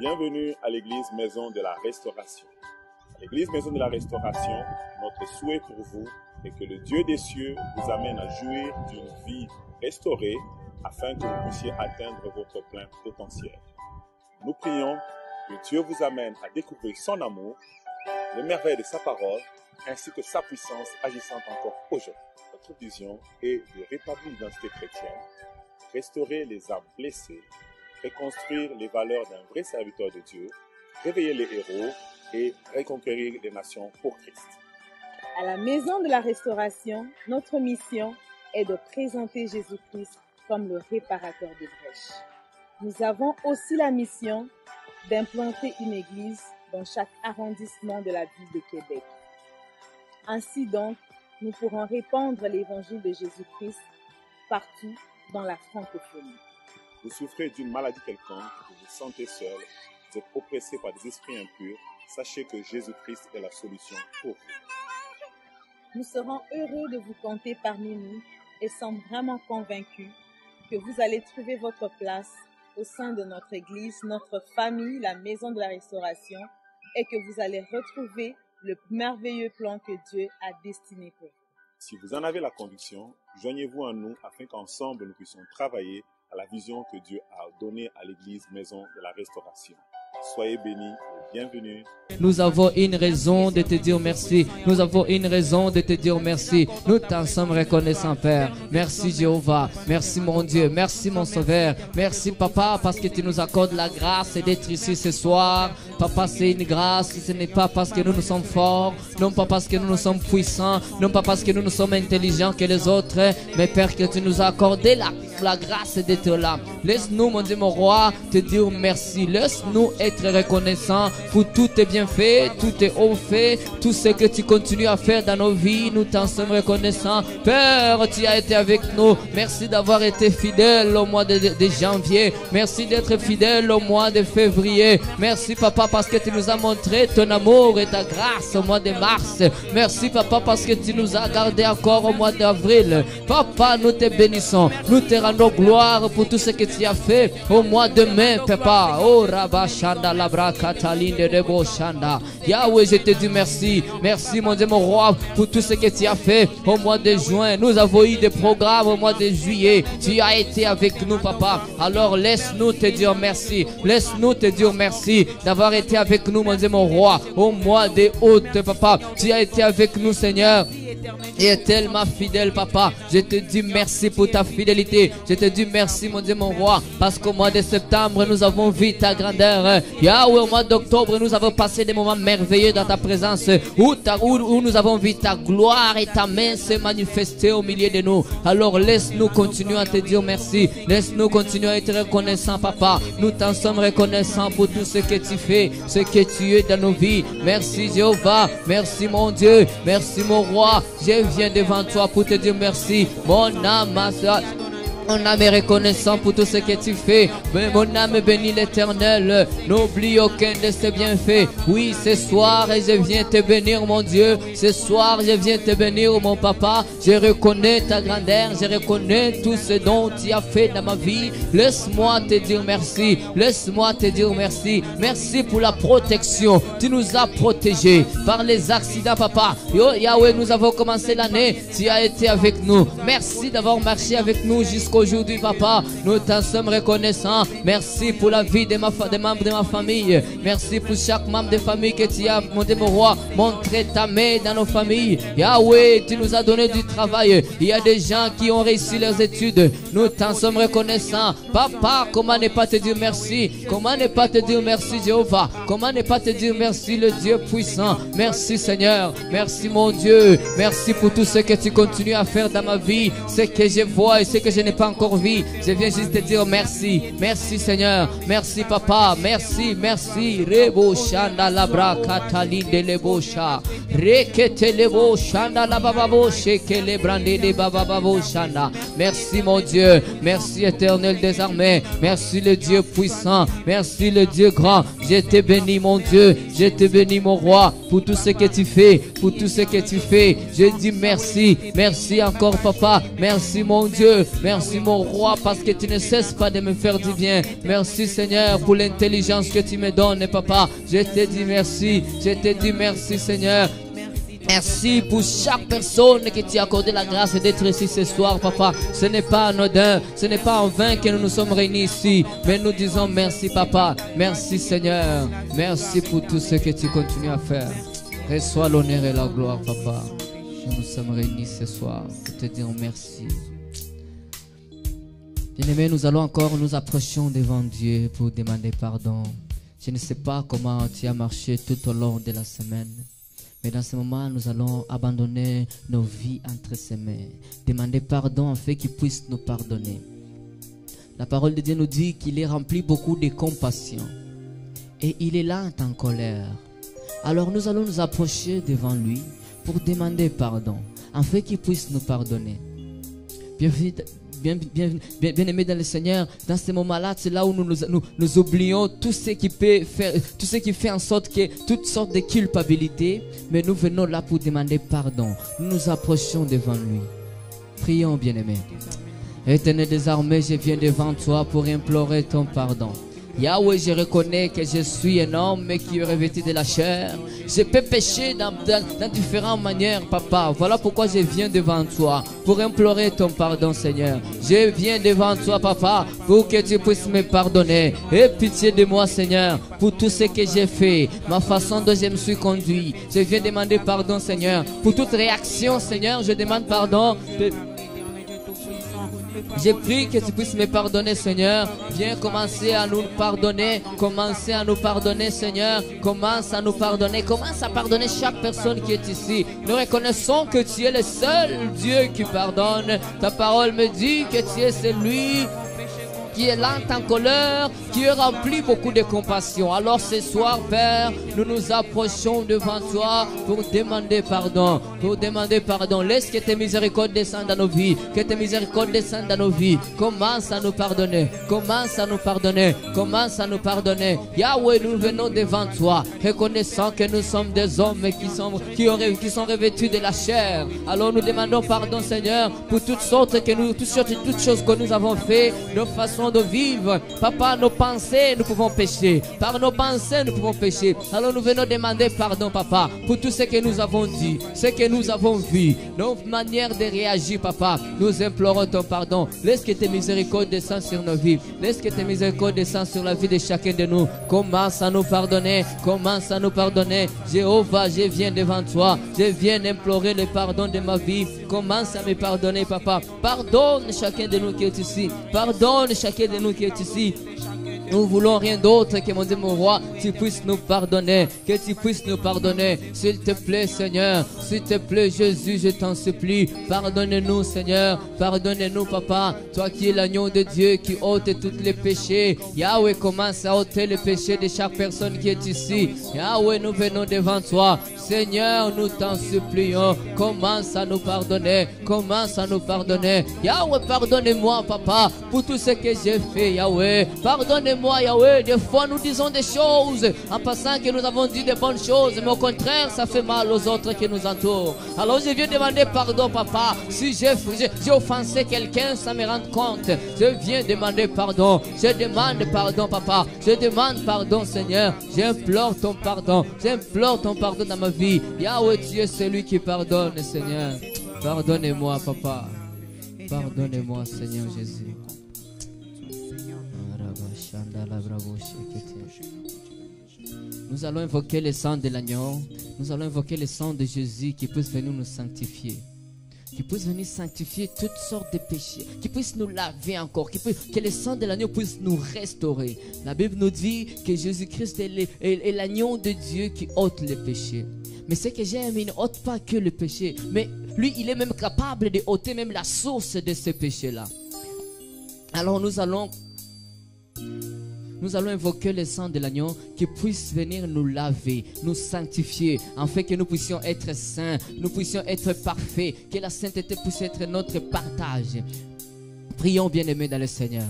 Bienvenue à l'église Maison de la Restauration. À l'église Maison de la Restauration, notre souhait pour vous est que le Dieu des cieux vous amène à jouir d'une vie restaurée afin que vous puissiez atteindre votre plein potentiel. Nous prions que Dieu vous amène à découvrir son amour, les merveilles de sa parole, ainsi que sa puissance agissante encore aujourd'hui. Notre vision est de rétablir l'identité chrétienne, restaurer les âmes blessées, reconstruire les valeurs d'un vrai serviteur de Dieu, réveiller les héros et reconquérir les nations pour Christ. À la Maison de la Restauration, notre mission est de présenter Jésus-Christ comme le réparateur des brèches. Nous avons aussi la mission d'implanter une église dans chaque arrondissement de la ville de Québec. Ainsi donc, nous pourrons répandre l'évangile de Jésus-Christ partout dans la francophonie. Vous souffrez d'une maladie quelconque, vous vous sentez seul, vous êtes oppressé par des esprits impurs, sachez que Jésus-Christ est la solution pour vous. Nous serons heureux de vous compter parmi nous et sommes vraiment convaincus que vous allez trouver votre place au sein de notre Église, notre famille, la Maison de la Restauration, et que vous allez retrouver le merveilleux plan que Dieu a destiné pour vous. Si vous en avez la conviction, joignez-vous à nous afin qu'ensemble nous puissions travailler à la vision que Dieu a donnée à l'Église Maison de la Restauration. Soyez bénis et bienvenue. Nous avons une raison de te dire merci. Nous avons une raison de te dire merci. Nous t'en sommes reconnaissants, Père. Merci Jéhovah. Merci mon Dieu. Merci mon Sauveur. Merci Papa parce que tu nous accordes la grâce d'être ici ce soir. Papa, c'est une grâce. Ce n'est pas parce que nous sommes forts. Non pas parce que nous sommes puissants. Non pas parce que nous sommes intelligents que les autres. Mais Père, que tu nous as accordé la grâce d'être là. Laisse-nous, mon Dieu, mon roi, te dire merci. Laisse-nous être reconnaissants pour tout tes bienfaits, tout tes hauts faits, tout ce que tu continues à faire dans nos vies. Nous t'en sommes reconnaissants. Père, tu as été avec nous. Merci d'avoir été fidèle au mois de janvier. Merci d'être fidèle au mois de février. Merci, Papa, parce que tu nous as montré ton amour et ta grâce au mois de mars. Merci, Papa, parce que tu nous as gardés encore au mois d'avril. Papa, nous te bénissons. Nous te rendons gloire pour tout ce que tu as fait au mois de mai, Papa. Oh, Rabashanda, Labra, Kataline, Rebo, Shanda. Yahweh, je te dis merci. Merci, mon Dieu, mon roi, pour tout ce que tu as fait au mois de juin. Nous avons eu des programmes au mois de juillet. Tu as été avec nous, Papa. Alors, laisse-nous te dire merci. Laisse-nous te dire merci d'avoir été avec nous, mon Dieu, mon roi, au mois de août, Papa. Tu as été avec nous, Seigneur. Et est tellement fidèle, Papa. Je te dis merci pour ta fidélité. Je te dis merci, mon Dieu, mon roi, parce qu'au mois de septembre, nous avons vu ta grandeur. Yahweh, au mois d'octobre, nous avons passé des moments merveilleux dans ta présence, où nous avons vu ta gloire et ta main se manifester au milieu de nous. Alors laisse-nous continuer à te dire merci. Laisse-nous continuer à être reconnaissants, Papa. Nous t'en sommes reconnaissants pour tout ce que tu fais, ce que tu es dans nos vies. Merci, Jéhovah. Merci, mon Dieu. Merci, mon roi. Je viens devant toi pour te dire merci. Mon âme, mon âme est reconnaissant pour tout ce que tu fais. Mais mon âme bénit l'Éternel. N'oublie aucun de ses bienfaits. Oui, ce soir, je viens te bénir, mon Dieu. Ce soir, je viens te bénir, mon Papa. Je reconnais ta grandeur. Je reconnais tout ce dont tu as fait dans ma vie. Laisse-moi te dire merci. Laisse-moi te dire merci. Merci pour la protection. Tu nous as protégés par les accidents, Papa. Yo, Yahweh, nous avons commencé l'année. Tu as été avec nous. Merci d'avoir marché avec nous jusqu'aujourd'hui, Papa. Nous t'en sommes reconnaissants. Merci pour la vie des membres de ma famille. Merci pour chaque membre de famille que tu as, mon Dieu, mon roi, montré ta main dans nos familles. Yahweh, tu nous as donné du travail. Il y a des gens qui ont réussi leurs études. Nous t'en sommes reconnaissants. Papa, comment ne pas te dire merci? Comment ne pas te dire merci, Jéhovah? Comment ne pas te dire merci, le Dieu puissant? Merci, Seigneur. Merci, mon Dieu. Merci pour tout ce que tu continues à faire dans ma vie. Ce que je vois et ce que je n'ai pas encore vu. Je viens juste te dire merci. Merci, Seigneur. Merci, Papa. Merci, merci. Rebo shanda labra katali de lebosha. Rekete lebo shanda la bababo sheke le brande de bababo shanda. Merci, mon Dieu. Merci, Éternel des armées. Merci, le Dieu puissant. Merci, le Dieu grand. Je te bénis, mon Dieu. Je te bénis, mon roi, pour tout ce que tu fais. Pour tout ce que tu fais. Je dis merci. Merci encore, Papa. Merci, mon Dieu. Merci Merci mon roi parce que tu ne cesses pas de me faire du bien. Merci Seigneur pour l'intelligence que tu me donnes, papa. Je te dis merci. Je te dis merci Seigneur. Merci pour chaque personne qui t'a accordé la grâce d'être ici ce soir, papa. Ce n'est pas anodin, ce n'est pas en vain que nous nous sommes réunis ici. Mais nous disons merci, papa. Merci, Seigneur. Merci pour tout ce que tu continues à faire. Reçois l'honneur et la gloire, papa. Nous nous sommes réunis ce soir pour te dire merci. Bien-aimés, nous allons encore nous approcher devant Dieu pour demander pardon. Je ne sais pas comment tu as marché tout au long de la semaine. Mais dans ce moment, nous allons abandonner nos vies entre ses mains. Demander pardon afin qu'il puisse nous pardonner. La parole de Dieu nous dit qu'il est rempli beaucoup de compassion. Et il est lent en colère. Alors nous allons nous approcher devant lui pour demander pardon. Afin qu'il puisse nous pardonner. Bien-aimés dans le Seigneur, dans ce moment-là, c'est là où nous oublions tout ce qui peut faire, tout ce qui fait en sorte que toutes sortes de culpabilité, mais nous venons là pour demander pardon. Nous nous approchons devant lui. Prions, bien-aimés. Éternel des armées, je viens devant toi pour implorer ton pardon. Yahweh, je reconnais que je suis un homme qui est revêtu de la chair. Je peux pécher dans différentes manières, papa. Voilà pourquoi je viens devant toi, pour implorer ton pardon, Seigneur. Je viens devant toi, papa, pour que tu puisses me pardonner. Aie pitié de moi, Seigneur, pour tout ce que j'ai fait, ma façon dont je me suis conduit. Je viens demander pardon, Seigneur, pour toute réaction, Seigneur. Je demande pardon. J'ai pris que tu puisses me pardonner, Seigneur. Viens commencer à nous pardonner. Commencez à nous pardonner, Seigneur. Commence à nous pardonner. Commence à pardonner chaque personne qui est ici. Nous reconnaissons que tu es le seul Dieu qui pardonne. Ta parole me dit que tu es celui qui est lent en colère, qui est rempli beaucoup de compassion. Alors ce soir, Père, nous nous approchons devant toi pour demander pardon. Pour demander pardon. Laisse que tes miséricordes descendent dans nos vies. Que tes miséricordes descendent dans nos vies. Commence à nous pardonner. Commence à nous pardonner. Commence à nous pardonner. Yahweh, nous venons devant toi, reconnaissant que nous sommes des hommes qui sont revêtus de la chair. Alors nous demandons pardon, Seigneur, pour toutes choses que nous avons fait, nos façons de vivre. Papa, nos pensées, nous pouvons pécher. Par nos pensées, nous pouvons pécher. Alors nous venons demander pardon, papa, pour tout ce que nous avons dit, ce que nous avons vu, nos manières de réagir, papa. Nous implorons ton pardon. Laisse que tes miséricordes descendent sur nos vies. Laisse que tes miséricordes descendent sur la vie de chacun de nous. Commence à nous pardonner. Commence à nous pardonner. Jéhovah, je viens devant toi. Je viens implorer le pardon de ma vie. Commence à me pardonner, papa. Pardonne chacun de nous qui est ici. Pardonne chacun de nous qui est ici. Nous voulons rien d'autre que, mon Dieu, mon roi, tu puisses nous pardonner, que tu puisses nous pardonner, s'il te plaît, Seigneur, s'il te plaît, Jésus, je t'en supplie, pardonne-nous, Seigneur, pardonne-nous, papa, toi qui es l'agneau de Dieu, qui ôte tous les péchés. Yahweh, commence à ôter les péchés de chaque personne qui est ici. Yahweh, nous venons devant toi, Seigneur, nous t'en supplions, commence à nous pardonner, commence à nous pardonner. Yahweh, pardonne-moi, papa, pour tout ce que j'ai fait, Yahweh, pardonne-moi, Yahweh. Des fois nous disons des choses en passant que nous avons dit de bonnes choses, mais au contraire ça fait mal aux autres qui nous entourent. Alors je viens demander pardon, papa, si j'ai offensé quelqu'un sans me rendre compte. Je viens demander pardon. Je demande pardon, papa. Je demande pardon, Seigneur. J'implore ton pardon. J'implore ton pardon dans ma vie. Yahweh, tu es celui qui pardonne, Seigneur. Pardonnez-moi, papa. Pardonnez-moi, Seigneur Jésus. Nous allons invoquer le sang de l'agneau. Nous allons invoquer le sang de Jésus qui puisse venir nous sanctifier, qui puisse venir sanctifier toutes sortes de péchés, qui puisse nous laver encore, que le sang de l'agneau puisse nous restaurer. La Bible nous dit que Jésus-Christ est l'agneau de Dieu qui ôte les péchés. Mais ce que j'aime, il n'ôte pas que le péché, mais lui, il est même capable de ôter même la source de ce péché-là. Alors nous allons invoquer le sang de l'agneau qui puisse venir nous laver, nous sanctifier, afin que nous puissions être saints, nous puissions être parfaits, que la sainteté puisse être notre partage. Prions, bien-aimés dans le Seigneur.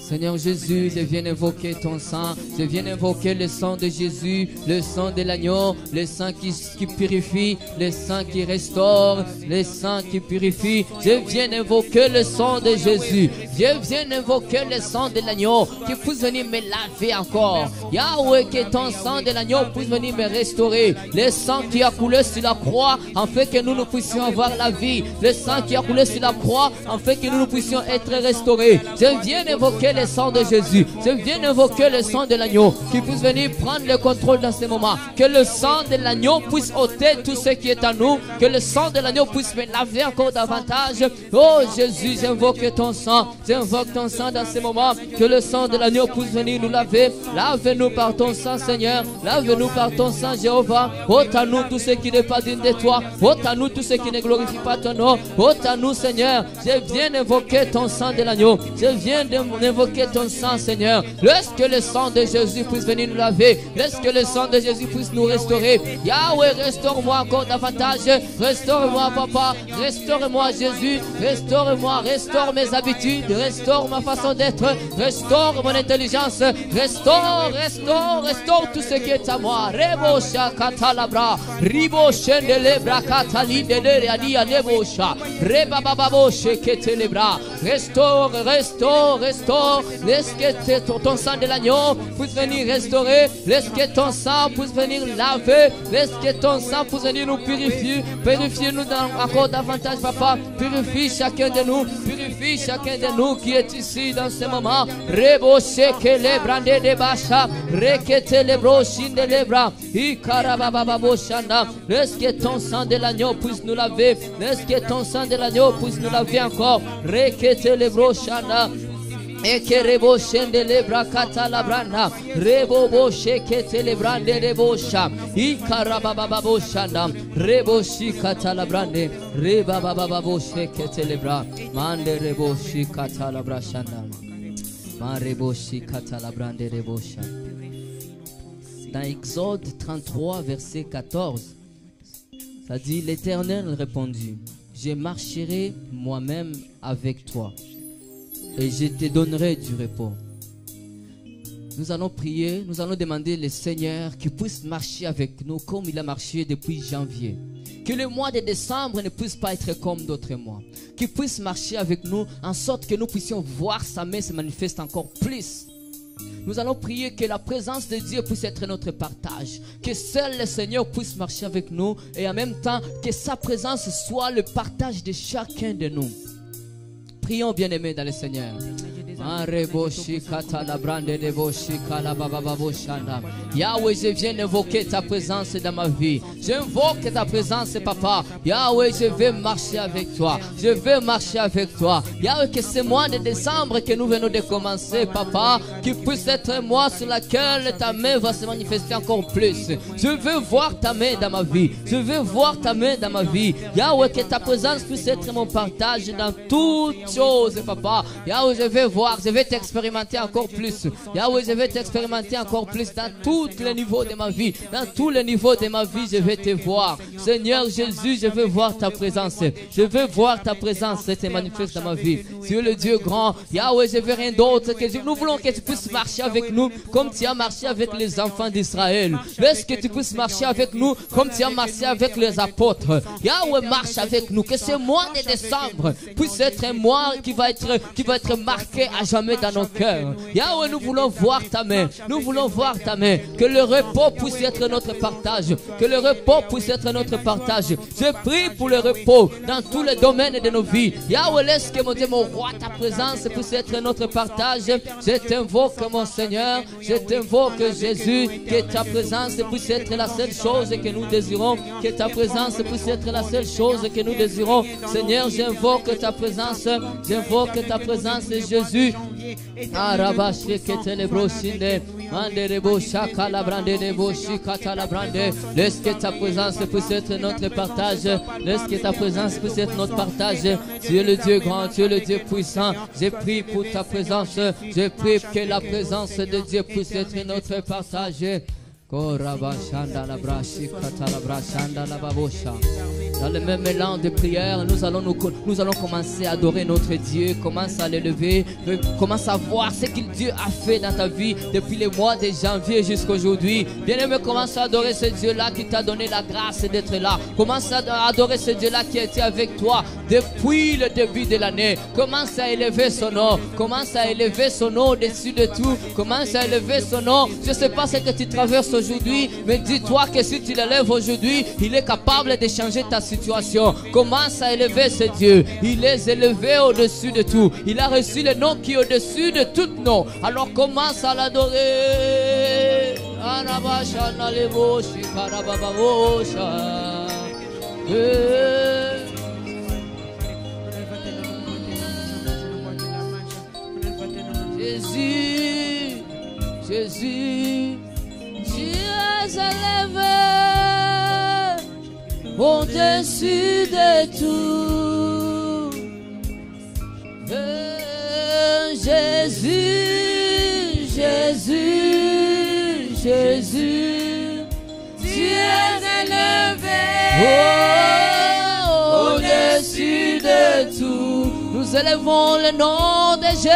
Seigneur Jésus, je viens invoquer ton sang, je viens invoquer le sang de Jésus, le sang de l'agneau, le sang qui purifie, le sang qui restaure, le sang qui purifie. Je viens invoquer le sang de Jésus, je viens invoquer le sang de l'agneau qui puisse venir me laver encore. Yahweh, que ton sang de l'agneau puisse venir me restaurer. Le sang qui a coulé sur la croix, afin que nous puissions avoir la vie. Le sang qui a coulé sur la croix, afin que nous puissions être restaurés. Je viens invoquer le sang de Jésus. Je viens invoquer le sang de l'agneau qui puisse venir prendre le contrôle dans ce moment. Que le sang de l'agneau puisse ôter tout ce qui est à nous. Que le sang de l'agneau puisse me laver encore davantage. Oh Jésus, j'invoque ton sang. J'invoque ton sang dans ce moment. Que le sang de l'agneau puisse venir nous laver. Lave-nous par ton sang, Seigneur. Lave-nous par ton sang, Jéhovah. Ôte à nous tout ce qui n'est pas digne de toi. Ôte à nous tout ce qui ne glorifie pas ton nom. Ôte à nous, Seigneur. Je viens invoquer ton sang de l'agneau. Je viens d'invoquer ton sang, Seigneur. Laisse que le sang de Jésus puisse venir nous laver. Laisse que le sang de Jésus puisse nous restaurer. Yahweh, restaure-moi encore davantage. Restaure-moi, Papa. Restaure-moi, Jésus. Restaure-moi. Restaure mes habitudes. Restaure ma façon d'être. Restaure mon intelligence. Restaure, restaure, restaure tout ce qui est à moi. Rebosha katalabra. Ribo shendelebra katalindele adia nebosha. Rebababoshe ketelebra. Restaure, restaure, restaure. Laisse que ton sang de l'agneau puisse venir restaurer. Laisse que ton sang puisse venir laver. Laisse que ton sang puisse venir nous purifier. Purifie-nous encore davantage, Papa. Purifie chacun de nous. Purifie chacun de nous qui est ici dans ce moment. Reboshe kelebrande de bacha. Rekete lebro shinde lebra. Ikarabababoshanda. Laisse que ton sang de l'agneau puisse nous laver. Laisse que ton sang de l'agneau puisse nous laver encore. Rekete lebro shanda. Ekerebo shende lebra katalabranda. Rebo boshe ketelebrande rebosha. Ikarabababoshanda. Rebo shi katalabrande. Rebabababoshe ketelebra. Mande rebo shi katalabra shanda. Marebo shi katalabrande rebosha. Dans Exode 33, verset 14, ça dit: l'Éternel répondit: je marcherai moi-même avec toi et je te donnerai du repos. Nous allons prier, nous allons demander le Seigneur qui puisse marcher avec nous comme il a marché depuis janvier. Que le mois de décembre ne puisse pas être comme d'autres mois. Qu'il puisse marcher avec nous en sorte que nous puissions voir sa main se manifester encore plus. Nous allons prier que la présence de Dieu puisse être notre partage. Que seul le Seigneur puisse marcher avec nous et en même temps que sa présence soit le partage de chacun de nous. Prions, bien-aimés dans le Seigneur. Yahweh, je viens invoquer ta présence dans ma vie. J'invoque ta présence, Papa. Yahweh, je vais marcher avec toi. Je vais marcher avec toi. Yahweh, que ce mois de décembre que nous venons de commencer, Papa, qui puisse être un mois sur lequel ta main va se manifester encore plus. Je veux voir ta main dans ma vie. Je veux voir ta main dans ma vie. Yahweh, que ta présence puisse être mon partage dans toutes choses, Papa. Yahweh, je vais voir. Je vais t'expérimenter encore plus. Yahweh, je vais t'expérimenter encore plus dans tous les niveaux de ma vie. Dans tous les niveaux de ma vie, je vais te voir. Seigneur Jésus, je veux voir ta présence. Je veux voir ta présence se manifester dans ma vie. Tu es le Dieu grand. Yahweh, je veux rien d'autre que Dieu. Nous voulons que tu puisses marcher avec nous comme tu as marché avec les enfants d'Israël. Laisse que tu puisses marcher avec nous comme tu as marché avec les apôtres. Yahweh, marche avec nous. Que ce mois de décembre puisse être un mois qui va être marqué à jamais dans nos cœurs. Yahweh, nous voulons voir ta main. Nous voulons voir ta main. Que le repos puisse être notre partage. Que le repos puisse être notre partage. Je prie pour le repos dans tous les domaines de nos vies. Yahweh, laisse que mon Dieu, mon roi, ta présence puisse être notre partage. Je t'invoque, mon Seigneur. Je t'invoque, Jésus. Que ta présence puisse être la seule chose que nous désirons. Que ta présence puisse être la seule chose que nous désirons. Seigneur, j'invoque ta présence. J'invoque ta présence, Jésus. Laisse que ta présence puisse être notre partage. Laisse que ta présence puisse être notre partage. Tu es le Dieu grand, tu es le Dieu puissant. Je prie pour ta présence. Je prie que la présence de Dieu puisse être notre partage. Dans le même élan de prière, nous allons commencer à adorer notre Dieu. Commence à l'élever. Commence à voir ce que Dieu a fait dans ta vie depuis les mois de janvier jusqu'à aujourd'hui. Bien-aimé, commence à adorer ce Dieu-là qui t'a donné la grâce d'être là. Commence à adorer ce Dieu-là qui a été avec toi depuis le début de l'année. Commence à élever son nom. Commence à élever son nom au-dessus de tout. Commence à élever son nom. Je ne sais pas ce que tu traverses aujourd'hui, mais dis-toi que si tu l'élèves aujourd'hui, il est capable de changer ta situation. Commence à élever ce Dieu. Il est élevé au-dessus de tout. Il a reçu le nom qui est au-dessus de tout nom. Alors commence à l'adorer. Jésus, Jésus, tu es élevé au-dessus de tout. Jésus, Jésus, Jésus, tu es élevé au-dessus de tout. Nous élevons le nom de Jésus.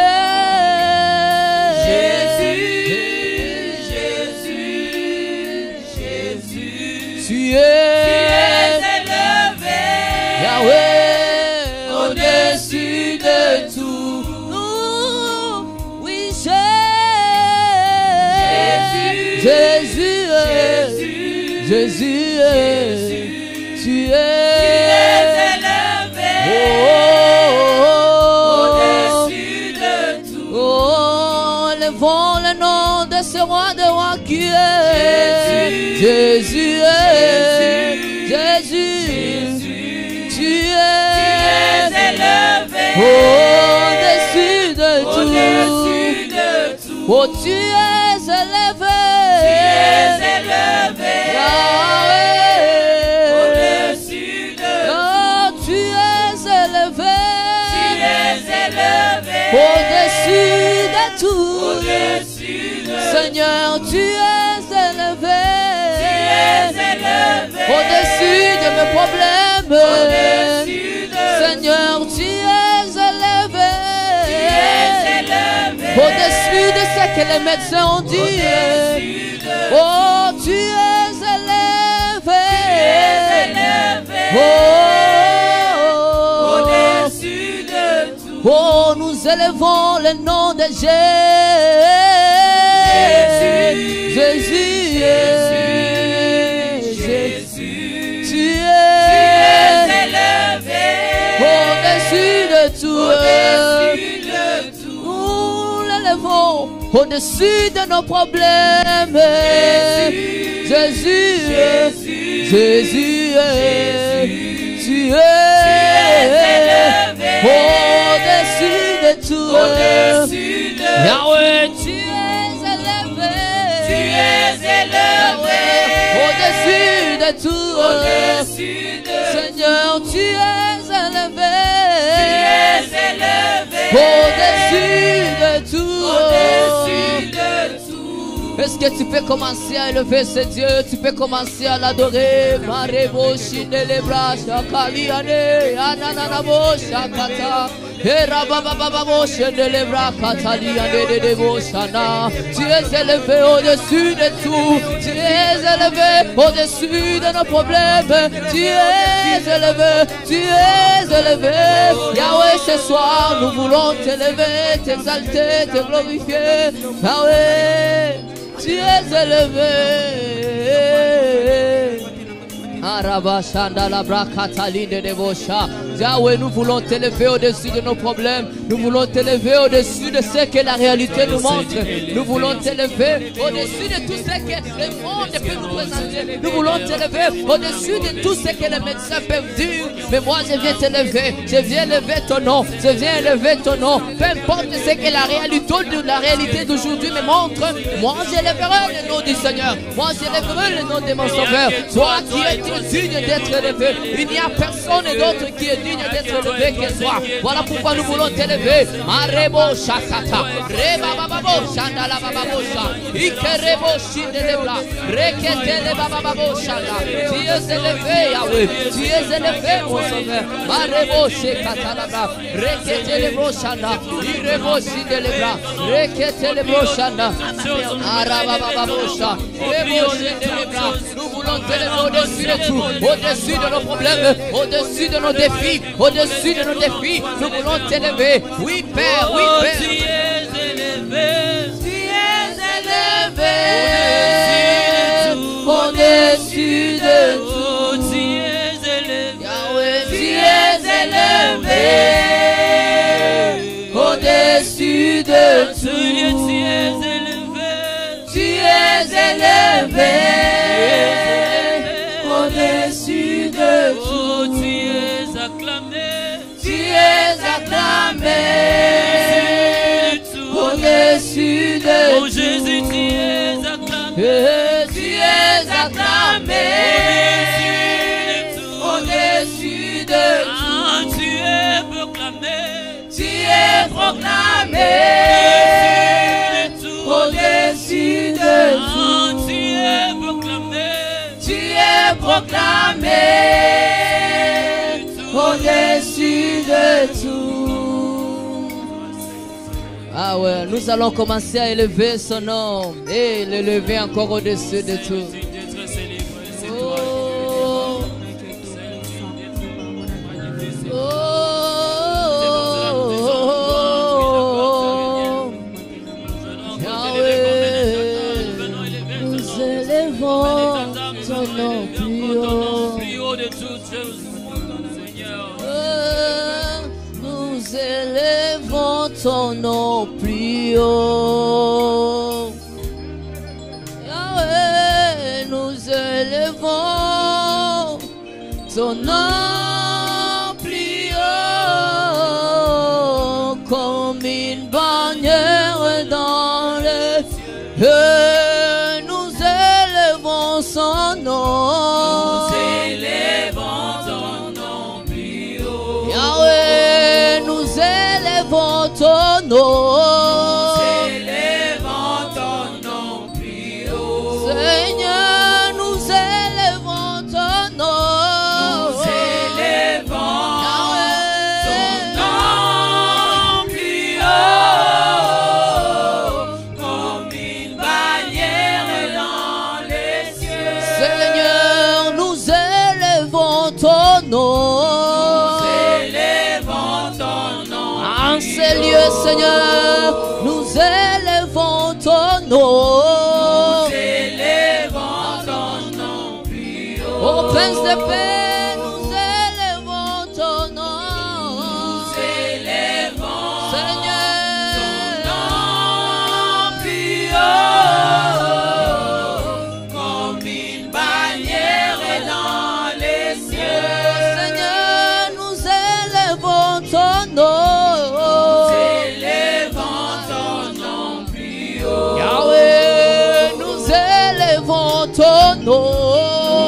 Tu es élevé, Yahweh, au-dessus de tout. Nous, oui, Jésus, Jésus, tu es élevé, au-dessus de tout. Oh, élevons le nom de ce roi de rois qui est Jésus. Jésus, tu es élevé au-dessus de tout. Oh, tu es élevé, Yahweh, au-dessus de tout. Oh, tu es élevé, au-dessus de tout. Seigneur, tu es élevé. Au-dessus de mes problèmes, Seigneur, tu es élevé. Au-dessus de ce que les médecins ont dit, oh, tu es élevé. Au-dessus de tout. Oh, nous élevons le nom de Jésus. Jésus. Au-dessus de tout, nous l'élevons au-dessus de nos problèmes. Jésus, Jésus, tu es au-dessus de tout. Yahweh, tu es élevé, au-dessus de tout. Seigneur, tu es élevé, au-dessus de tout. Est-ce que tu peux commencer à élever ce Dieu? Tu peux commencer à l'adorer. Tu es élevé au-dessus de tout. Tu es élevé au-dessus de nos problèmes. Tu es élevé, tu es élevé. Yahweh, ce soir, nous voulons t'élever, t'exalter, te glorifier. Yahweh, tu es élevé. Yahweh, nous voulons t'élever au-dessus de nos problèmes. Nous voulons t'élever au-dessus de ce que la réalité nous montre. Nous voulons t'élever au-dessus de tout ce que le monde peut nous présenter. Nous voulons t'élever au-dessus de tout ce que les médecins peuvent dire. Mais moi, je viens t'élever. Je viens élever ton nom. Je viens élever ton nom. Peu importe ce que la réalité d'aujourd'hui me montre. Moi, j'élèverai le nom du Seigneur. Moi, j'élèverai le nom de mon Sauveur. Toi qui es digne d'être élevé. Il n'y a personne d'autre qui est digne d'être élevé que toi. Voilà pourquoi nous voulons t'élever. Marebo Shakata, Reba Bababo, Shandala Bababosha, Ikerebo Shindelebla, Reketele Bababo Shanda. Tu es élevé, Yahweh. Tu es élevé, mon sauveur. Marebo Shakata Labra, Reketele Broshanda, Irebo Shindelebla, Reketele Broshanda, Arabababosha, Rebo Shindelebla. Nous voulons t'élever au-dessus de tout, au-dessus de nos problèmes, au-dessus de nos défis, au-dessus de nos défis. Nous voulons t'élever. Oui, Père, oui, Père. Tu es élevé. Tu es élevé. Au-dessus de tout. Tu es élevé. Yahweh, tu es élevé. Au-dessus de tout. Seigneur, tu es élevé. Tu es élevé. Au-dessus de tout. Oh, tu es acclamé. Tu es acclamé. Au-dessus de Oh Jésus, tu es acclamé. Tu es acclamé. Au-dessus de Ah, tu es proclamé. Tu es proclamé. Au-dessus de Ah, tu es proclamé. Tu es proclamé. Au-dessus de tout. Ah ouais, nous allons commencer à élever son nom et l'élever encore au-dessus de tout. Oh. Oh. Yahweh, nous élevons ton nom plus haut. Nous élevons ton nom plus haut. Yahweh, nous élevons ton nom plus haut, comme une bannière dans le ciel. Nous élevons son nom. Nous élevons ton nom plus haut. Yahweh, nous élevons ton nom. Nous élevons ton nom plus haut. Seigneur, nous élevons ton nom. Nous élevons ton nom plus haut, comme une bannière dans les cieux. Seigneur, nous élevons ton nom. En ces lieux, Seigneur, nous élevons ton nom. Nous élevons ton nom plus haut. Ô Prince de paix, nous élevons ton nom. Nous élevons Seigneur, ton nom plus haut, comme une bannière dans les cieux. Seigneur, nous élevons ton nom. Yahweh, nous élevons ton nom.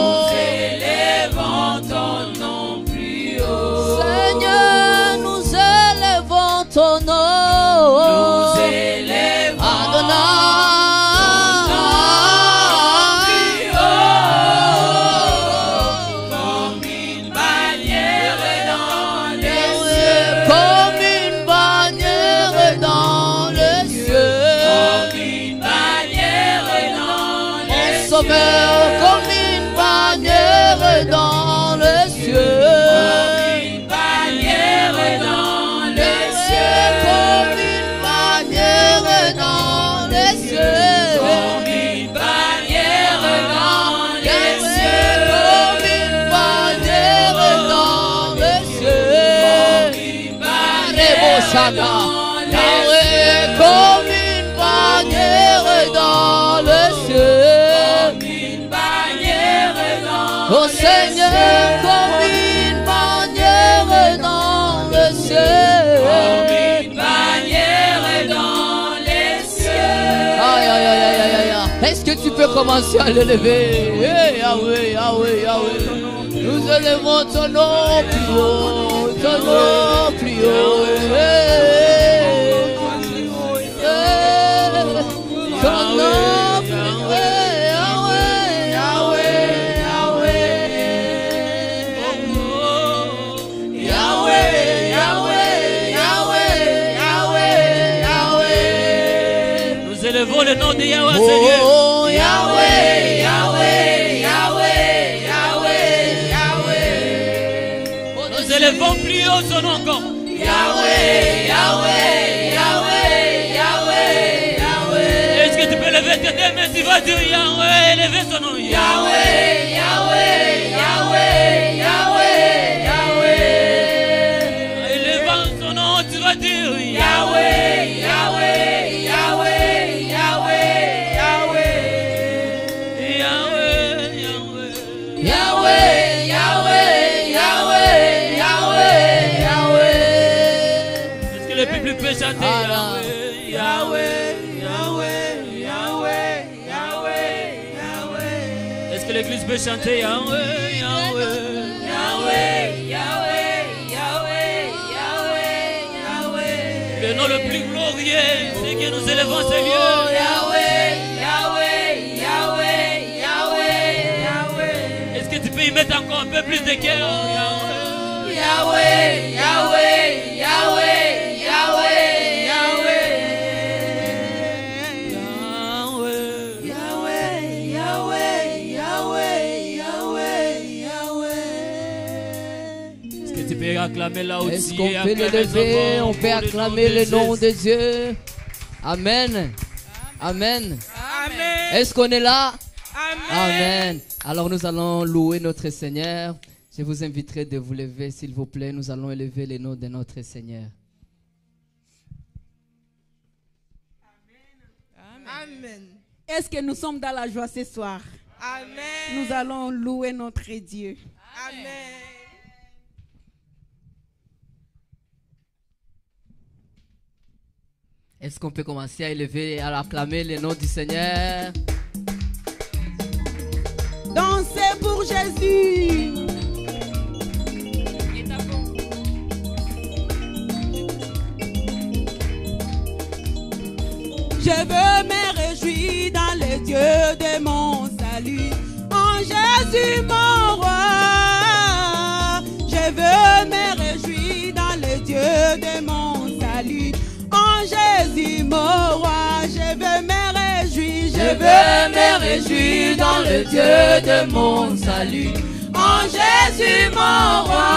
Nous élevons ton nom plus haut. Seigneur, nous élevons ton nom. Nous élevons Adonai. plus haut, comme une bannière dans les cieux. Comme une bannière dans le ciel. Sauveur, comme une bannière dans le ciel. Une bannière dans les cieux. Comme une bannière dans le ciel. Comme une bannière dans les cieux. Comme une bannière dans le ciel. Une bannière dans les cieux. Comme une bannière dans le ciel. Oh Seigneur, comme une bannière dans le ciel. Comme une bannière dans les cieux. Aïe, aïe, aïe, aïe, aïe, aïe. Est-ce que tu peux commencer à l'élever? Yahweh, Yahweh, Yahweh. Nous élevons ton nom plus haut, ton nom plus haut. Ton nom plus haut. Nous élevons le nom de Yahweh, Seigneur. Oh, Yahweh, Yahweh, Yahweh, Yahweh, Yahweh. Nous élevons plus haut son nom encore. Yahweh, Yahweh, Yahweh, Yahweh, Yahweh. Est-ce que tu peux lever tes deux mains? Tu vas dire Yahweh, lever son nom. Yahweh, Yahweh, Yahweh, Yahweh, Yahweh. Élevant son nom, tu vas dire Yahweh, Yahweh, Yahweh, Yahweh, Yahweh. Yahweh, Yahweh, Yahweh, Yahweh, Yahweh, Yahweh. Est-ce que le public peut chanter Yahweh, Yahweh, Yahweh, Yahweh, Yahweh, Yahweh. Est-ce que l'église peut chanter Yahweh, Yahweh, Yahweh, Yahweh, Yahweh, Yahweh, Yahweh. Le nom le plus glorieux, c'est que nous élevons Seigneur. Yahweh, Yahweh, Yahweh, Yahweh, Yahweh. Est-ce que tu peux y mettre encore un peu plus de cœur? Yahweh, Yahweh, Yahweh, Yahweh, Yahweh, Yahweh. Yahweh, Yahweh, Yahweh, Yahweh, Yahweh. Est-ce que tu peux acclamer là aussi? Est-ce qu'on peut le lever? On peut acclamer le nom de Dieu. Amen. Amen. Amen. Est-ce qu'on est là? Amen. Amen. Alors nous allons louer notre Seigneur. Je vous inviterai de vous lever, s'il vous plaît. Nous allons élever le nom de notre Seigneur. Amen. Est-ce que nous sommes dans la joie ce soir? Amen. Nous allons louer notre Dieu. Amen. Est-ce qu'on peut commencer à élever, à acclamer le nom du Seigneur? Dansez pour Jésus. Je veux me réjouir dans le Dieu de mon salut, en Jésus mon roi. Je veux me réjouir dans le Dieu de mon salut, en Jésus mon roi. Je veux me réjouir, Je veux me réjouir dans le Dieu de mon salut, en Jésus mon roi.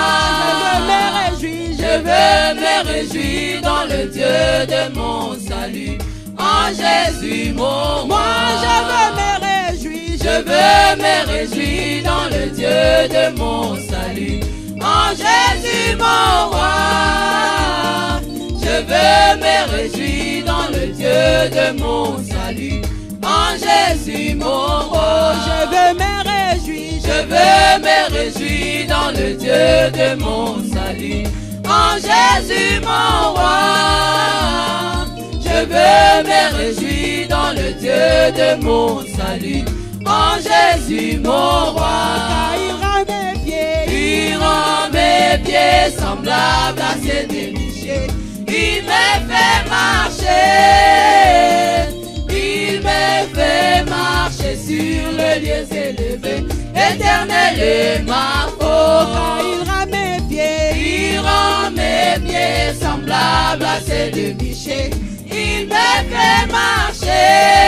Je veux me réjouir, Je veux me réjouir dans le Dieu de mon salut, en Jésus mon roi. moi je veux me réjouir, Je veux me réjouir dans le Dieu de mon salut, en Jésus mon roi. Je veux me réjouir dans le Dieu de mon salut, en Jésus mon roi. je veux me réjouir, Je veux me réjouir dans le Dieu de mon salut, en Jésus mon roi. Je veux me réjouir dans le Dieu de mon salut, en Jésus mon roi. car il rend mes pieds, Il rend mes pieds semblables à ceux des bichets. Il me fait marcher. Il me fait marcher sur le lieu élevé. Éternel est ma car force. il rend mes pieds, Il rend mes pieds semblables à ceux de bichets. Il me fait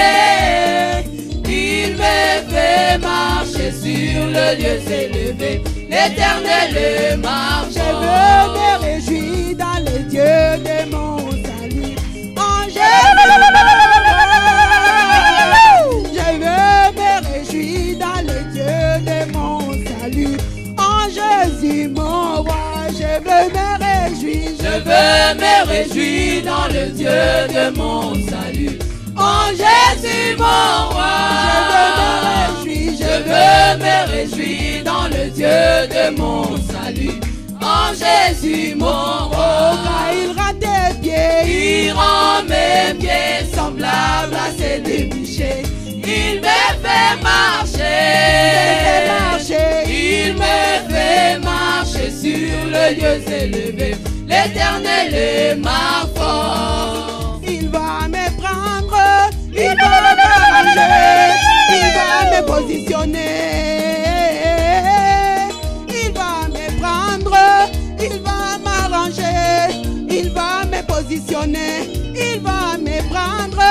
marcher. Il me fait marcher sur le lieu élevé. L'éternel est ma je veux force. me réjouir dans le Dieu de mon salut, en Jésus. Je veux me réjouir dans le Dieu de mon salut, en Jésus mon roi. Je veux me réjouir, Je veux me réjouir dans le Dieu de mon salut, en Jésus mon roi. je veux me réjouir, Je veux me réjouir dans le Dieu de mon salut, en Jésus mon roi. car il rend tes pieds, Il rend mes pieds semblables à ceux des bichets. Il me fait marcher. marcher, Il me de Dieu s'élever. L'Éternel est ma force. Il va me prendre, il va m'arranger, il va me positionner. Il va me prendre, il va m'arranger, il va me positionner. Il va me prendre,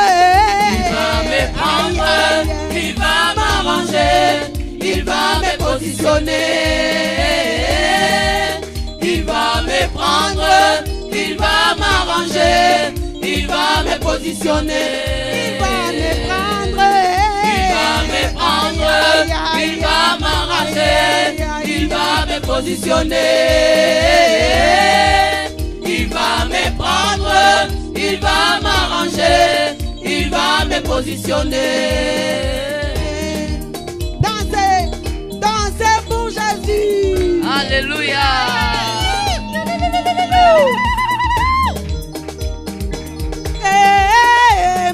il va me prendre, il va m'arranger, il va me positionner. Il va me prendre, il va m'arranger, il va me positionner. Il va me prendre, il va me prendre, il va m'arranger, il va me positionner. Il va me prendre, il va m'arranger, il va me positionner. Dansez, dansez pour Jésus. Alléluia.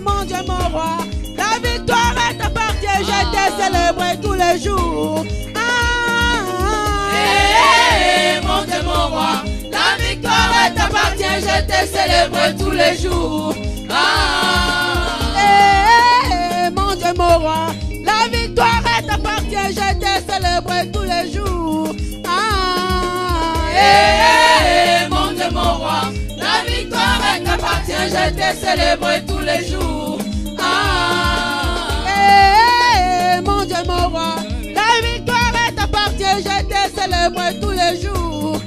Mon Dieu, mon roi, la victoire t'appartient, je te célébrerai tous les jours. Mon Dieu, mon roi, la victoire t'appartient, je te célébrerai tous les jours. Mon Dieu, mon roi, la victoire t'appartient, je te célébrerai tous les jours. Mon Dieu, mon roi, la victoire t'appartient, je te célébrerai tous les jours. Mon Dieu, mon roi, la victoire t'appartient, je te célébrerai tous les jours.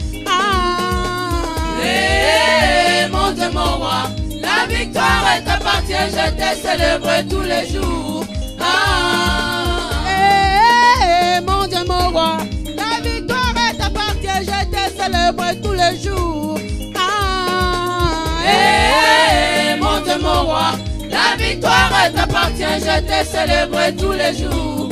Mon Dieu, mon roi, la victoire t'appartient, je te célébrerai tous les jours. Mon Dieu, mon roi, la victoire t'appartient, je te célébrerai tous les jours. Mon Dieu, mon roi, la victoire t'appartient, je te célébrerai tous les jours.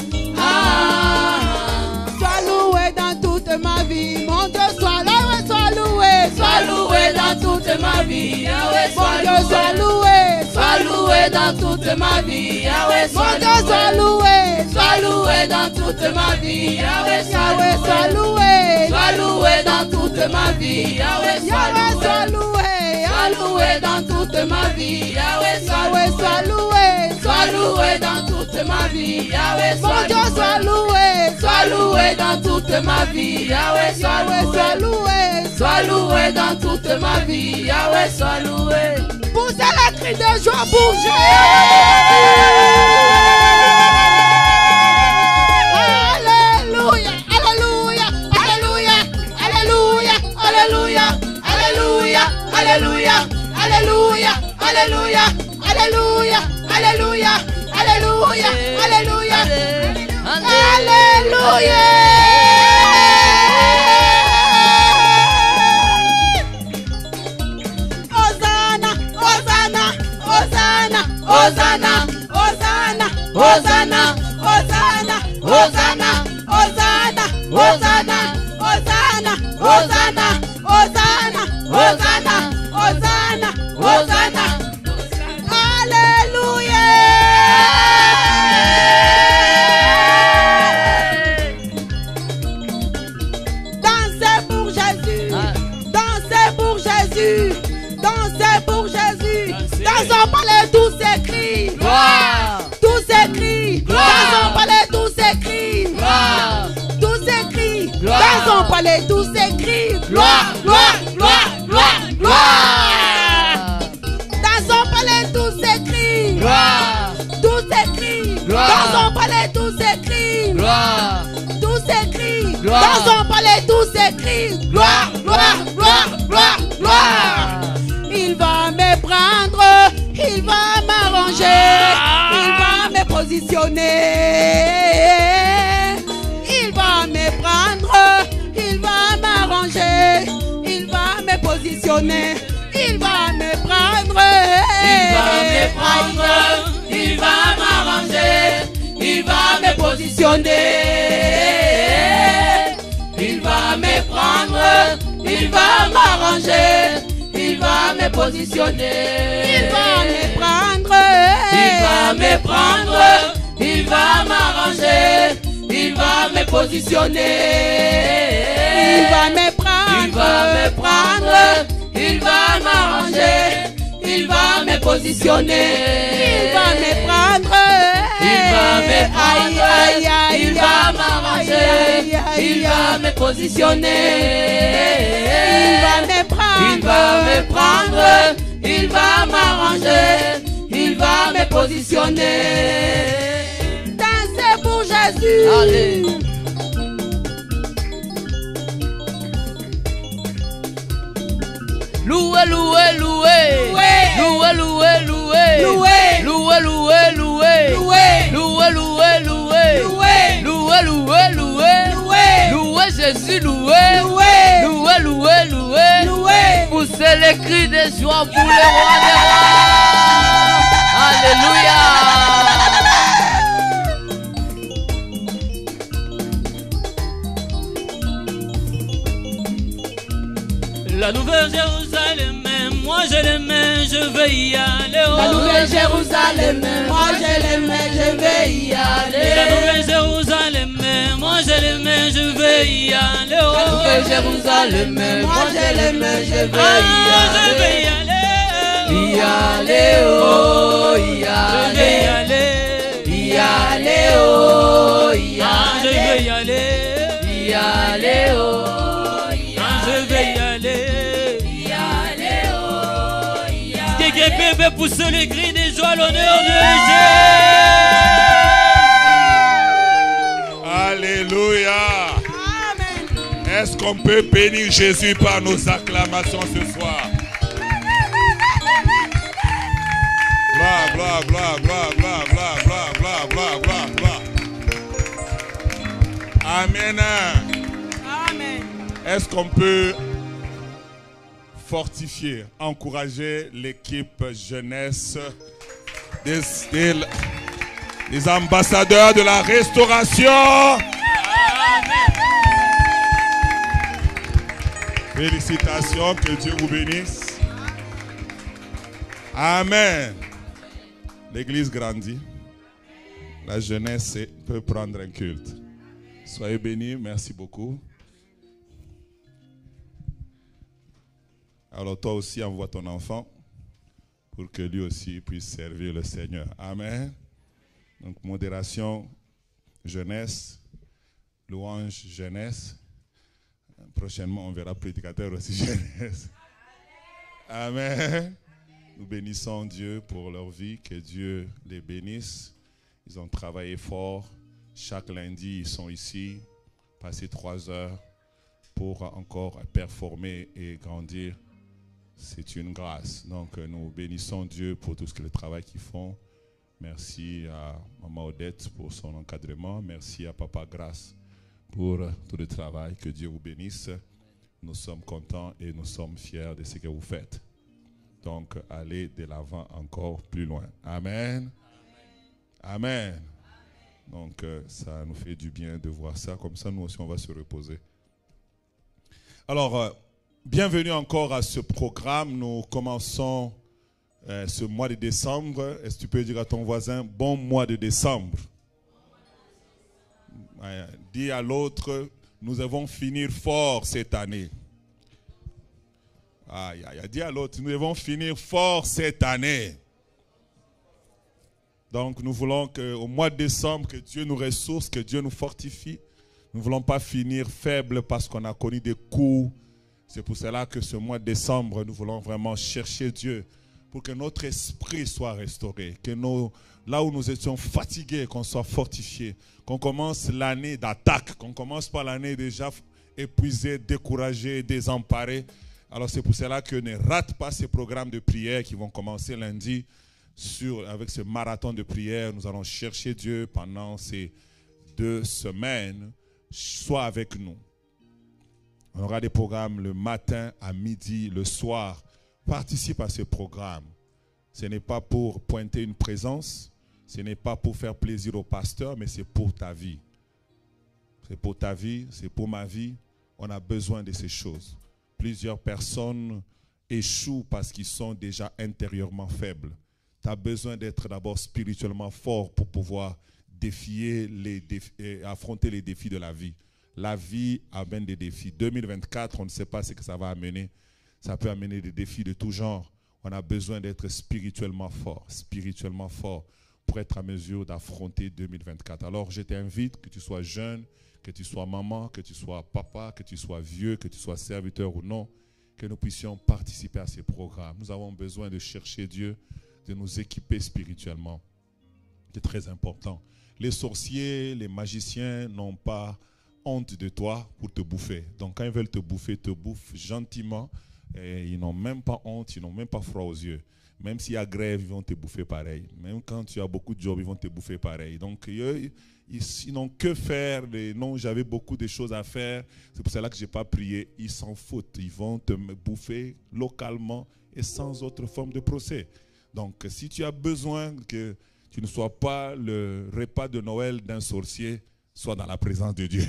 Sois loué dans toute ma vie, mon Dieu, sois loué, sois loué. Sois loué dans toute ma vie, Yahweh, Mon Dieu, sois loué. sois loué dans toute ma vie, Yahweh, Mon Dieu, sois loué. sois loué dans toute ma vie, Yahweh, Yahweh, sois loué. sois loué dans toute ma vie, Yahweh, Yahweh, sois loué. sois loué dans toute ma vie, Yahweh, Yahweh, sois loué. sois loué dans toute ma vie, Yahweh, Mon Dieu, sois loué. sois loué dans toute ma vie, Yahweh, Yahweh, sois loué. sois loué dans toute ma vie, Yahweh, sois loué. Poussez les cris de joie pour Jésus. Alléluia, alléluia, alléluia, alléluia, alléluia, alléluia, alléluia, alléluia, alléluia, alléluia, alléluia, alléluia, alléluia, alléluia. Hosanna, Hosanna, Hosanna, Hosanna, Hosanna, Hosanna, Hosanna, Hosanna, Hosanna, Hosanna, Hosanna, Hosanna, Hosanna, Hosanna, Hosanna, Hosanna. Alléluia. Dansez pour Jésus, dansez pour Jésus, dansez pour Jésus. Dans son palais tout s'écrit, tout s'écrit. Dans son palais tout s'écrit, tout s'écrit. Dans son palais tout s'écrit, gloire, gloire, gloire, gloire, gloire. Dans son palais tout s'écrit, tout s'écrit. Dans son palais tout s'écrit, tout s'écrit. Dans son palais tout s'écrit, gloire, gloire, gloire, gloire, gloire. Il va me prendre, il va m'arranger, il va me positionner. Il va me prendre, il va m'arranger, il va me positionner. Il va me prendre, Il va me prendre, il va m'arranger, il va me positionner. Il va me prendre, il va m'arranger, il va me positionner. il va me prendre, Il va me prendre, il va m'arranger, il va me positionner. il va me prendre, Il va me prendre, il va m'arranger, il va me positionner, il va me prendre, Il va me prendre, aïe, aïe, il va m'arranger, il va me positionner. il va me prendre, Il va me prendre, il va m'arranger, il va me positionner. dansez pour Jésus. Allez. Loué, loué, loué. Loué, loué, loué. Loué. Loué, loué, loué. Loué. Loué, loué, loué. Loué. Loué, loué, loué. Loué. Loué, Jésus, loué. Loué. Loué, loué, loué. Loué. Poussez les cris de joie pour les rois des rois. Alléluia. La nouvelle Jérusalem, moi je l'aimais, je vais y aller. Oh. La nouvelle Jérusalem, moi je l'aimais, je vais y aller. La nouvelle Jérusalem, moi je l'aimais, je vais y aller. Oh. La nouvelle Jérusalem, moi je l'aimais, je vais Je vais y aller. y aller, oh, y Je vais y aller, aller. y aller, oh, y Je vais aller, y aller. y aller, oh, Je vais y aller. y aller, oh, y aller. Quelqu'un peut pousser les cris de joie à l'honneur de Jésus. Alléluia. Amen. Est-ce qu'on peut bénir Jésus par nos acclamations ce soir? Gloire, gloire, gloire, gloire, gloire, gloire, gloire, gloire, gloire, gloire, gloire. Amen. Amen. Est-ce qu'on peut fortifier, encourager l'équipe jeunesse des ambassadeurs de la restauration? Félicitations, que Dieu vous bénisse. Amen. L'église grandit. La jeunesse peut prendre un culte. Soyez bénis, merci beaucoup. Alors toi aussi envoie ton enfant pour que lui aussi puisse servir le Seigneur. Amen. Donc modération, jeunesse, louange, jeunesse. Prochainement on verra prédicateur aussi jeunesse. Amen. Nous bénissons Dieu pour leur vie, que Dieu les bénisse. Ils ont travaillé fort. Chaque lundi, ils sont ici, passer 3 heures pour encore performer et grandir. C'est une grâce. Donc, nous bénissons Dieu pour tout le travail qu'ils font. Merci à Maman Odette pour son encadrement. Merci à Papa Grâce pour tout le travail. Que Dieu vous bénisse. Nous sommes contents et nous sommes fiers de ce que vous faites. Donc, allez de l'avant encore plus loin. Amen. Amen. Donc, ça nous fait du bien de voir ça. Comme ça, nous aussi, on va se reposer. Alors, bienvenue encore à ce programme. Nous commençons ce mois de décembre. Est-ce que tu peux dire à ton voisin, bon mois de décembre? Dis à l'autre, nous avons finir fort cette année. Dis à l'autre, nous devons finir fort cette année. Donc nous voulons qu'au mois de décembre, que Dieu nous ressource, que Dieu nous fortifie. Nous ne voulons pas finir faibles parce qu'on a connu des coups. C'est pour cela que ce mois de décembre, nous voulons vraiment chercher Dieu pour que notre esprit soit restauré, que là où nous étions fatigués, qu'on soit fortifiés, qu'on commence l'année d'attaque, qu'on commence pas l'année déjà épuisé, découragé, désemparé. Alors c'est pour cela que ne rate pas ces programmes de prière qui vont commencer lundi avec ce marathon de prière. Nous allons chercher Dieu pendant ces 2 semaines. Sois avec nous. On aura des programmes le matin, à midi, le soir. Participe à ce programme. Ce n'est pas pour pointer une présence. Ce n'est pas pour faire plaisir au pasteur, mais c'est pour ta vie. C'est pour ta vie, c'est pour ma vie. On a besoin de ces choses. Plusieurs personnes échouent parce qu'ils sont déjà intérieurement faibles. Tu as besoin d'être d'abord spirituellement fort pour pouvoir affronter les défis de la vie. la vie amène des défis. 2024, on ne sait pas ce que ça va amener. Ça peut amener des défis de tout genre. On a besoin d'être spirituellement fort pour être à mesure d'affronter 2024. Alors, je t'invite, que tu sois jeune, que tu sois maman, que tu sois papa, que tu sois vieux, que tu sois serviteur ou non, que nous puissions participer à ces programmes. Nous avons besoin de chercher Dieu, de nous équiper spirituellement. C'est très important. Les sorciers, les magiciens n'ont pas honte de toi pour te bouffer. Donc, quand ils veulent te bouffent gentiment. Et ils n'ont même pas honte, ils n'ont même pas froid aux yeux. Même s'il y a grève, ils vont te bouffer pareil. Même quand tu as beaucoup de jobs, ils vont te bouffer pareil. Donc, ils n'ont que faire. Non, j'avais beaucoup de choses à faire. C'est pour cela que je n'ai pas prié. Ils s'en foutent. Ils vont te bouffer localement et sans autre forme de procès. Donc, si tu as besoin que tu ne sois pas le repas de Noël d'un sorcier, sois dans la présence de Dieu.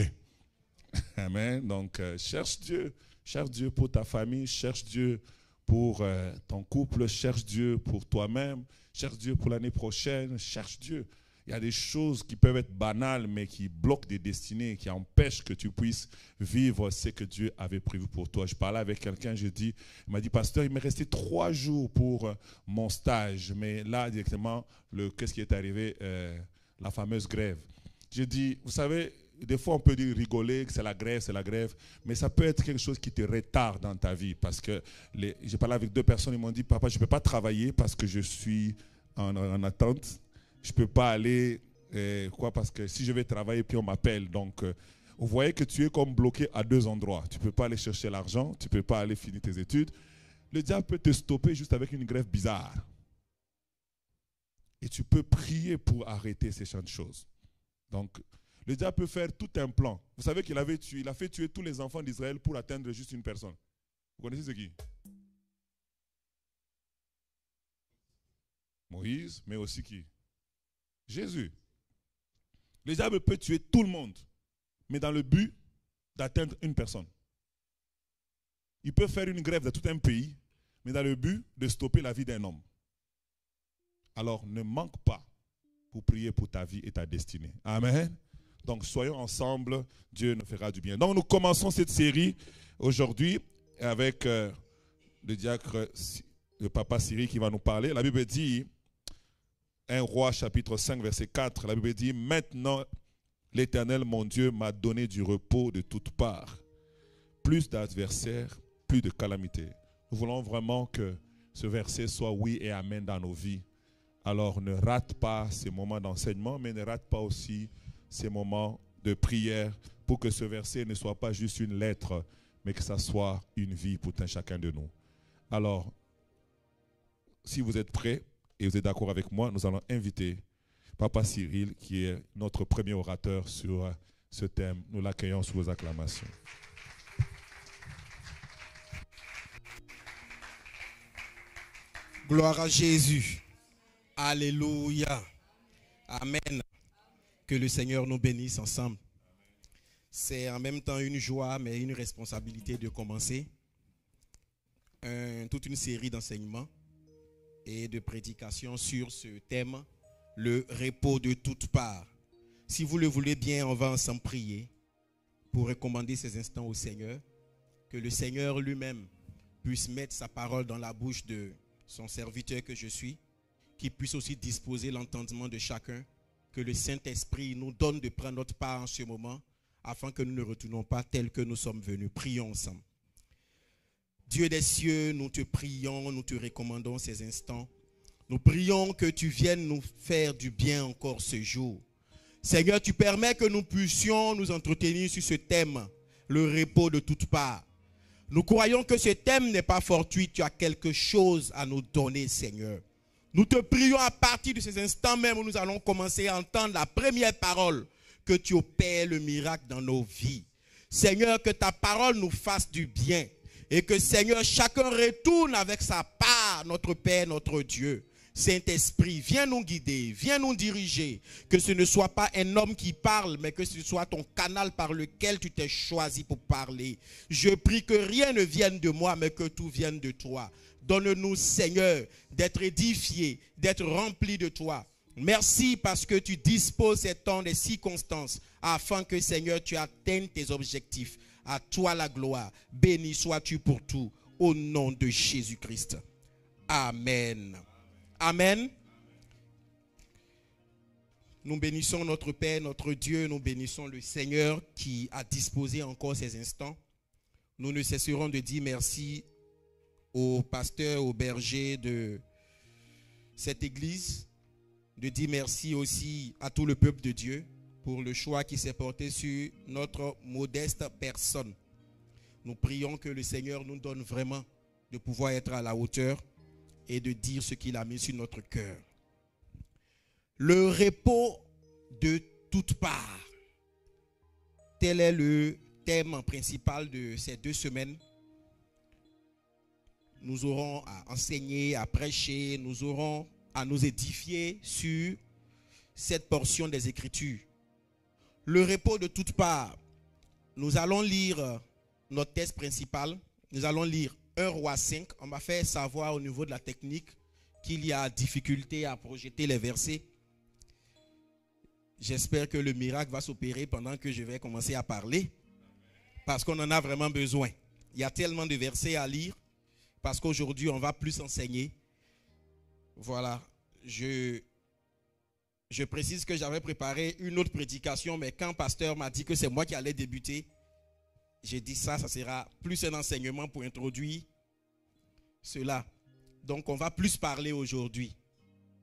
Amen. Donc, cherche Dieu. Cherche Dieu pour ta famille, cherche Dieu pour ton couple, cherche Dieu pour toi-même, cherche Dieu pour l'année prochaine, cherche Dieu. Il y a des choses qui peuvent être banales, mais qui bloquent des destinées, qui empêchent que tu puisses vivre ce que Dieu avait prévu pour toi. Je parlais avec quelqu'un, il m'a dit, pasteur, il m'est resté 3 jours pour mon stage, mais là, directement, qu'est-ce qui est arrivé? La fameuse grève. J'ai dit, vous savez, des fois, on peut dire rigoler, que c'est la grève, mais ça peut être quelque chose qui te retarde dans ta vie. Parce que j'ai parlé avec 2 personnes, ils m'ont dit, papa, je ne peux pas travailler parce que je suis en attente. Je ne peux pas aller, parce que si je vais travailler, puis on m'appelle. Donc, vous voyez que tu es comme bloqué à 2 endroits. Tu ne peux pas aller chercher l'argent, tu ne peux pas aller finir tes études. Le diable peut te stopper juste avec une grève bizarre. Et tu peux prier pour arrêter ces genre de choses. Donc, le diable peut faire tout un plan. Vous savez qu'il a fait tuer tous les enfants d'Israël pour atteindre juste une personne. Vous connaissez ce qui? Moïse, mais aussi qui? Jésus. Le diable peut tuer tout le monde, mais dans le but d'atteindre une personne. Il peut faire une grève dans tout un pays, mais dans le but de stopper la vie d'un homme. Alors, ne manque pas pour prier pour ta vie et ta destinée. Amen. Donc, soyons ensemble, Dieu nous fera du bien. Donc, nous commençons cette série aujourd'hui avec le diacre, le papa Cyril qui va nous parler. La Bible dit, 1 Roi chapitre 5 verset 4, la Bible dit, « Maintenant, l'Éternel, mon Dieu, m'a donné du repos de toutes parts, plus d'adversaires, plus de calamités. » Nous voulons vraiment que ce verset soit oui et amen dans nos vies. Alors, ne rate pas ces moments d'enseignement, mais ne rate pas aussi ces moments de prière pour que ce verset ne soit pas juste une lettre, mais que ça soit une vie pour chacun de nous. Alors, si vous êtes prêts et vous êtes d'accord avec moi, nous allons inviter Papa Cyril, qui est notre premier orateur sur ce thème. Nous l'accueillons sous vos acclamations. Gloire à Jésus. Alléluia. Amen. Que le Seigneur nous bénisse ensemble. C'est en même temps une joie, mais une responsabilité de commencer toute une série d'enseignements et de prédications sur ce thème, le repos de toutes parts. Si vous le voulez bien, on va ensemble prier pour recommander ces instants au Seigneur, que le Seigneur lui-même puisse mettre sa parole dans la bouche de son serviteur que je suis, qu'il puisse aussi disposer l'entendement de chacun, que le Saint-Esprit nous donne de prendre notre part en ce moment, afin que nous ne retournons pas tels que nous sommes venus. Prions ensemble. Dieu des cieux, nous te prions, nous te recommandons ces instants. Nous prions que tu viennes nous faire du bien encore ce jour. Seigneur, tu permets que nous puissions nous entretenir sur ce thème, le repos de toutes parts. Nous croyons que ce thème n'est pas fortuit, tu as quelque chose à nous donner, Seigneur. Nous te prions à partir de ces instants même où nous allons commencer à entendre la première parole, que tu opères le miracle dans nos vies. Seigneur, que ta parole nous fasse du bien et que, Seigneur, chacun retourne avec sa part, notre Père, notre Dieu. Saint-Esprit, viens nous guider, viens nous diriger, que ce ne soit pas un homme qui parle, mais que ce soit ton canal par lequel tu t'es choisi pour parler. Je prie que rien ne vienne de moi, mais que tout vienne de toi. Donne-nous, Seigneur, d'être édifiés, d'être remplis de toi. Merci parce que tu disposes ces temps, des circonstances, afin que, Seigneur, tu atteignes tes objectifs. À toi la gloire. Béni sois-tu pour tout. Au nom de Jésus-Christ. Amen. Amen. Nous bénissons notre Père, notre Dieu. Nous bénissons le Seigneur qui a disposé encore ces instants. Nous ne cesserons de dire merci au pasteur, au berger de cette église. De dire merci aussi à tout le peuple de Dieu pour le choix qui s'est porté sur notre modeste personne. Nous prions que le Seigneur nous donne vraiment de pouvoir être à la hauteur et de dire ce qu'il a mis sur notre cœur. Le repos de toutes parts. Tel est le thème principal de ces 2 semaines. Nous aurons à enseigner, à prêcher, nous aurons à nous édifier sur cette portion des Écritures. Le repos de toutes parts. Nous allons lire notre texte principal. Nous allons lire 1 Roi 5. On m'a fait savoir au niveau de la technique qu'il y a difficulté à projeter les versets. J'espère que le miracle va s'opérer pendant que je vais commencer à parler. Parce qu'on en a vraiment besoin. Il y a tellement de versets à lire. Parce qu'aujourd'hui, on va plus enseigner. Voilà. Je précise que j'avais préparé une autre prédication, mais quand le pasteur m'a dit que c'est moi qui allais débuter, j'ai dit ça sera plus un enseignement pour introduire cela. Donc on va plus parler aujourd'hui.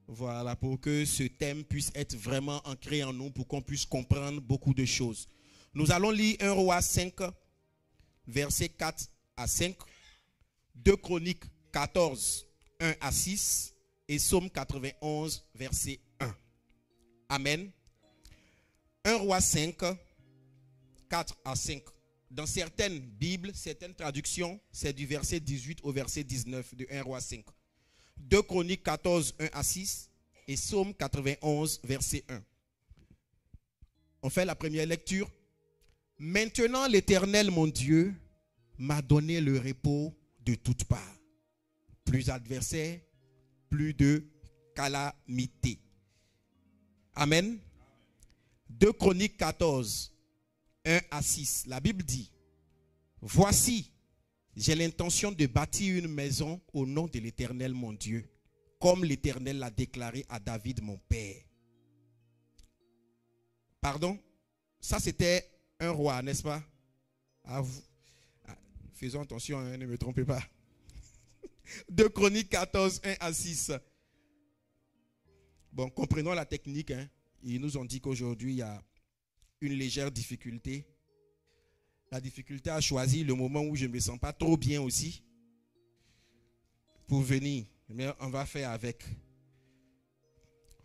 Voilà, pour que ce thème puisse être vraiment ancré en nous, pour qu'on puisse comprendre beaucoup de choses. Nous allons lire 1 Roi 5, versets 4 à 5, 2 Chroniques 14, 1 à 6 et Psaume 91, verset 1. Amen. 1 Roi 5, 4 à 5. Dans certaines Bibles, certaines traductions, c'est du verset 18 au verset 19 de 1 Roi 5. 2 Chroniques 14, 1 à 6 et Psaume 91, verset 1. On fait la première lecture. Maintenant, l'Éternel, mon Dieu, m'a donné le repos de toutes parts. Plus adversaire, plus de calamité. Amen. 2 Chroniques 14, 1 à 6. La Bible dit, voici, j'ai l'intention de bâtir une maison au nom de l'Éternel mon Dieu, comme l'Éternel l'a déclaré à David mon père. Pardon? Ça c'était un roi, n'est-ce pas? Faisons attention, hein, ne me trompez pas. 2 Chroniques 14, 1 à 6. Bon, comprenons la technique. Hein. Ils nous ont dit qu'aujourd'hui, il y a une légère difficulté. La difficulté à choisir le moment où je ne me sens pas trop bien aussi pour venir. Mais on va faire avec.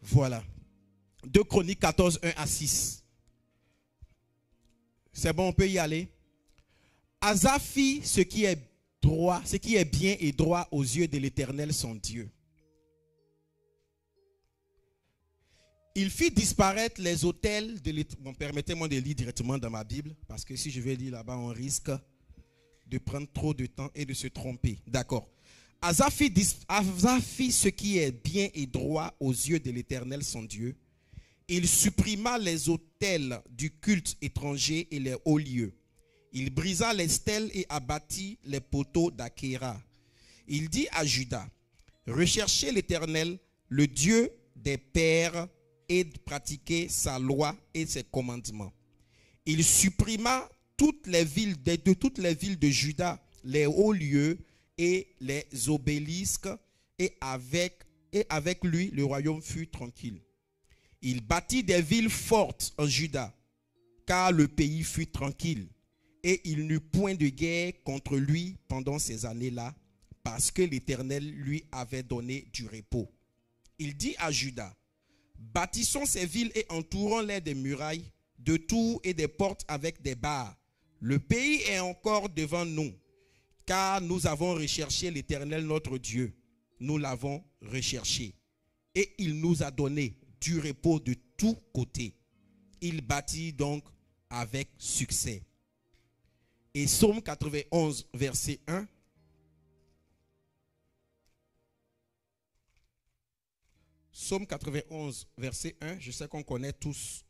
Voilà. 2 Chroniques 14, 1 à 6. C'est bon, on peut y aller. Asa fit ce qui est droit, ce qui est bien et droit aux yeux de l'Éternel son Dieu. Il fit disparaître les autels de l'Éternel. Bon, permettez-moi de lire directement dans ma Bible, parce que si je vais lire là-bas, on risque de prendre trop de temps et de se tromper. D'accord. Asa fit ce qui est bien et droit aux yeux de l'Éternel son Dieu. Il supprima les autels du culte étranger et les hauts lieux. Il brisa les stèles et abattit les poteaux d'Achéra. Il dit à Juda, recherchez l'Éternel, le Dieu des pères, et pratiquer sa loi et ses commandements. Il supprima toutes les villes de Juda, les hauts lieux et les obélisques, et avec lui le royaume fut tranquille. Il bâtit des villes fortes en Juda, car le pays fut tranquille, et il n'eut point de guerre contre lui pendant ces années-là, parce que l'Éternel lui avait donné du repos. Il dit à Juda, bâtissons ces villes et entourons-les des murailles, de tours et des portes avec des barres. Le pays est encore devant nous, car nous avons recherché l'Éternel notre Dieu. Nous l'avons recherché. Et il nous a donné du repos de tous côtés. Il bâtit donc avec succès. Et Psaume 91, verset 1. Psaume 91, verset 1. Je sais qu'on connaît tous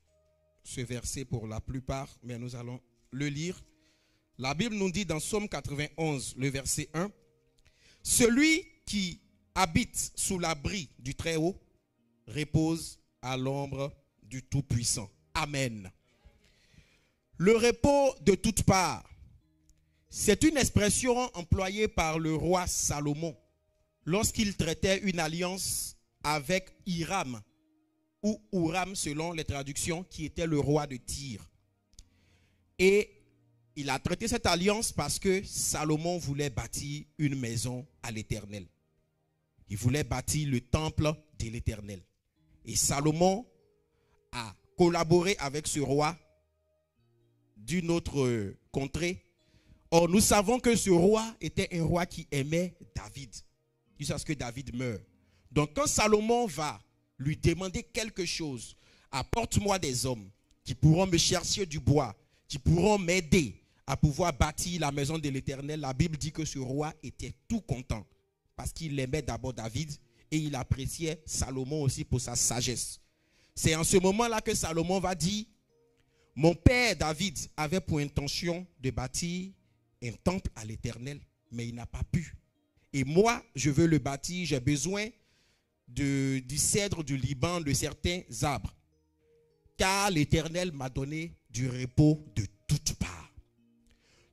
ce verset pour la plupart, mais nous allons le lire. La Bible nous dit dans Psaume 91, le verset 1, « Celui qui habite sous l'abri du Très-Haut repose à l'ombre du Tout-Puissant. » Amen. Le repos de toutes parts, c'est une expression employée par le roi Salomon lorsqu'il traitait une alliance avec Hiram, ou Huram selon les traductions, qui était le roi de Tyr. Et il a traité cette alliance parce que Salomon voulait bâtir une maison à l'Éternel. Il voulait bâtir le temple de l'Éternel. Et Salomon a collaboré avec ce roi d'une autre contrée. Or, nous savons que ce roi était un roi qui aimait David, jusqu'à ce que David meure. Donc, quand Salomon va lui demander quelque chose, apporte-moi des hommes qui pourront me chercher du bois, qui pourront m'aider à pouvoir bâtir la maison de l'Éternel. La Bible dit que ce roi était tout content parce qu'il aimait d'abord David et il appréciait Salomon aussi pour sa sagesse. C'est en ce moment-là que Salomon va dire, mon père David avait pour intention de bâtir un temple à l'Éternel, mais il n'a pas pu. Et moi, je veux le bâtir, j'ai besoin du cèdre du Liban, de certains arbres. Car l'Éternel m'a donné du repos de toutes parts.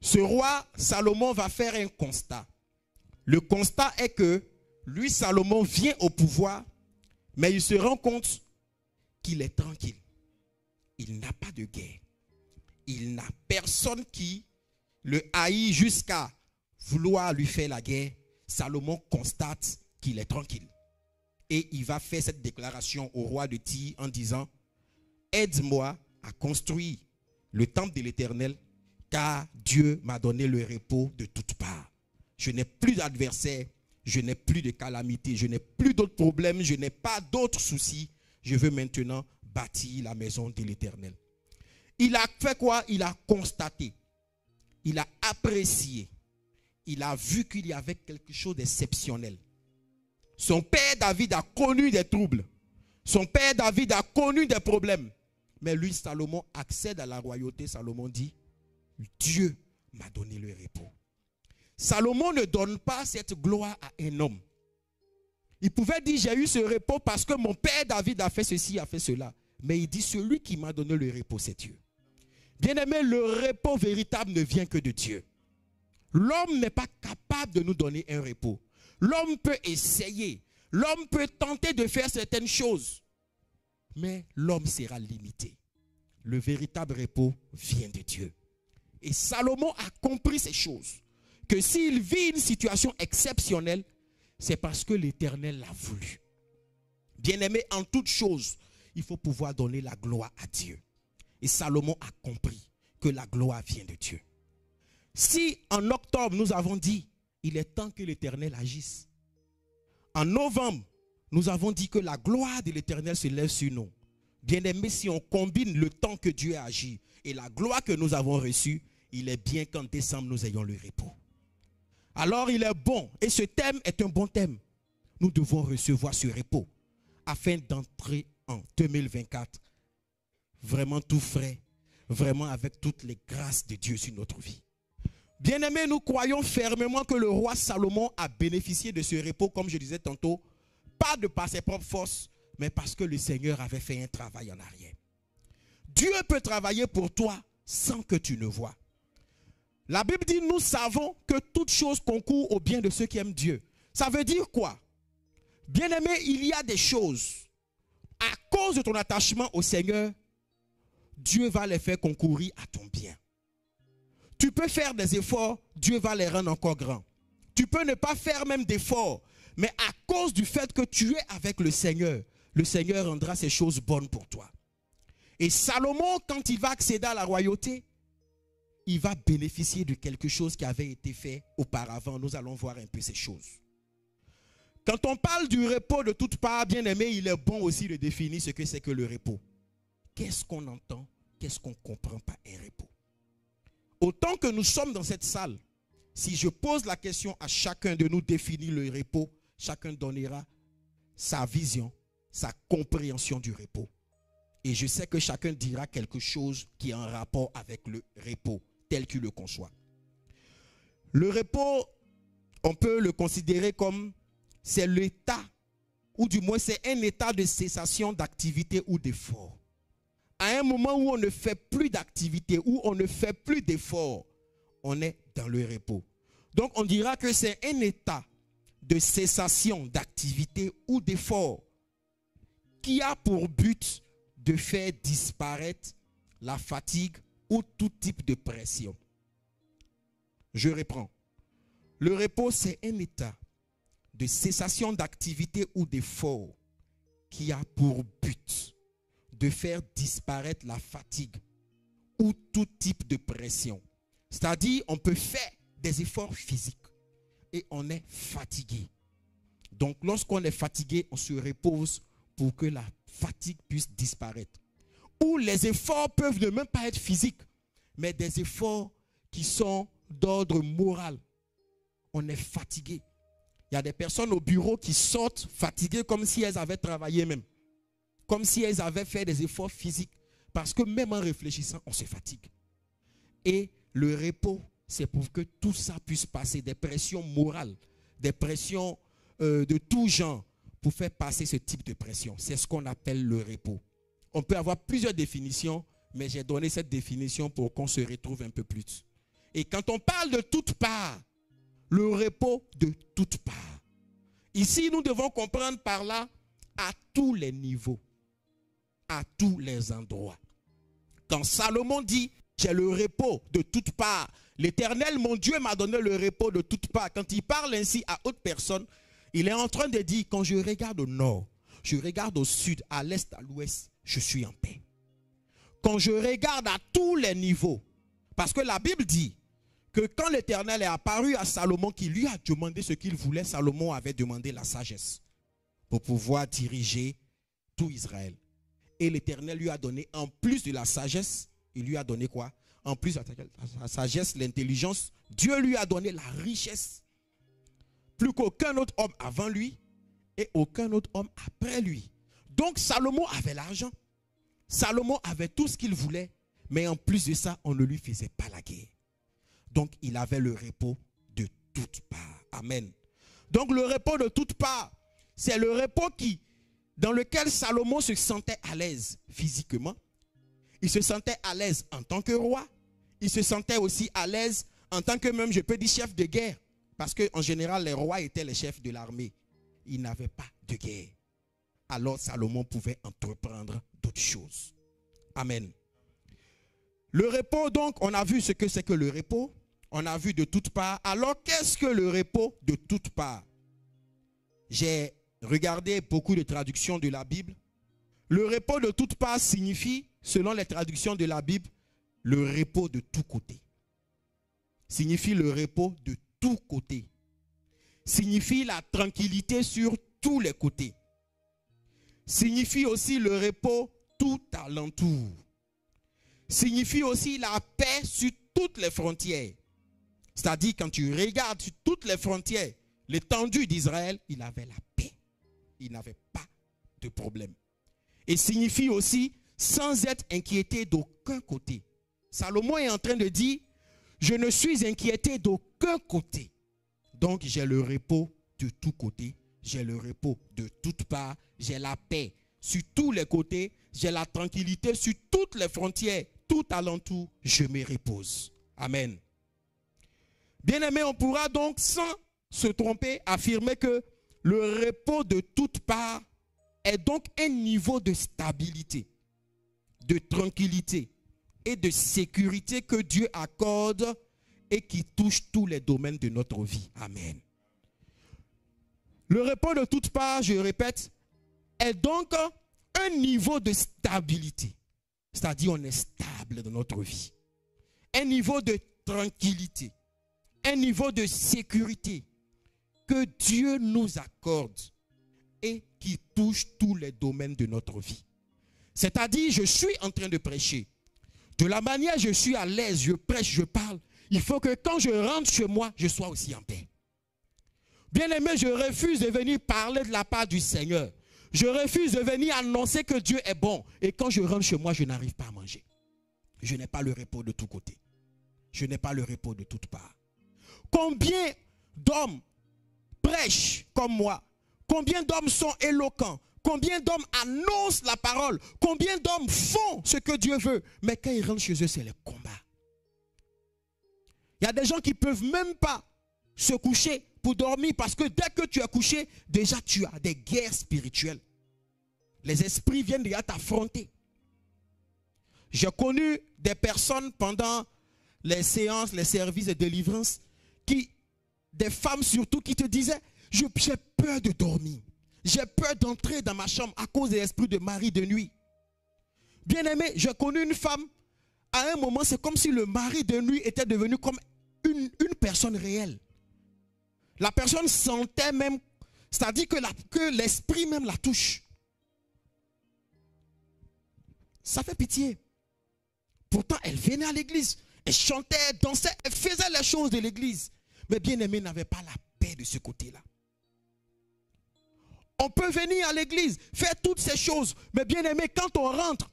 Ce roi Salomon va faire un constat. Le constat est que lui, Salomon, vient au pouvoir, mais il se rend compte qu'il est tranquille. Il n'a pas de guerre. Il n'a personne qui le haït jusqu'à vouloir lui faire la guerre. Salomon constate qu'il est tranquille. Et il va faire cette déclaration au roi de Tyr en disant, aide-moi à construire le temple de l'Éternel, car Dieu m'a donné le repos de toutes parts. Je n'ai plus d'adversaires, je n'ai plus de calamités, je n'ai plus d'autres problèmes, je n'ai pas d'autres soucis. Je veux maintenant bâtir la maison de l'Éternel. Il a fait quoi? Il a constaté, il a apprécié, il a vu qu'il y avait quelque chose d'exceptionnel. Son père David a connu des troubles. Son père David a connu des problèmes. Mais lui, Salomon, accède à la royauté. Salomon dit, Dieu m'a donné le repos. Salomon ne donne pas cette gloire à un homme. Il pouvait dire, j'ai eu ce repos parce que mon père David a fait ceci, a fait cela. Mais il dit, celui qui m'a donné le repos, c'est Dieu. Bien-aimé, le repos véritable ne vient que de Dieu. L'homme n'est pas capable de nous donner un repos. L'homme peut essayer. L'homme peut tenter de faire certaines choses. Mais l'homme sera limité. Le véritable repos vient de Dieu. Et Salomon a compris ces choses. Que s'il vit une situation exceptionnelle, c'est parce que l'Éternel l'a voulu. Bien-aimé, en toute chose, il faut pouvoir donner la gloire à Dieu. Et Salomon a compris que la gloire vient de Dieu. Si en octobre, nous avons dit, il est temps que l'Éternel agisse. En novembre, nous avons dit que la gloire de l'Éternel se lève sur nous. Bien-aimé, si on combine le temps que Dieu a agi et la gloire que nous avons reçue, il est bien qu'en décembre, nous ayons le repos. Alors, il est bon, et ce thème est un bon thème. Nous devons recevoir ce repos afin d'entrer en 2024 vraiment tout frais, vraiment avec toutes les grâces de Dieu sur notre vie. Bien-aimés, nous croyons fermement que le roi Salomon a bénéficié de ce repos, comme je disais tantôt, pas de par ses propres forces, mais parce que le Seigneur avait fait un travail en arrière. Dieu peut travailler pour toi sans que tu ne vois. La Bible dit, nous savons que toute chose concourt au bien de ceux qui aiment Dieu. Ça veut dire quoi? Bien-aimé, il y a des choses, à cause de ton attachement au Seigneur, Dieu va les faire concourir à ton bien. Tu peux faire des efforts, Dieu va les rendre encore grands. Tu peux ne pas faire même d'efforts, mais à cause du fait que tu es avec le Seigneur rendra ces choses bonnes pour toi. Et Salomon, quand il va accéder à la royauté, il va bénéficier de quelque chose qui avait été fait auparavant. Nous allons voir un peu ces choses. Quand on parle du repos de toutes parts, bien aimé, il est bon aussi de définir ce que c'est que le repos. Qu'est-ce qu'on entend? Qu'est-ce qu'on comprend par un repos? Autant que nous sommes dans cette salle, si je pose la question à chacun de nous définir le repos, chacun donnera sa vision sa compréhension du repos. Et je sais que chacun dira quelque chose qui est en rapport avec le repos, tel qu'il le conçoit. Le repos, on peut le considérer comme c'est l'état, ou du moins c'est un état de cessation d'activité ou d'effort. À un moment où on ne fait plus d'activité, où on ne fait plus d'effort, on est dans le repos. Donc on dira que c'est un état de cessation d'activité ou d'effort qui a pour but de faire disparaître la fatigue ou tout type de pression. Je reprends. Le repos, c'est un état de cessation d'activité ou d'effort qui a pour but de faire disparaître la fatigue ou tout type de pression. C'est-à-dire, on peut faire des efforts physiques et on est fatigué. Donc, lorsqu'on est fatigué, on se repose pour que la fatigue puisse disparaître. Ou les efforts peuvent ne même pas être physiques, mais des efforts qui sont d'ordre moral. On est fatigué. Il y a des personnes au bureau qui sortent fatiguées comme si elles avaient travaillé même. Comme si elles avaient fait des efforts physiques. Parce que même en réfléchissant, on se fatigue. Et le repos, c'est pour que tout ça puisse passer. Des pressions morales, des pressions de tout genre pour faire passer ce type de pression. C'est ce qu'on appelle le repos. On peut avoir plusieurs définitions, mais j'ai donné cette définition pour qu'on se retrouve un peu plus. Et quand on parle de toutes parts, le repos de toutes parts. Ici, nous devons comprendre par là à tous les niveaux, à tous les endroits. Quand Salomon dit, j'ai le repos de toutes parts, l'Éternel, mon Dieu, m'a donné le repos de toutes parts. Quand il parle ainsi à haute personne, il est en train de dire, quand je regarde au nord, je regarde au sud, à l'est, à l'ouest, je suis en paix. Quand je regarde à tous les niveaux, parce que la Bible dit que quand l'Éternel est apparu à Salomon, qui lui a demandé ce qu'il voulait, Salomon avait demandé la sagesse pour pouvoir diriger tout Israël. Et l'Éternel lui a donné, en plus de la sagesse, il lui a donné quoi? En plus de la sagesse, l'intelligence, Dieu lui a donné la richesse. Plus qu'aucun autre homme avant lui et aucun autre homme après lui. Donc Salomon avait l'argent. Salomon avait tout ce qu'il voulait. Mais en plus de ça, on ne lui faisait pas la guerre. Donc il avait le repos de toutes parts. Amen. Donc le repos de toutes parts, c'est le repos dans lequel Salomon se sentait à l'aise physiquement. Il se sentait à l'aise en tant que roi. Il se sentait aussi à l'aise en tant que même, je peux dire, chef de guerre. Parce qu'en général, les rois étaient les chefs de l'armée. Ils n'avaient pas de guerre. Alors Salomon pouvait entreprendre d'autres choses. Amen. Le repos, donc, on a vu ce que c'est que le repos. On a vu de toutes parts. Alors, qu'est-ce que le repos de toutes parts? J'ai regardé beaucoup de traductions de la Bible. Le repos de toutes parts signifie, selon les traductions de la Bible, le repos de tous côtés. Signifie le repos de tous côtés. Signifie la tranquillité sur tous les côtés. Signifie aussi le repos tout alentour. Signifie aussi la paix sur toutes les frontières. C'est-à-dire, quand tu regardes sur toutes les frontières, l'étendue d'Israël, il avait la paix. Il n'avait pas de problème. Et signifie aussi sans être inquiété d'aucun côté. Salomon est en train de dire, je ne suis inquiété d'aucun côté. Donc j'ai le repos de tous côtés. J'ai le repos de toutes parts. J'ai la paix sur tous les côtés. J'ai la tranquillité sur toutes les frontières. Tout alentour, je me repose. Amen. Bien-aimé, on pourra donc sans se tromper affirmer que le repos de toutes parts est donc un niveau de stabilité, de tranquillité et de sécurité que Dieu accorde et qui touche tous les domaines de notre vie. Amen. Le repos de toutes parts, je répète, est donc un niveau de stabilité. C'est-à-dire on est stable dans notre vie. Un niveau de tranquillité. Un niveau de sécurité que Dieu nous accorde et qui touche tous les domaines de notre vie. C'est-à-dire, je suis en train de prêcher. De la manière je suis à l'aise, je prêche, je parle. Il faut que quand je rentre chez moi, je sois aussi en paix. Bien-aimé, je refuse de venir parler de la part du Seigneur. Je refuse de venir annoncer que Dieu est bon. Et quand je rentre chez moi, je n'arrive pas à manger. Je n'ai pas le repos de tous côtés. Je n'ai pas le repos de toutes parts. Combien d'hommes prêchent comme moi? Combien d'hommes sont éloquents? Combien d'hommes annoncent la parole? Combien d'hommes font ce que Dieu veut? Mais quand ils rentrent chez eux, c'est le combat. Il y a des gens qui ne peuvent même pas se coucher pour dormir parce que dès que tu as couché, déjà tu as des guerres spirituelles. Les esprits viennent déjà t'affronter. J'ai connu des personnes pendant les séances, les services de délivrance, des femmes surtout qui te disaient, j'ai peur de dormir. J'ai peur d'entrer dans ma chambre à cause de l'esprit de mari de nuit. Bien aimé, j'ai connu une femme, à un moment, c'est comme si le mari de nuit était devenu comme une personne réelle. La personne sentait même, c'est-à-dire que l'esprit même la touche. Ça fait pitié. Pourtant, elle venait à l'église. Elle chantait, elle dansait, elle faisait les choses de l'église. Mais bien-aimé n'avait pas la paix de ce côté-là. On peut venir à l'église, faire toutes ces choses. Mais bien-aimé, quand on rentre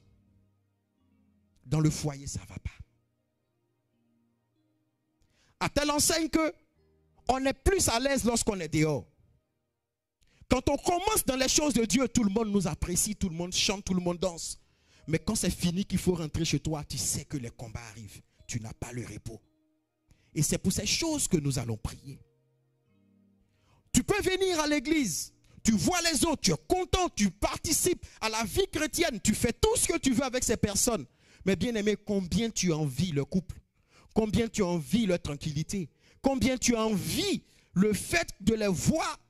dans le foyer, ça ne va pas. À telle enseigne que on est plus à l'aise lorsqu'on est dehors. Quand on commence dans les choses de Dieu, tout le monde nous apprécie, tout le monde chante, tout le monde danse. Mais quand c'est fini qu'il faut rentrer chez toi, tu sais que les combats arrivent. Tu n'as pas le repos. Et c'est pour ces choses que nous allons prier. Tu peux venir à l'église, tu vois les autres, tu es content, tu participes à la vie chrétienne, tu fais tout ce que tu veux avec ces personnes. Mais bien aimé, combien tu envies le couple? Combien tu envies leur tranquillité? Combien tu envies le fait de les voir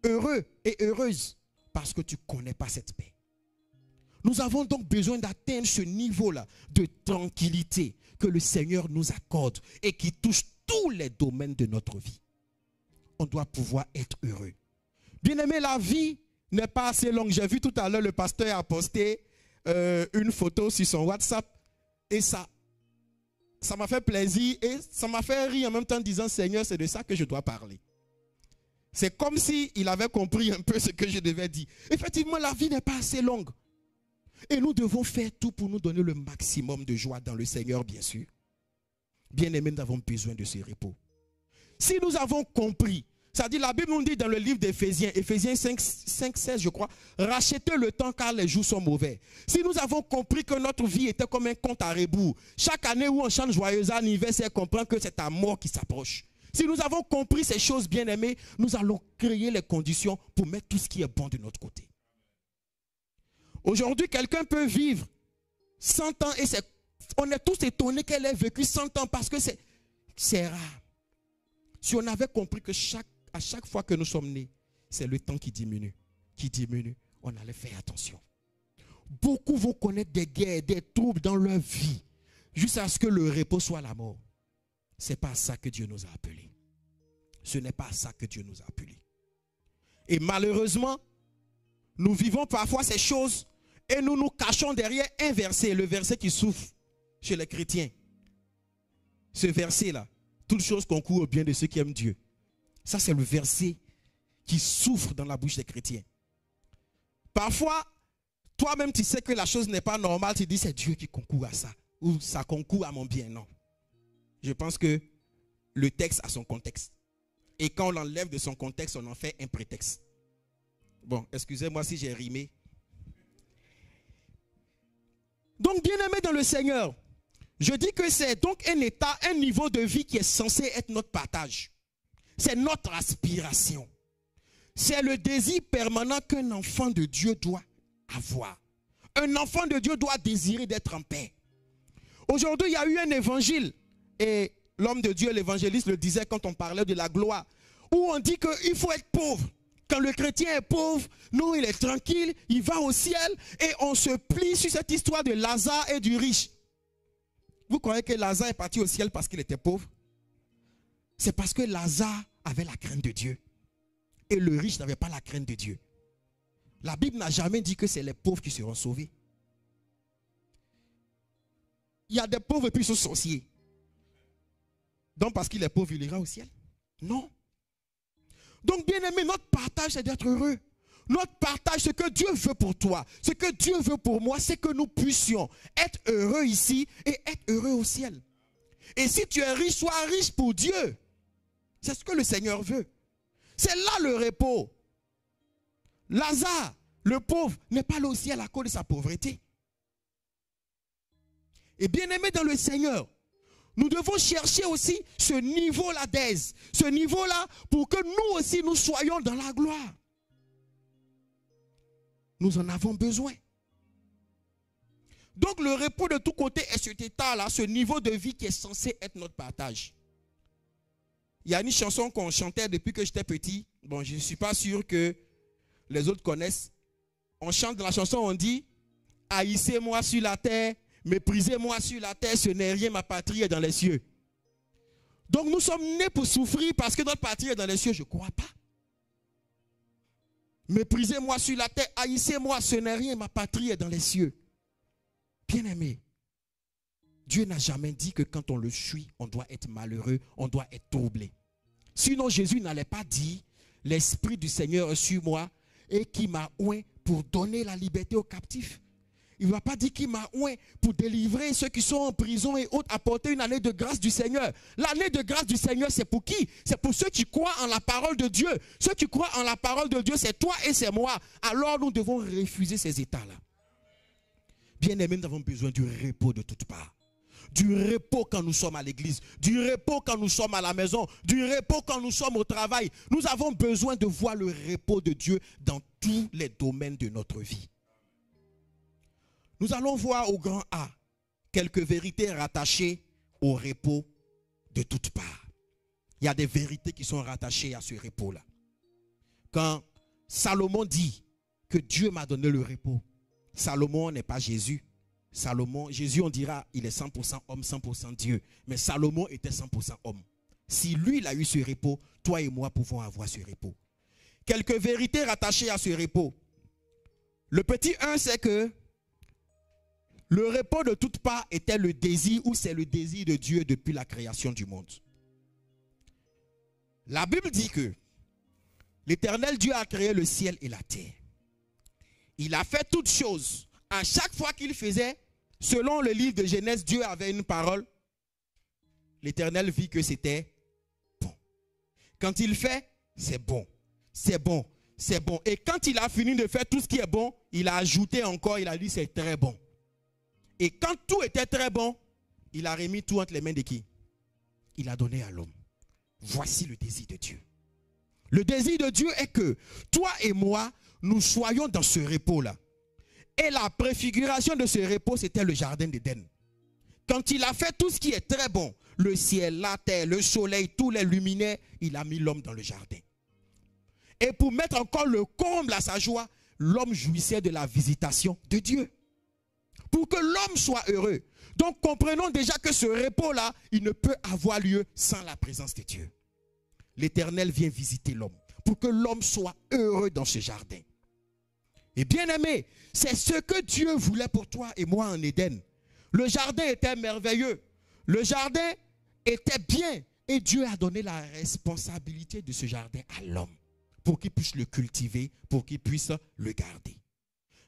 heureux et heureuses parce que tu ne connais pas cette paix. Nous avons donc besoin d'atteindre ce niveau-là de tranquillité que le Seigneur nous accorde et qui touche tous les domaines de notre vie. On doit pouvoir être heureux. Bien aimé, la vie n'est pas assez longue. J'ai vu tout à l'heure le pasteur a posté une photo sur son WhatsApp et ça m'a fait plaisir et ça m'a fait rire en même temps en disant Seigneur, c'est de ça que je dois parler. C'est comme s'il avait compris un peu ce que je devais dire. Effectivement, la vie n'est pas assez longue. Et nous devons faire tout pour nous donner le maximum de joie dans le Seigneur, bien sûr. Bien aimés, nous avons besoin de ce repos. Si nous avons compris, c'est-à-dire la Bible nous dit dans le livre d'Éphésiens, Éphésiens 5:16 je crois, rachetez le temps car les jours sont mauvais. Si nous avons compris que notre vie était comme un compte à rebours, chaque année où on chante joyeux anniversaire, comprend que c'est ta mort qui s'approche. Si nous avons compris ces choses, bien aimés, nous allons créer les conditions pour mettre tout ce qui est bon de notre côté. Aujourd'hui, quelqu'un peut vivre 100 ans et on est tous étonnés qu'elle ait vécu 100 ans parce que c'est rare. Si on avait compris que à chaque fois que nous sommes nés, c'est le temps qui diminue, on allait faire attention. Beaucoup vont connaître des guerres, des troubles dans leur vie, jusqu'à ce que le repos soit la mort. Ce n'est pas à ça que Dieu nous a appelés. Ce n'est pas à ça que Dieu nous a appelés. Et malheureusement, nous vivons parfois ces choses et nous nous cachons derrière un verset, le verset qui souffre chez les chrétiens. Ce verset-là, toutes choses concourent au bien de ceux qui aiment Dieu. Ça, c'est le verset qui souffre dans la bouche des chrétiens. Parfois, toi-même, tu sais que la chose n'est pas normale. Tu dis, c'est Dieu qui concourt à ça. Ou ça concourt à mon bien. Non. Je pense que le texte a son contexte. Et quand on l'enlève de son contexte, on en fait un prétexte. Bon, excusez-moi si j'ai rimé. Donc, bien-aimé dans le Seigneur, je dis que c'est donc un état, un niveau de vie qui est censé être notre partage. C'est notre aspiration. C'est le désir permanent qu'un enfant de Dieu doit avoir. Un enfant de Dieu doit désirer d'être en paix. Aujourd'hui, il y a eu un évangile. Et l'homme de Dieu, l'évangéliste, le disait quand on parlait de la gloire. Où on dit qu'il faut être pauvre. Quand le chrétien est pauvre, non, il est tranquille, il va au ciel. Et on se plie sur cette histoire de Lazare et du riche. Vous croyez que Lazare est parti au ciel parce qu'il était pauvre? C'est parce que Lazare avait la crainte de Dieu. Et le riche n'avait pas la crainte de Dieu. La Bible n'a jamais dit que c'est les pauvres qui seront sauvés. Il y a des pauvres et puis ils sont sorciers. Donc parce qu'il est pauvre, il ira au ciel? Non. Donc bien aimé, notre partage c'est d'être heureux. Notre partage, ce que Dieu veut pour toi, ce que Dieu veut pour moi, c'est que nous puissions être heureux ici et être heureux au ciel. Et si tu es riche, sois riche pour Dieu. C'est ce que le Seigneur veut. C'est là le repos. Lazare, le pauvre, n'est pas allé au ciel à cause de sa pauvreté. Et bien aimé dans le Seigneur, nous devons chercher aussi ce niveau-là d'aise, ce niveau-là pour que nous aussi nous soyons dans la gloire. Nous en avons besoin. Donc le repos de tous côtés est cet état-là, ce niveau de vie qui est censé être notre partage. Il y a une chanson qu'on chantait depuis que j'étais petit. Bon, je ne suis pas sûr que les autres connaissent. On chante dans la chanson, on dit « Haïssez-moi sur la terre, méprisez-moi sur la terre, ce n'est rien, ma patrie est dans les cieux. » Donc nous sommes nés pour souffrir parce que notre patrie est dans les cieux. Je ne crois pas. Méprisez-moi sur la terre, haïssez-moi, ce n'est rien, ma patrie est dans les cieux. Bien-aimé, Dieu n'a jamais dit que quand on le suit, on doit être malheureux, on doit être troublé. Sinon, Jésus n'allait pas dire « L'Esprit du Seigneur est sur moi et qui m'a oint pour donner la liberté aux captifs. » Il ne va pas dire qu'il m'a oint pour délivrer ceux qui sont en prison et autres, apporter une année de grâce du Seigneur. L'année de grâce du Seigneur, c'est pour qui? C'est pour ceux qui croient en la parole de Dieu. Ceux qui croient en la parole de Dieu, c'est toi et c'est moi. Alors nous devons refuser ces états-là. Bien-aimés, nous avons besoin du repos de toutes parts. Du repos quand nous sommes à l'église, du repos quand nous sommes à la maison, du repos quand nous sommes au travail. Nous avons besoin de voir le repos de Dieu dans tous les domaines de notre vie. Nous allons voir au grand A quelques vérités rattachées au repos de toutes parts. Il y a des vérités qui sont rattachées à ce repos-là. Quand Salomon dit que Dieu m'a donné le repos, Salomon n'est pas Jésus. Jésus, on dira, il est 100% homme, 100% Dieu. Mais Salomon était 100% homme. Si lui, il a eu ce repos, toi et moi pouvons avoir ce repos. Quelques vérités rattachées à ce repos. Le petit 1, c'est que le repos de toutes parts était le désir, ou c'est le désir de Dieu depuis la création du monde. La Bible dit que l'Éternel Dieu a créé le ciel et la terre. Il a fait toutes choses. À chaque fois qu'il faisait, selon le livre de Genèse, Dieu avait une parole. L'Éternel vit que c'était bon. Quand il fait, c'est bon, c'est bon, c'est bon. Et quand il a fini de faire tout ce qui est bon, il a ajouté encore, il a dit c'est très bon. Et quand tout était très bon, il a remis tout entre les mains de qui? Il a donné à l'homme. Voici le désir de Dieu. Le désir de Dieu est que toi et moi, nous soyons dans ce repos-là. Et la préfiguration de ce repos, c'était le jardin d'Éden. Quand il a fait tout ce qui est très bon, le ciel, la terre, le soleil, tous les luminaires, il a mis l'homme dans le jardin. Et pour mettre encore le comble à sa joie, l'homme jouissait de la visitation de Dieu. Pour que l'homme soit heureux. Donc comprenons déjà que ce repos-là, il ne peut avoir lieu sans la présence de Dieu. L'Éternel vient visiter l'homme pour que l'homme soit heureux dans ce jardin. Et bien aimé, c'est ce que Dieu voulait pour toi et moi en Éden. Le jardin était merveilleux. Le jardin était bien. Et Dieu a donné la responsabilité de ce jardin à l'homme pour qu'il puisse le cultiver, pour qu'il puisse le garder.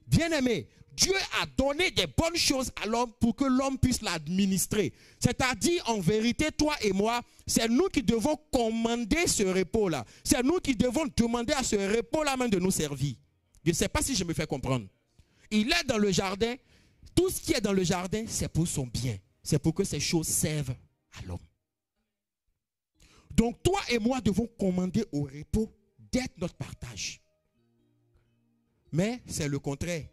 Bien aimé, Dieu a donné des bonnes choses à l'homme pour que l'homme puisse l'administrer. C'est-à-dire, en vérité, toi et moi, c'est nous qui devons commander ce repos-là. C'est nous qui devons demander à ce repos-là même de nous servir. Je ne sais pas si je me fais comprendre. Il est dans le jardin. Tout ce qui est dans le jardin, c'est pour son bien. C'est pour que ces choses servent à l'homme. Donc, toi et moi devons commander au repos d'être notre partage. Mais c'est le contraire.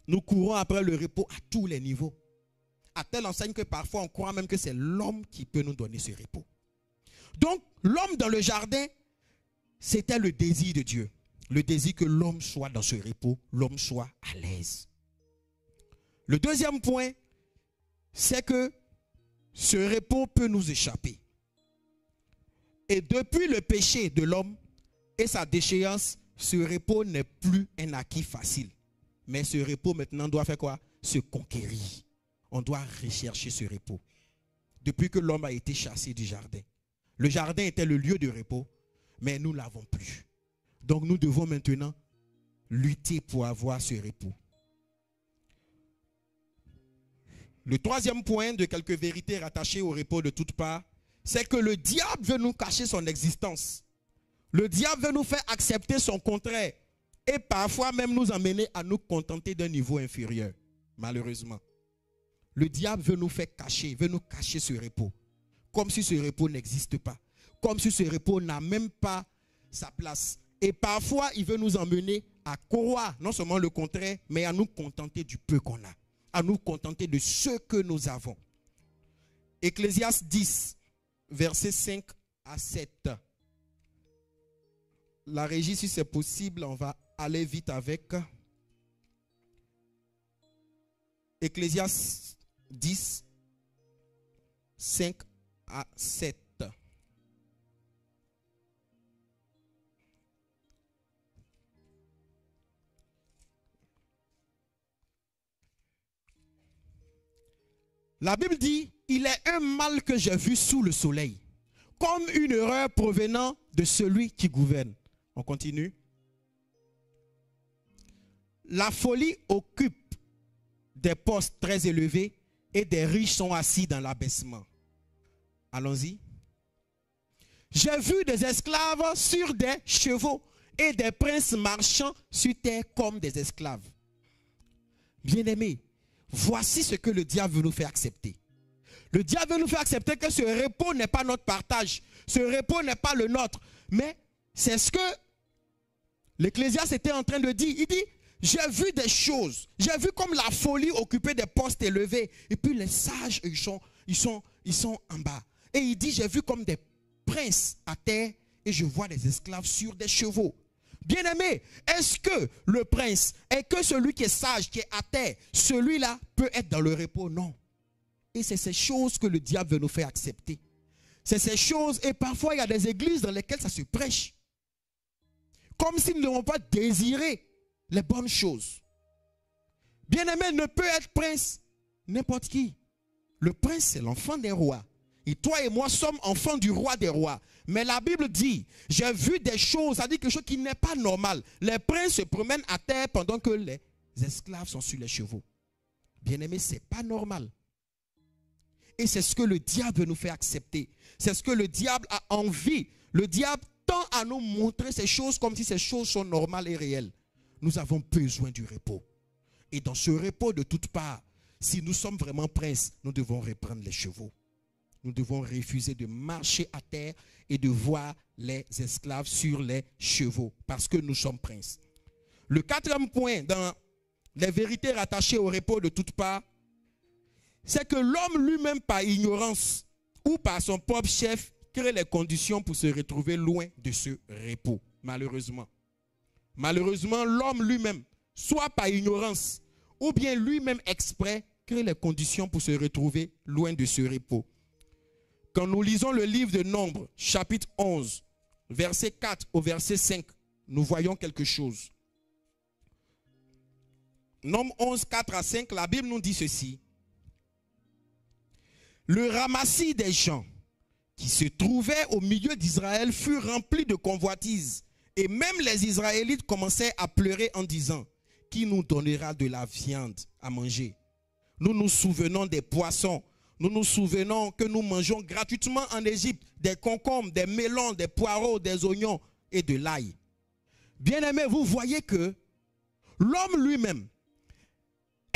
Nous courons après le repos à tous les niveaux. À telle enseigne que parfois on croit même que c'est l'homme qui peut nous donner ce repos. Donc, l'homme dans le jardin, c'était le désir de Dieu. Le désir que l'homme soit dans ce repos, l'homme soit à l'aise. Le deuxième point, c'est que ce repos peut nous échapper. Et depuis le péché de l'homme et sa déchéance, ce repos n'est plus un acquis facile. Mais ce repos maintenant doit faire quoi? Se conquérir. On doit rechercher ce repos. Depuis que l'homme a été chassé du jardin. Le jardin était le lieu de repos, mais nous ne l'avons plus. Donc nous devons maintenant lutter pour avoir ce repos. Le troisième point de quelques vérités rattachées au repos de toutes parts, c'est que le diable veut nous cacher son existence. Le diable veut nous faire accepter son contraire et parfois même nous amener à nous contenter d'un niveau inférieur, malheureusement. Le diable veut nous faire cacher, veut nous cacher ce repos, comme si ce repos n'existe pas, comme si ce repos n'a même pas sa place. Et parfois, il veut nous emmener à croire non seulement le contraire, mais à nous contenter du peu qu'on a, à nous contenter de ce que nous avons. Ecclésiaste 10, versets 5 à 7. La régie, si c'est possible, on va aller vite avec. Ecclésiaste 10, 5 à 7. La Bible dit, il est un mal que j'ai vu sous le soleil, comme une erreur provenant de celui qui gouverne. On continue. La folie occupe des postes très élevés et des riches sont assis dans l'abaissement. Allons-y. J'ai vu des esclaves sur des chevaux et des princes marchant sur terre comme des esclaves. Bien-aimés, voici ce que le diable veut nous faire accepter. Le diable veut nous faire accepter que ce repos n'est pas notre partage. Ce repos n'est pas le nôtre. Mais c'est ce que l'Ecclésiaste était en train de dire. Il dit, j'ai vu des choses. J'ai vu comme la folie occuper des postes élevés. Et puis les sages, ils sont en bas. Et il dit, j'ai vu comme des princes à terre et je vois des esclaves sur des chevaux. Bien-aimé, est-ce que le prince, est que celui qui est sage, qui est à terre, celui-là peut être dans le repos? Non. Et c'est ces choses que le diable veut nous faire accepter. C'est ces choses, et parfois il y a des églises dans lesquelles ça se prêche. Comme si nous n'avons pas désiré les bonnes choses. Bien-aimé, ne peut être prince n'importe qui. Le prince, c'est l'enfant des rois. Et toi et moi sommes enfants du roi des rois. Mais la Bible dit, j'ai vu des choses, ça dit quelque chose qui n'est pas normal. Les princes se promènent à terre pendant que les esclaves sont sur les chevaux. Bien-aimé, ce n'est pas normal. Et c'est ce que le diable veut nous faire accepter. C'est ce que le diable a envie. Le diable tend à nous montrer ces choses comme si ces choses sont normales et réelles. Nous avons besoin du repos. Et dans ce repos de toutes parts, si nous sommes vraiment princes, nous devons reprendre les chevaux. Nous devons refuser de marcher à terre et de voir les esclaves sur les chevaux parce que nous sommes princes. Le quatrième point dans les vérités rattachées au repos de toutes parts, c'est que l'homme lui-même par ignorance ou par son propre chef crée les conditions pour se retrouver loin de ce repos, malheureusement. Malheureusement, l'homme lui-même, soit par ignorance ou bien lui-même exprès, crée les conditions pour se retrouver loin de ce repos. Quand nous lisons le livre de Nombres, chapitre 11, verset 4 au verset 5, nous voyons quelque chose. Nombres 11, 4 à 5, la Bible nous dit ceci. Le ramassis des gens qui se trouvaient au milieu d'Israël fut rempli de convoitises. Et même les Israélites commençaient à pleurer en disant, qui nous donnera de la viande à manger? Nous nous souvenons des poissons. Nous nous souvenons que nous mangeons gratuitement en Égypte des concombres, des melons, des poireaux, des oignons et de l'ail. Bien-aimés, vous voyez que l'homme lui-même,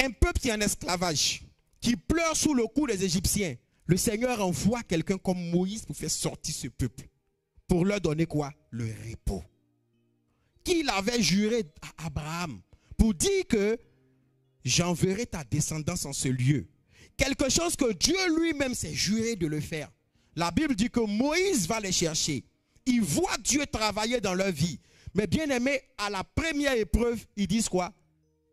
un peuple qui est en esclavage, qui pleure sous le coup des Égyptiens, le Seigneur envoie quelqu'un comme Moïse pour faire sortir ce peuple. Pour leur donner quoi? Le repos. Qu'il avait juré à Abraham pour dire que j'enverrai ta descendance en ce lieu. Quelque chose que Dieu lui-même s'est juré de le faire. La Bible dit que Moïse va les chercher. Ils voient Dieu travailler dans leur vie. Mais bien aimé, à la première épreuve, ils disent quoi?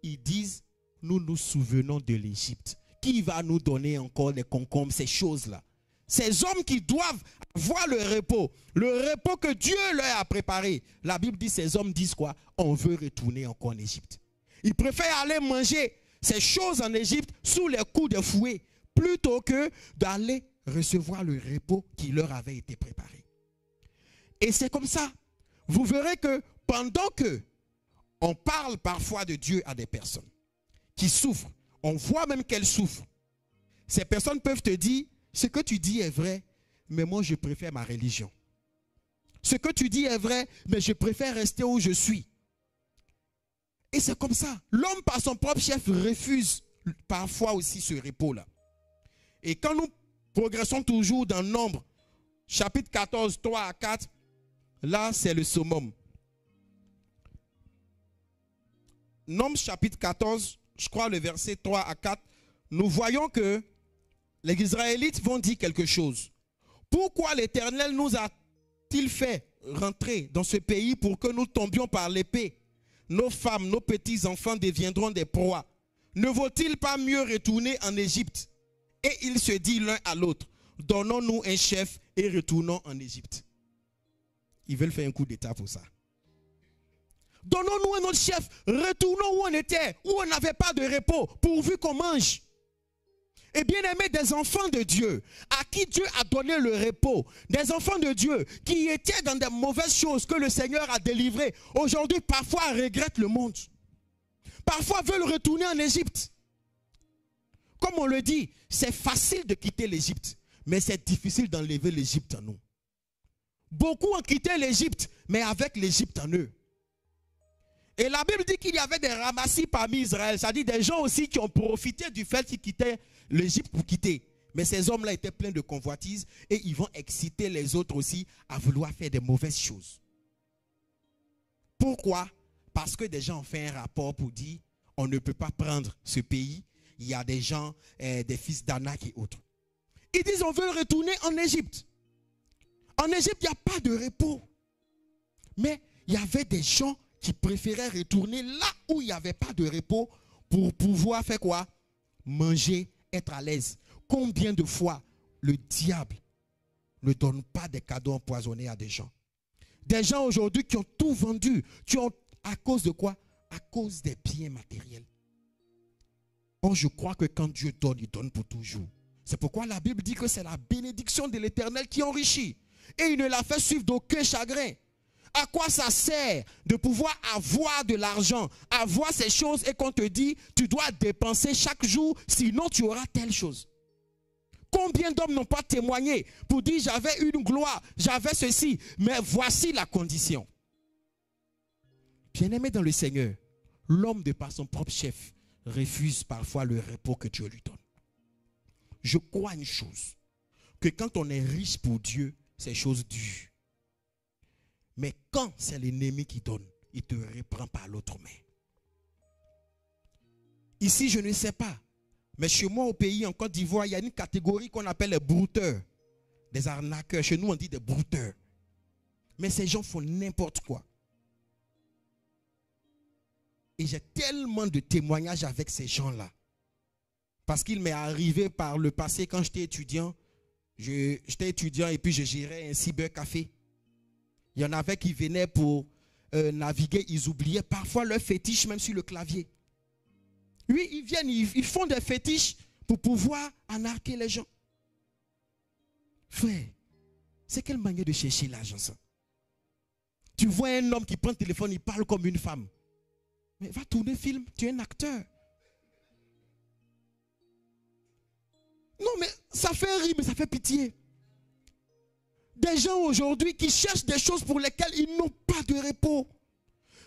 Ils disent, nous nous souvenons de l'Égypte. Qui va nous donner encore des concombres, ces choses-là? Ces hommes qui doivent avoir le repos que Dieu leur a préparé. La Bible dit, ces hommes disent quoi? On veut retourner encore en Égypte. Ils préfèrent aller manger ces choses en Égypte sous les coups de fouet plutôt que d'aller recevoir le repos qui leur avait été préparé. Et c'est comme ça. Vous verrez que pendant que on parle parfois de Dieu à des personnes qui souffrent, on voit même qu'elles souffrent. Ces personnes peuvent te dire, ce que tu dis est vrai, mais moi je préfère ma religion. Ce que tu dis est vrai, mais je préfère rester où je suis. Et c'est comme ça. L'homme par son propre chef refuse parfois aussi ce repos-là. Et quand nous progressons toujours dans Nombre, chapitre 14, 3 à 4, là c'est le summum. Nombre chapitre 14, je crois le verset 3 à 4, nous voyons que les Israélites vont dire quelque chose. Pourquoi l'Éternel nous a-t-il fait rentrer dans ce pays pour que nous tombions par l'épée? Nos femmes, nos petits-enfants deviendront des proies. Ne vaut-il pas mieux retourner en Égypte? Et ils se disent l'un à l'autre, donnons-nous un chef et retournons en Égypte. Ils veulent faire un coup d'état pour ça. Donnons-nous un autre chef, retournons où on était, où on n'avait pas de repos, pourvu qu'on mange. Et bien aimé, des enfants de Dieu, à qui Dieu a donné le repos, des enfants de Dieu qui étaient dans des mauvaises choses que le Seigneur a délivrées, aujourd'hui parfois regrettent le monde. Parfois veulent retourner en Égypte. Comme on le dit, c'est facile de quitter l'Égypte, mais c'est difficile d'enlever l'Égypte en nous. Beaucoup ont quitté l'Égypte, mais avec l'Égypte en eux. Et la Bible dit qu'il y avait des ramassis parmi Israël, c'est-à-dire des gens aussi qui ont profité du fait qu'ils quittaient l'Égypte pour quitter. Mais ces hommes-là étaient pleins de convoitises et ils vont exciter les autres aussi à vouloir faire des mauvaises choses. Pourquoi? Parce que des gens ont fait un rapport pour dire on ne peut pas prendre ce pays. Il y a des gens, des fils d'Anak et autres. Ils disent on veut retourner en Égypte. En Égypte, il n'y a pas de repos. Mais il y avait des gens qui préféraient retourner là où il n'y avait pas de repos pour pouvoir faire quoi? Manger, être à l'aise. Combien de fois le diable ne donne pas des cadeaux empoisonnés à des gens? Des gens aujourd'hui qui ont tout vendu, qui ont, à cause de quoi? À cause des biens matériels. Or, je crois que quand Dieu donne, il donne pour toujours. C'est pourquoi la Bible dit que c'est la bénédiction de l'Éternel qui enrichit. Et il ne la fait suivre d'aucun chagrin. À quoi ça sert de pouvoir avoir de l'argent, avoir ces choses et qu'on te dit, tu dois dépenser chaque jour, sinon tu auras telle chose. Combien d'hommes n'ont pas témoigné pour dire, j'avais une gloire, j'avais ceci, mais voici la condition. Bien-aimé dans le Seigneur, l'homme de par son propre chef refuse parfois le repos que Dieu lui donne. Je crois une chose, que quand on est riche pour Dieu, c'est chose dure. Mais quand c'est l'ennemi qui donne, il te reprend par l'autre main. Ici, je ne sais pas. Mais chez moi au pays, en Côte d'Ivoire, il y a une catégorie qu'on appelle les brouteurs. Des arnaqueurs. Chez nous, on dit des brouteurs. Mais ces gens font n'importe quoi. Et j'ai tellement de témoignages avec ces gens-là. Parce qu'il m'est arrivé par le passé, quand j'étais étudiant, et puis je gérais un cybercafé. Il y en avait qui venaient pour naviguer, ils oubliaient parfois leur fétiche même sur le clavier. Oui, ils viennent, ils font des fétiches pour pouvoir arnaquer les gens. Frère, c'est quelle manière de chercher l'argent ça? Tu vois un homme qui prend le téléphone, il parle comme une femme. Mais va tourner film, tu es un acteur. Non mais ça fait rire, mais ça fait pitié. Des gens aujourd'hui qui cherchent des choses pour lesquelles ils n'ont pas de repos.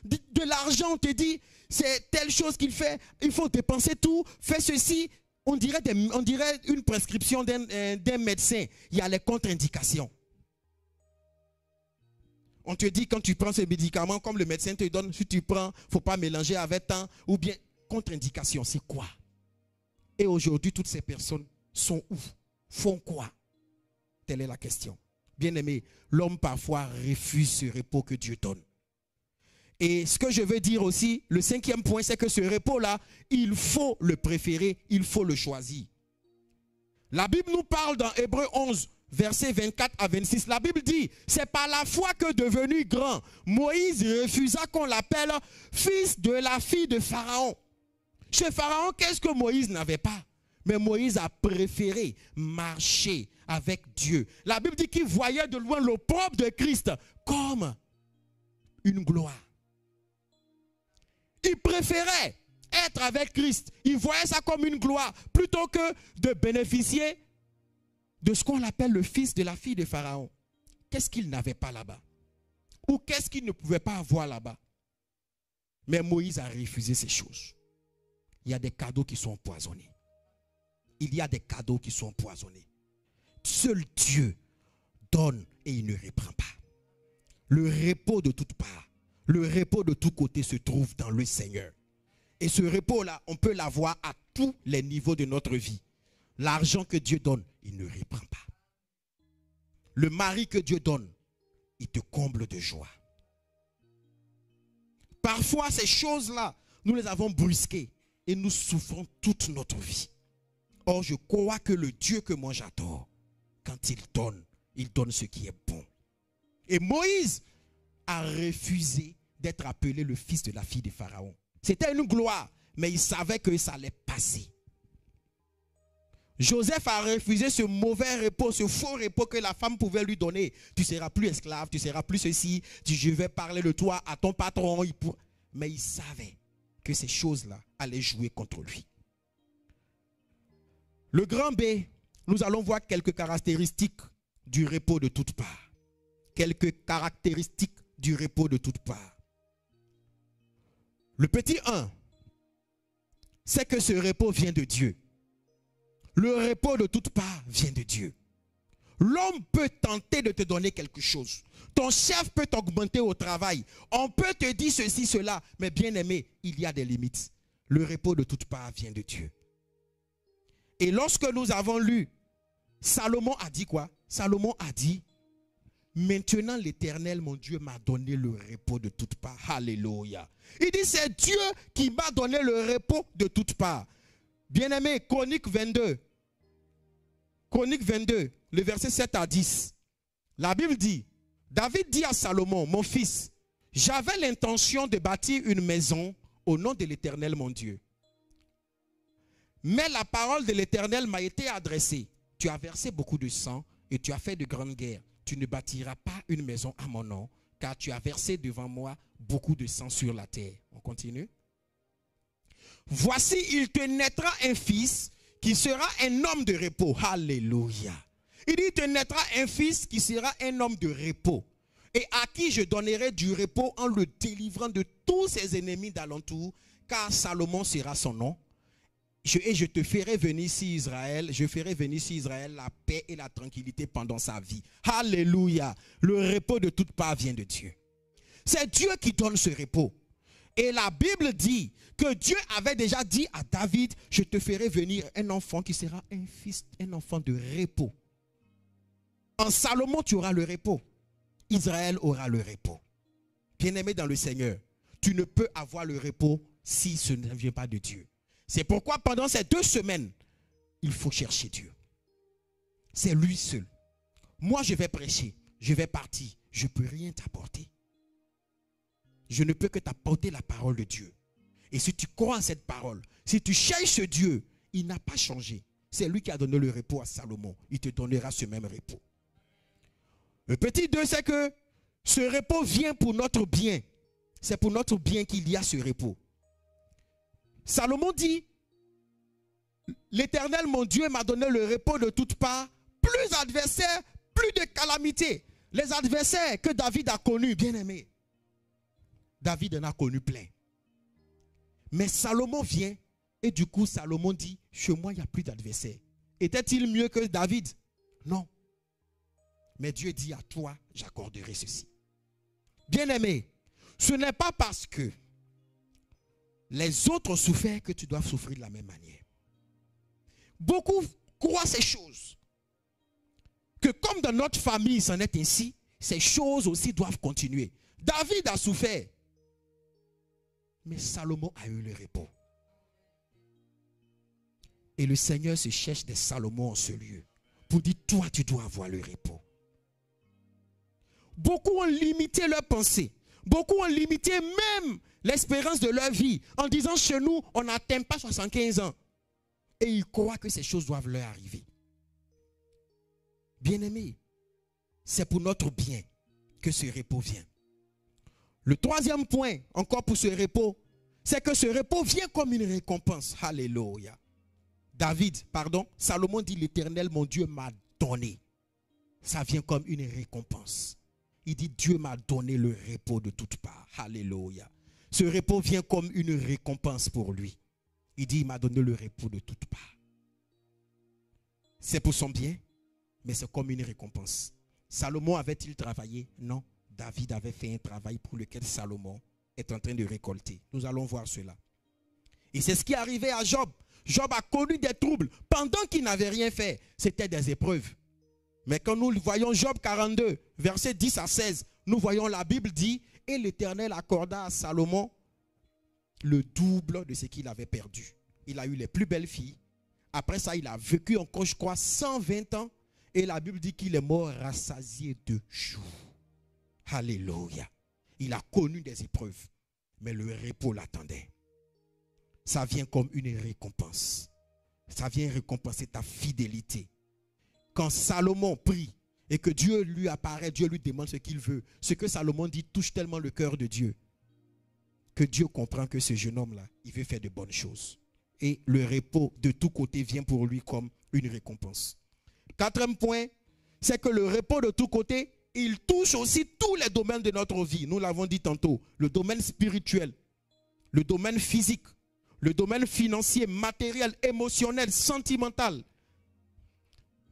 De l'argent, on te dit, c'est telle chose qu'il fait, il faut dépenser tout, fais ceci. On dirait une prescription d'un médecin. Il y a les contre-indications. On te dit quand tu prends ces médicaments, comme le médecin te donne, si tu prends, il ne faut pas mélanger avec temps, ou bien contre-indication, c'est quoi? Et aujourd'hui, toutes ces personnes sont où? Font quoi? Telle est la question. Bien-aimé, l'homme parfois refuse ce repos que Dieu donne. Et ce que je veux dire aussi, le cinquième point, c'est que ce repos-là, il faut le préférer, il faut le choisir. La Bible nous parle dans Hébreux 11, versets 24 à 26. La Bible dit, c'est par la foi que devenu grand, Moïse refusa qu'on l'appelle fils de la fille de Pharaon. Chez Pharaon, qu'est-ce que Moïse n'avait pas? Mais Moïse a préféré marcher avec Dieu. La Bible dit qu'il voyait de loin l'opprobre de Christ comme une gloire. Il préférait être avec Christ. Il voyait ça comme une gloire plutôt que de bénéficier de ce qu'on appelle le fils de la fille de Pharaon. Qu'est-ce qu'il n'avait pas là-bas? Ou qu'est-ce qu'il ne pouvait pas avoir là-bas? Mais Moïse a refusé ces choses. Il y a des cadeaux qui sont empoisonnés. Il y a des cadeaux qui sont empoisonnés. Seul Dieu donne et il ne reprend pas. Le repos de toutes parts, le repos de tous côtés se trouve dans le Seigneur. Et ce repos-là, on peut l'avoir à tous les niveaux de notre vie. L'argent que Dieu donne, il ne reprend pas. Le mari que Dieu donne, il te comble de joie. Parfois, ces choses-là, nous les avons brusquées et nous souffrons toute notre vie. Or, je crois que le Dieu que moi j'adore, quand il donne ce qui est bon. Et Moïse a refusé d'être appelé le fils de la fille de Pharaon. C'était une gloire, mais il savait que ça allait passer. Joseph a refusé ce mauvais repos, ce faux repos que la femme pouvait lui donner. Tu ne seras plus esclave, tu ne seras plus ceci, je vais parler de toi à ton patron. Mais il savait que ces choses-là allaient jouer contre lui. Le grand B, nous allons voir quelques caractéristiques du repos de toutes parts. Quelques caractéristiques du repos de toutes parts. Le petit 1, c'est que ce repos vient de Dieu. Le repos de toutes parts vient de Dieu. L'homme peut tenter de te donner quelque chose. Ton chef peut t'augmenter au travail. On peut te dire ceci, cela. Mais bien aimé, il y a des limites. Le repos de toutes parts vient de Dieu. Et lorsque nous avons lu, Salomon a dit quoi? Salomon a dit, maintenant l'Éternel, mon Dieu, m'a donné le repos de toutes parts. Alléluia. Il dit, c'est Dieu qui m'a donné le repos de toutes parts. Bien-aimé, Chronique 22. Chronique 22, le verset 7 à 10. La Bible dit, David dit à Salomon, mon fils, j'avais l'intention de bâtir une maison au nom de l'Éternel, mon Dieu. Mais la parole de l'Éternel m'a été adressée. Tu as versé beaucoup de sang et tu as fait de grandes guerres. Tu ne bâtiras pas une maison à mon nom, car tu as versé devant moi beaucoup de sang sur la terre. On continue. Voici, il te naîtra un fils qui sera un homme de repos. Alléluia. Il dit, il te naîtra un fils qui sera un homme de repos. Et à qui je donnerai du repos en le délivrant de tous ses ennemis d'alentour, car Salomon sera son nom. Et je te ferai venir ici Israël, je ferai venir ici Israël la paix et la tranquillité pendant sa vie. Alléluia. Le repos de toutes parts vient de Dieu. C'est Dieu qui donne ce repos. Et la Bible dit que Dieu avait déjà dit à David, je te ferai venir un enfant qui sera un fils, un enfant de repos. En Salomon, tu auras le repos. Israël aura le repos. Bien-aimé dans le Seigneur, tu ne peux avoir le repos si ce ne vient pas de Dieu. C'est pourquoi pendant ces 2 semaines, il faut chercher Dieu. C'est lui seul. Moi, je vais prêcher, je vais partir, je ne peux rien t'apporter. Je ne peux que t'apporter la parole de Dieu. Et si tu crois en cette parole, si tu cherches Dieu, il n'a pas changé. C'est lui qui a donné le repos à Salomon. Il te donnera ce même repos. Le petit 2, c'est que ce repos vient pour notre bien. C'est pour notre bien qu'il y a ce repos. Salomon dit, l'Éternel, mon Dieu, m'a donné le repos de toutes parts. Plus d'adversaires, plus de calamités. Les adversaires que David a connus, bien aimés. David en a connu plein. Mais Salomon vient et du coup Salomon dit, chez moi il n'y a plus d'adversaires. Était-il mieux que David? Non. Mais Dieu dit, à toi j'accorderai ceci. Bien-aimé, ce n'est pas parce que les autres ont souffert que tu dois souffrir de la même manière. Beaucoup croient ces choses. Que comme dans notre famille c'en est ainsi, ces choses aussi doivent continuer. David a souffert. Mais Salomon a eu le repos. Et le Seigneur se cherche des Salomon en ce lieu. Pour dire, toi tu dois avoir le repos. Beaucoup ont limité leur pensée. Beaucoup ont limité même l'espérance de leur vie. En disant, chez nous, on n'atteint pas 75 ans. Et ils croient que ces choses doivent leur arriver. Bien-aimés, c'est pour notre bien que ce repos vient. Le 3e point, encore pour ce repos, c'est que ce repos vient comme une récompense. Alléluia. Salomon dit, l'Éternel, mon Dieu, m'a donné. Ça vient comme une récompense. Il dit, Dieu m'a donné le repos de toutes parts. Alléluia. Ce repos vient comme une récompense pour lui. Il dit, il m'a donné le repos de toutes parts. C'est pour son bien, mais c'est comme une récompense. Salomon avait-il travaillé? Non. David avait fait un travail pour lequel Salomon est en train de récolter. Nous allons voir cela. Et c'est ce qui est arrivé à Job. Job a connu des troubles pendant qu'il n'avait rien fait. C'était des épreuves. Mais quand nous voyons Job 42, versets 10 à 16, nous voyons la Bible dit, et l'Éternel accorda à Salomon le double de ce qu'il avait perdu. Il a eu les plus belles filles. Après ça, il a vécu encore, je crois, 120 ans. Et la Bible dit qu'il est mort rassasié de jours. Alléluia. Il a connu des épreuves, mais le repos l'attendait. Ça vient comme une récompense. Ça vient récompenser ta fidélité. Quand Salomon prie et que Dieu lui apparaît, Dieu lui demande ce qu'il veut, ce que Salomon dit touche tellement le cœur de Dieu que Dieu comprend que ce jeune homme-là, il veut faire de bonnes choses. Et le repos de tous côtés vient pour lui comme une récompense. Quatrième point, c'est que le repos de tous côtés, il touche aussi tous les domaines de notre vie. Nous l'avons dit tantôt, le domaine spirituel, le domaine physique, le domaine financier, matériel, émotionnel, sentimental.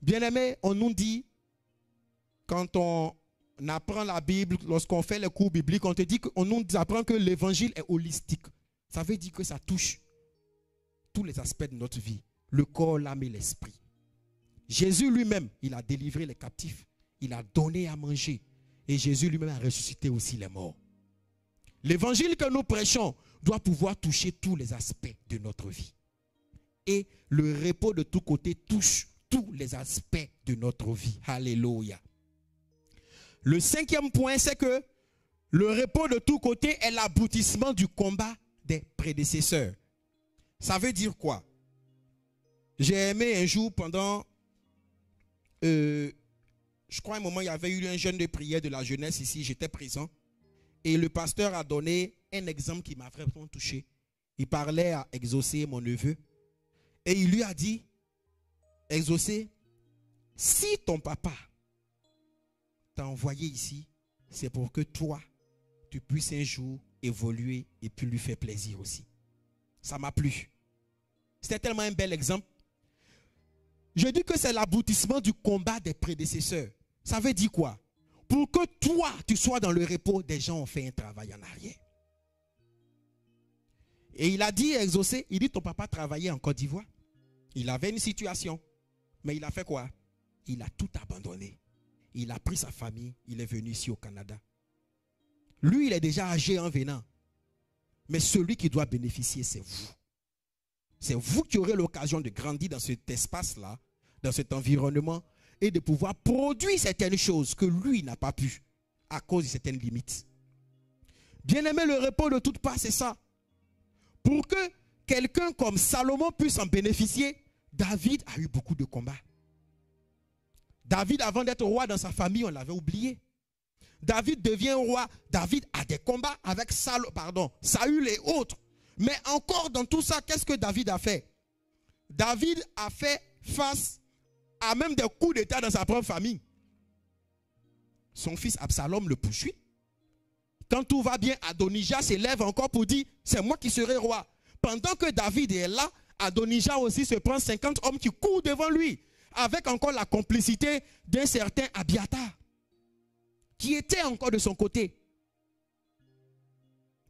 Bien-aimés, on nous dit, quand on apprend la Bible, lorsqu'on fait les cours bibliques, on te dit qu'on nous apprend que l'évangile est holistique. Ça veut dire que ça touche tous les aspects de notre vie, le corps, l'âme et l'esprit. Jésus lui-même, il a délivré les captifs, il a donné à manger et Jésus lui-même a ressuscité aussi les morts. L'évangile que nous prêchons doit pouvoir toucher tous les aspects de notre vie. Et le repos de tous côtés touche tous les aspects de notre vie. Alléluia. Le cinquième point, c'est que le repos de tous côtés est l'aboutissement du combat des prédécesseurs. Ça veut dire quoi? J'ai aimé un jour pendant, je crois un moment, il y avait eu un jeûne de prière de la jeunesse ici, j'étais présent. Et le pasteur a donné un exemple qui m'a vraiment touché. Il parlait à Exaucé, mon neveu. Et il lui a dit, Exaucé, si ton papa t'a envoyé ici, c'est pour que toi, tu puisses un jour évoluer et puis lui faire plaisir aussi. Ça m'a plu. C'était tellement un bel exemple. Je dis que c'est l'aboutissement du combat des prédécesseurs. Ça veut dire quoi? Pour que toi, tu sois dans le repos, des gens ont fait un travail en arrière. Et il a dit, Exaucé, il dit, ton papa travaillait en Côte d'Ivoire. Il avait une situation. Mais il a fait quoi? Il a tout abandonné. Il a pris sa famille, il est venu ici au Canada. Lui, il est déjà âgé en venant. Mais celui qui doit bénéficier, c'est vous. C'est vous qui aurez l'occasion de grandir dans cet espace-là, dans cet environnement, et de pouvoir produire certaines choses que lui n'a pas pu, à cause de certaines limites. Bien-aimé, le repos de toutes parts, c'est ça. Pour que quelqu'un comme Salomon puisse en bénéficier, David a eu beaucoup de combats. David, avant d'être roi dans sa famille, on l'avait oublié. David devient roi. David a des combats avec Saül et autres. Mais encore dans tout ça, qu'est-ce que David a fait? David a fait face à même des coups d'état dans sa propre famille. Son fils Absalom le poursuit. Quand tout va bien, Adonijah s'élève encore pour dire, c'est moi qui serai roi. Pendant que David est là, Adonijah aussi se prend 50 hommes qui courent devant lui, avec encore la complicité d'un certain Abiathar, qui était encore de son côté.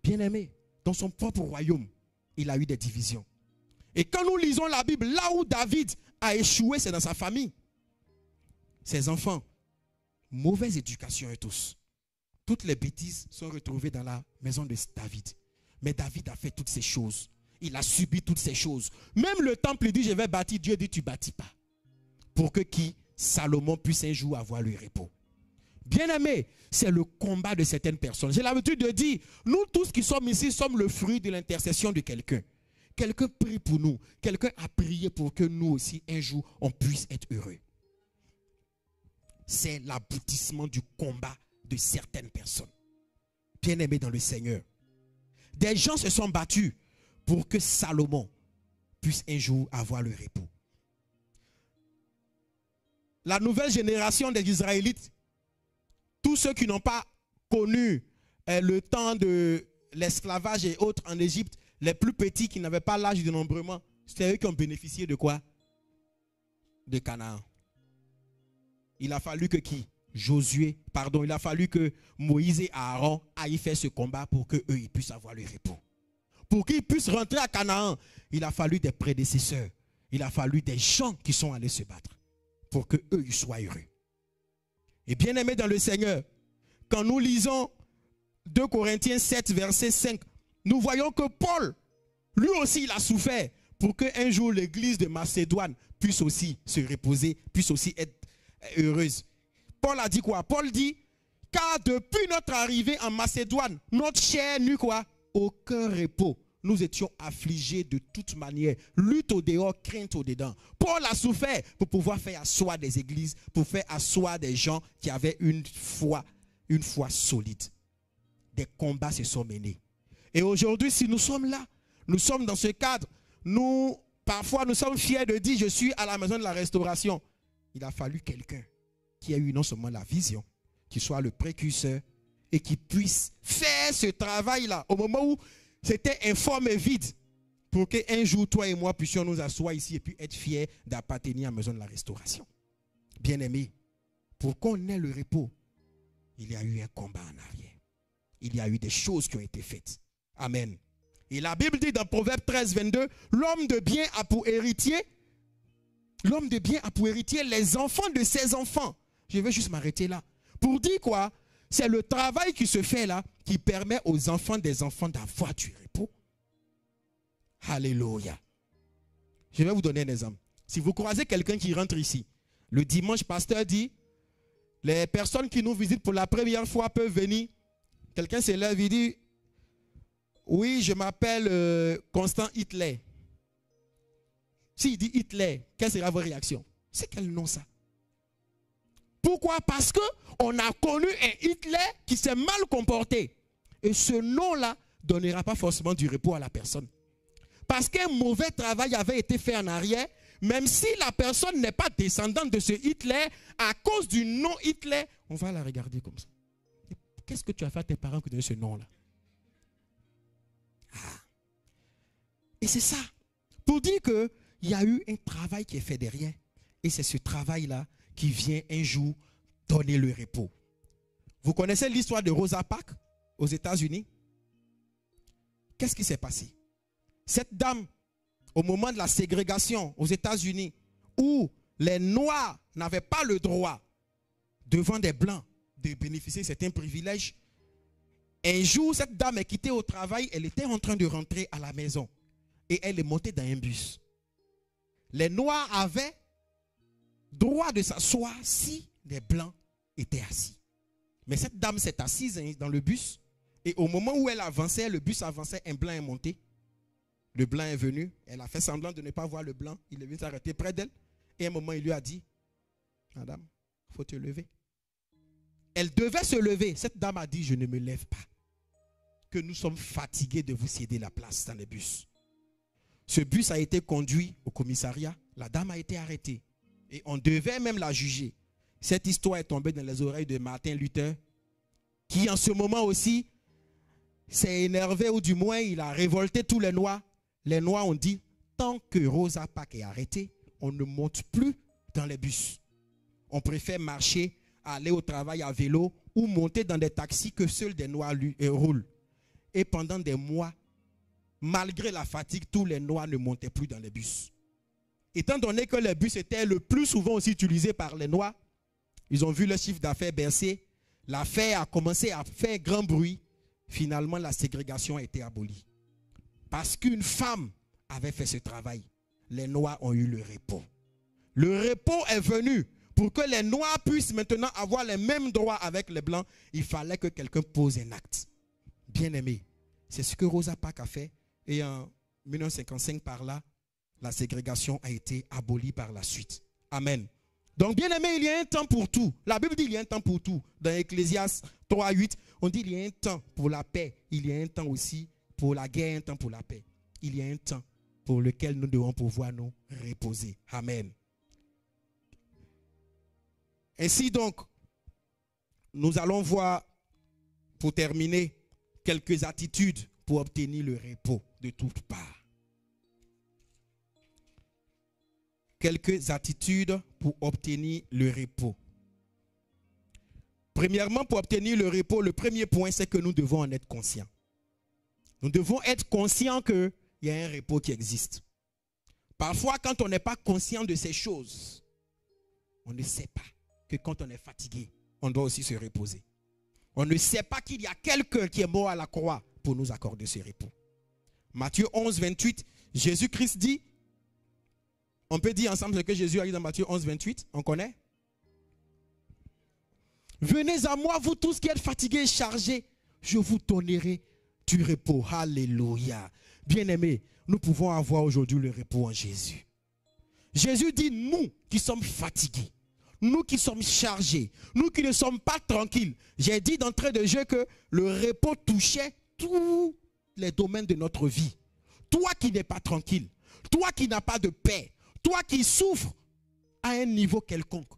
Bien-aimé, dans son propre royaume, il a eu des divisions. Et quand nous lisons la Bible, là où David a échoué, c'est dans sa famille. Ses enfants, mauvaise éducation et tous. Toutes les bêtises sont retrouvées dans la maison de David. Mais David a fait toutes ces choses. Il a subi toutes ces choses. Même le temple, il dit, je vais bâtir. Dieu dit, tu ne bâtis pas. Pour que qui? Salomon puisse un jour avoir le repos. Bien-aimé, c'est le combat de certaines personnes. J'ai l'habitude de dire, nous tous qui sommes ici sommes le fruit de l'intercession de quelqu'un. Quelqu'un prie pour nous. Quelqu'un a prié pour que nous aussi, un jour, on puisse être heureux. C'est l'aboutissement du combat de certaines personnes. Bien-aimés dans le Seigneur. Des gens se sont battus pour que Salomon puisse un jour avoir le repos. La nouvelle génération des Israélites, tous ceux qui n'ont pas connu le temps de l'esclavage et autres en Égypte, les plus petits qui n'avaient pas l'âge de dénombrement, c'est eux qui ont bénéficié de quoi? De Canaan. Il a fallu que qui? Il a fallu que Moïse et Aaron aillent faire ce combat pour qu'eux ils puissent avoir le repos. Pour qu'ils puissent rentrer à Canaan, il a fallu des prédécesseurs. Il a fallu des gens qui sont allés se battre pour qu'eux ils soient heureux. Et bien aimés dans le Seigneur, quand nous lisons 2 Corinthiens 7, verset 5, nous voyons que Paul, lui aussi, il a souffert pour qu'un jour l'église de Macédoine puisse aussi se reposer, puisse aussi être heureuse. Paul a dit quoi? Paul dit, car depuis notre arrivée en Macédoine, notre chair n'eut quoi? Aucun repos. Nous étions affligés de toute manière. Lutte au dehors, crainte au dedans. Paul a souffert pour pouvoir faire asseoir des églises, pour faire asseoir des gens qui avaient une foi solide. Des combats se sont menés. Et aujourd'hui, si nous sommes là, nous sommes dans ce cadre, parfois nous sommes fiers de dire, je suis à la maison de la restauration. Il a fallu quelqu'un qui ait eu non seulement la vision, qui soit le précurseur et qui puisse faire ce travail-là au moment où c'était informe et vide pour qu'un jour, toi et moi puissions nous asseoir ici et puis être fiers d'appartenir à la maison de la restauration. Bien-aimés, pour qu'on ait le repos, il y a eu un combat en arrière. Il y a eu des choses qui ont été faites. Amen. Et la Bible dit dans Proverbe 13, 22, l'homme de bien a pour héritier les enfants de ses enfants. Je vais juste m'arrêter là. Pour dire quoi? C'est le travail qui se fait là qui permet aux enfants des enfants d'avoir du repos. Alléluia. Je vais vous donner un exemple. Si vous croisez quelqu'un qui rentre ici, le dimanche, pasteur dit, les personnes qui nous visitent pour la première fois peuvent venir. Quelqu'un se lève et dit, oui, je m'appelle Constant Hitler. S'il dit Hitler, quelle sera votre réaction? C'est quel nom ça? Pourquoi? Parce qu'on a connu un Hitler qui s'est mal comporté. Et ce nom-là ne donnera pas forcément du repos à la personne. Parce qu'un mauvais travail avait été fait en arrière, même si la personne n'est pas descendante de ce Hitler, à cause du nom Hitler, on va la regarder comme ça. Qu'est-ce que tu as fait à tes parents qui donnent ce nom-là? Et c'est ça. Pour dire qu'il y a eu un travail qui est fait derrière. Et c'est ce travail-là qui vient un jour donner le repos. Vous connaissez l'histoire de Rosa Parks aux États-Unis? Qu'est-ce qui s'est passé? Cette dame, au moment de la ségrégation aux États-Unis, où les Noirs n'avaient pas le droit devant des Blancs de bénéficier de certains privilèges, un jour, cette dame est quittée au travail, elle était en train de rentrer à la maison. Et elle est montée dans un bus. Les Noirs avaient droit de s'asseoir si les Blancs étaient assis. Mais cette dame s'est assise dans le bus. Et au moment où elle avançait, le bus avançait, un Blanc est monté. Le Blanc est venu. Elle a fait semblant de ne pas voir le Blanc. Il est venu s'arrêter près d'elle. Et à un moment, il lui a dit, madame, il faut te lever. Elle devait se lever. Cette dame a dit, je ne me lève pas. Que nous sommes fatigués de vous céder la place dans les bus. Ce bus a été conduit au commissariat. La dame a été arrêtée. Et on devait même la juger. Cette histoire est tombée dans les oreilles de Martin Luther, qui en ce moment aussi s'est énervé, ou du moins il a révolté tous les Noirs. Les Noirs ont dit, tant que Rosa Parks est arrêtée, on ne monte plus dans les bus. On préfère marcher, aller au travail à vélo ou monter dans des taxis que seuls des Noirs roulent. Et pendant des mois, malgré la fatigue, tous les Noirs ne montaient plus dans les bus. Étant donné que les bus étaient le plus souvent aussi utilisés par les Noirs, ils ont vu le chiffre d'affaires baisser. L'affaire a commencé à faire grand bruit. Finalement, la ségrégation a été abolie. Parce qu'une femme avait fait ce travail, les Noirs ont eu le repos. Le repos est venu. Pour que les Noirs puissent maintenant avoir les mêmes droits avec les Blancs, il fallait que quelqu'un pose un acte. Bien aimé, c'est ce que Rosa Parks a fait. Et en 1955, par là, la ségrégation a été abolie par la suite. Amen. Donc, bien aimé, il y a un temps pour tout. La Bible dit qu'il y a un temps pour tout. Dans Ecclésiaste 3, 8, on dit qu'il y a un temps pour la paix. Il y a un temps aussi pour la guerre, un temps pour la paix. Il y a un temps pour lequel nous devons pouvoir nous reposer. Amen. Ainsi donc, nous allons voir, pour terminer, quelques attitudes pour obtenir le repos de toutes parts. Quelques attitudes pour obtenir le repos. Premièrement, pour obtenir le repos, le premier point, c'est que nous devons en être conscients. Nous devons être conscients qu'il y a un repos qui existe. Parfois, quand on n'est pas conscient de ces choses, on ne sait pas que quand on est fatigué, on doit aussi se reposer. On ne sait pas qu'il y a quelqu'un qui est mort à la croix pour nous accorder ce repos. Matthieu 11, 28, Jésus-Christ dit, on peut dire ensemble ce que Jésus a dit dans Matthieu 11, 28, on connaît? Venez à moi, vous tous qui êtes fatigués et chargés, je vous donnerai du repos. Alléluia. Bien-aimés, nous pouvons avoir aujourd'hui le repos en Jésus. Jésus dit, nous qui sommes fatigués, nous qui sommes chargés, nous qui ne sommes pas tranquilles. J'ai dit d'entrée de jeu que le repos touchait tous les domaines de notre vie. Toi qui n'es pas tranquille, toi qui n'as pas de paix, toi qui souffres à un niveau quelconque,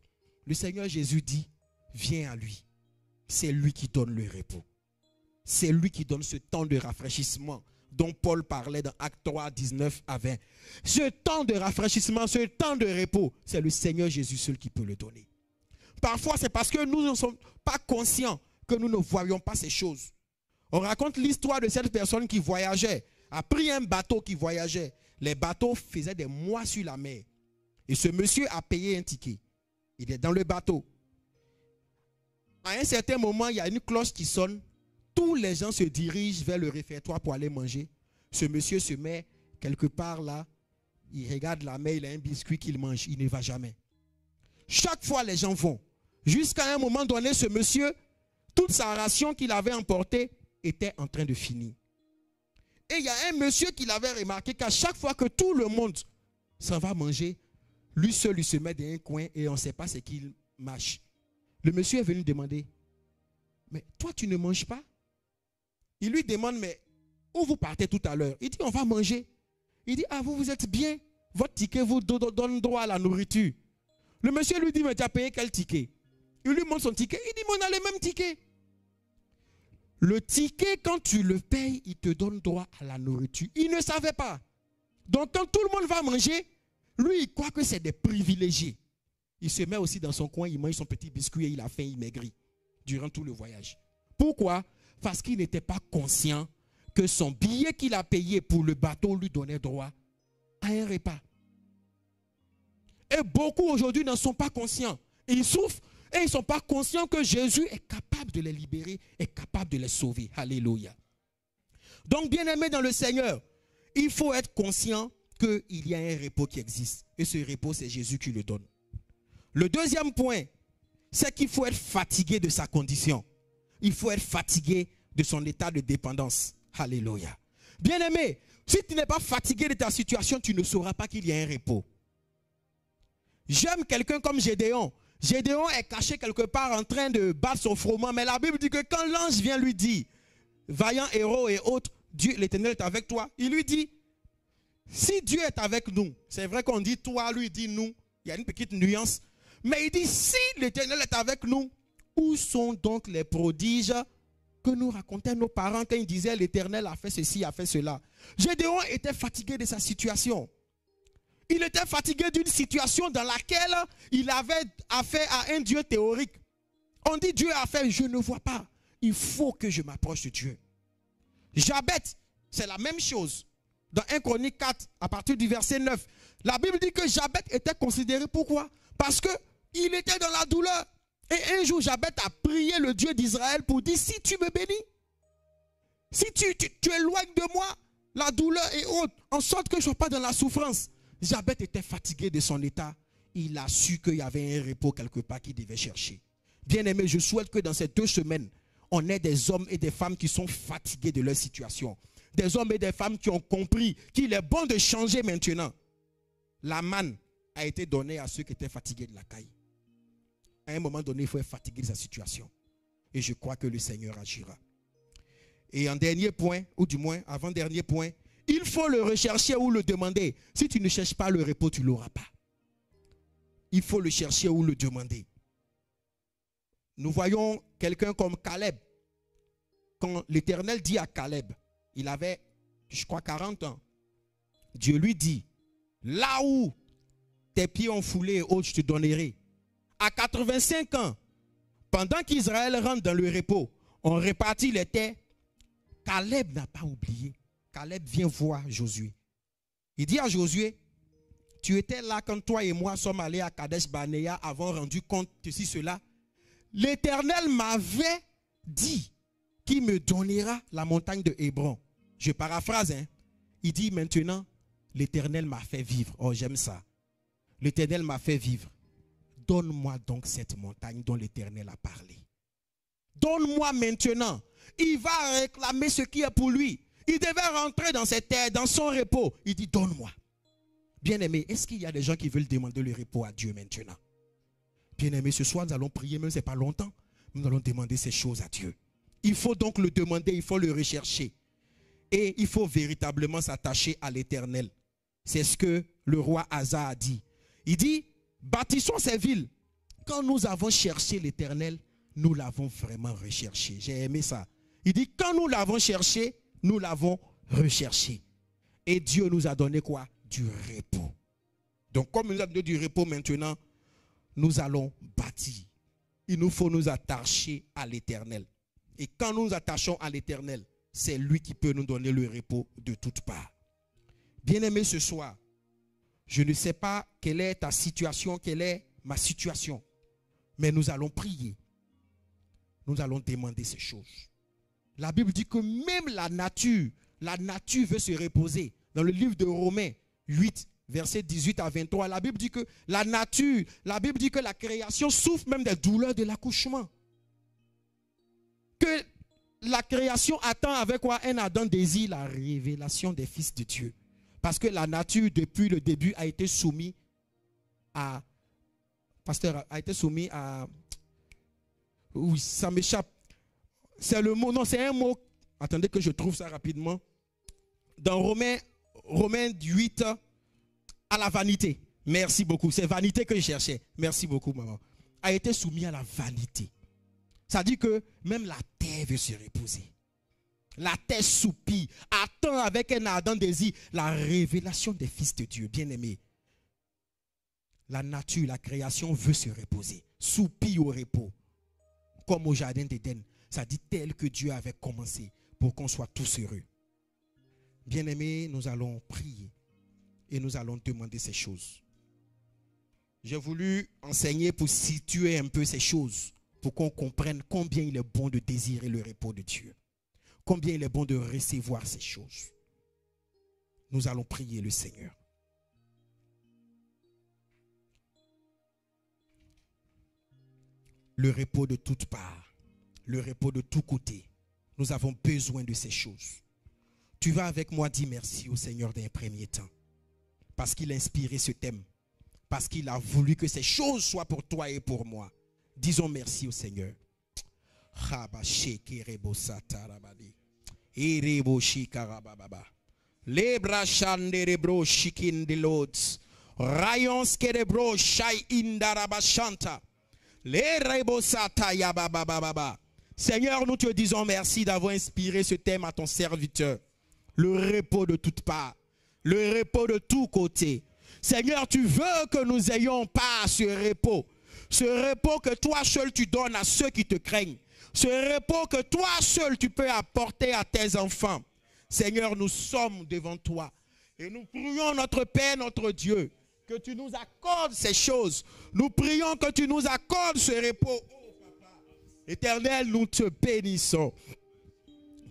le Seigneur Jésus dit, viens à lui. C'est lui qui donne le repos. C'est lui qui donne ce temps de rafraîchissement dont Paul parlait dans Actes 3, 19 à 20. Ce temps de rafraîchissement, ce temps de repos, c'est le Seigneur Jésus seul qui peut le donner. Parfois, c'est parce que nous ne sommes pas conscients que nous ne voyons pas ces choses. On raconte l'histoire de cette personne qui voyageait, a pris un bateau qui voyageait. Les bateaux faisaient des mois sur la mer. Et ce monsieur a payé un ticket. Il est dans le bateau. À un certain moment, il y a une cloche qui sonne. Tous les gens se dirigent vers le réfectoire pour aller manger. Ce monsieur se met quelque part là. Il regarde la mer, il a un biscuit qu'il mange. Il ne va jamais. Chaque fois, les gens vont. Jusqu'à un moment donné, ce monsieur, toute sa ration qu'il avait emportée était en train de finir. Et il y a un monsieur qui l'avait remarqué qu'à chaque fois que tout le monde s'en va manger, lui seul, il se met dans un coin et on ne sait pas ce qu'il mâche. Le monsieur est venu demander, mais toi tu ne manges pas? Il lui demande, mais où vous partez tout à l'heure? Il dit, on va manger. Il dit, ah vous êtes bien, votre ticket vous donne droit à la nourriture. Le monsieur lui dit, mais tu as payé quel ticket? Il lui montre son ticket, il dit, mais on a le même ticket. Le ticket, quand tu le payes, il te donne droit à la nourriture. Il ne savait pas. Donc quand tout le monde va manger, lui il croit que c'est des privilégiés. Il se met aussi dans son coin, il mange son petit biscuit et il a faim, il maigrit durant tout le voyage. Pourquoi? Parce qu'il n'était pas conscient que son billet qu'il a payé pour le bateau lui donnait droit à un repas. Et beaucoup aujourd'hui n'en sont pas conscients. Ils souffrent et ils ne sont pas conscients que Jésus est capable de les libérer, est capable de les sauver. Alléluia. Donc, bien-aimés dans le Seigneur, il faut être conscient qu'il y a un repos qui existe. Et ce repos, c'est Jésus qui le donne. Le deuxième point, c'est qu'il faut être fatigué de sa condition. Il faut être fatigué de son état de dépendance. Alléluia. Bien-aimé, si tu n'es pas fatigué de ta situation, tu ne sauras pas qu'il y a un repos. J'aime quelqu'un comme Gédéon. Gédéon est caché quelque part en train de battre son froment. Mais la Bible dit que quand l'ange vient lui dire, vaillant héros et autres, Dieu, l'Éternel est avec toi. Il lui dit, si Dieu est avec nous, c'est vrai qu'on dit toi, lui dit nous. Il y a une petite nuance. Mais il dit, si l'Éternel est avec nous, où sont donc les prodiges que nous racontaient nos parents quand ils disaient l'Éternel a fait ceci, a fait cela? Gédéon était fatigué de sa situation. Il était fatigué d'une situation dans laquelle il avait affaire à un Dieu théorique. On dit Dieu a fait, je ne vois pas. Il faut que je m'approche de Dieu. Jabet, c'est la même chose. Dans 1 Chronique 4, à partir du verset 9, la Bible dit que Jabet était considéré, pourquoi? Parce qu'il était dans la douleur. Et un jour, Jabet a prié le Dieu d'Israël pour dire, si tu me bénis, si tu éloignes de moi la douleur et autres, en sorte que je ne sois pas dans la souffrance. Jabet était fatigué de son état. Il a su qu'il y avait un repos quelque part qu'il devait chercher. Bien-aimé, je souhaite que dans ces 2 semaines, on ait des hommes et des femmes qui sont fatigués de leur situation. Des hommes et des femmes qui ont compris qu'il est bon de changer maintenant. La manne a été donnée à ceux qui étaient fatigués de la caille. À un moment donné, il faut être fatigué de sa situation. Et je crois que le Seigneur agira. Et en dernier point, ou du moins avant-dernier point, il faut le rechercher ou le demander. Si tu ne cherches pas le repos, tu ne l'auras pas. Il faut le chercher ou le demander. Nous voyons quelqu'un comme Caleb. Quand l'Éternel dit à Caleb, il avait, je crois, 40 ans. Dieu lui dit, là où tes pieds ont foulé et autres, je te donnerai. À 85 ans, pendant qu'Israël rentre dans le repos, on répartit les terres. Caleb n'a pas oublié. Caleb vient voir Josué. Il dit à Josué, tu étais là quand toi et moi sommes allés à Kadesh Barnea, avons rendu compte de ceci, cela. L'Éternel m'avait dit qu'il me donnera la montagne de Hébron. Je paraphrase, hein. Il dit maintenant, l'Éternel m'a fait vivre. Oh, j'aime ça. L'Éternel m'a fait vivre. Donne-moi donc cette montagne dont l'Éternel a parlé. Donne-moi maintenant. Il va réclamer ce qui est pour lui. Il devait rentrer dans cette terre, dans son repos. Il dit, donne-moi. Bien-aimé, est-ce qu'il y a des gens qui veulent demander le repos à Dieu maintenant? Bien-aimé, ce soir, nous allons prier, même si ce n'est pas longtemps. Nous allons demander ces choses à Dieu. Il faut donc le demander, il faut le rechercher. Et il faut véritablement s'attacher à l'Éternel. C'est ce que le roi Asa a dit. Il dit, bâtissons ces villes. Quand nous avons cherché l'Éternel, nous l'avons vraiment recherché. J'ai aimé ça. Il dit, quand nous l'avons cherché, nous l'avons recherché. Et Dieu nous a donné quoi? Du repos. Donc comme il nous a donné du repos maintenant, nous allons bâtir. Il nous faut nous attacher à l'Éternel. Et quand nous nous attachons à l'Éternel, c'est lui qui peut nous donner le repos de toutes parts. Bien-aimé, ce soir, je ne sais pas quelle est ta situation, quelle est ma situation. Mais nous allons prier. Nous allons demander ces choses. La Bible dit que même la nature veut se reposer. Dans le livre de Romains 8, versets 18 à 23, la Bible dit que la Bible dit que la création souffre même des douleurs de l'accouchement. Que la création attend avec quoi? Un ardent désir, la révélation des fils de Dieu. Parce que la nature, depuis le début, a été soumise à... Pasteur, a été soumise à... Oui, ça m'échappe. C'est le mot, non, c'est un mot. Attendez que je trouve ça rapidement. Dans Romains 8, à la vanité. Merci beaucoup. C'est vanité que je cherchais. Merci beaucoup, maman. A été soumis à la vanité. Ça dit que même la terre veut se reposer. La terre soupire, attend avec un ardent désir la révélation des fils de Dieu. Bien-aimés, la nature, la création veut se reposer. Soupire au repos. Comme au jardin d'Éden. Ça dit tel que Dieu avait commencé pour qu'on soit tous heureux. Bien-aimés, nous allons prier et nous allons demander ces choses. J'ai voulu enseigner pour situer un peu ces choses, pour qu'on comprenne combien il est bon de désirer le repos de Dieu. Combien il est bon de recevoir ces choses. Nous allons prier le Seigneur. Le repos de toutes parts. Le repos de tous côtés. Nous avons besoin de ces choses. Tu vas avec moi dire merci au Seigneur d'un premier temps. Parce qu'il a inspiré ce thème. Parce qu'il a voulu que ces choses soient pour toi et pour moi. Disons merci au Seigneur. Seigneur, nous te disons merci d'avoir inspiré ce thème à ton serviteur. Le repos de toutes parts. Le repos de tous côtés. Seigneur, tu veux que nous ayons part à ce repos. Ce repos que toi seul tu donnes à ceux qui te craignent. Ce repos que toi seul tu peux apporter à tes enfants. Seigneur, nous sommes devant toi. Et nous prions notre Père, notre Dieu, que tu nous accordes ces choses. Nous prions que tu nous accordes ce repos. Éternel, nous te bénissons.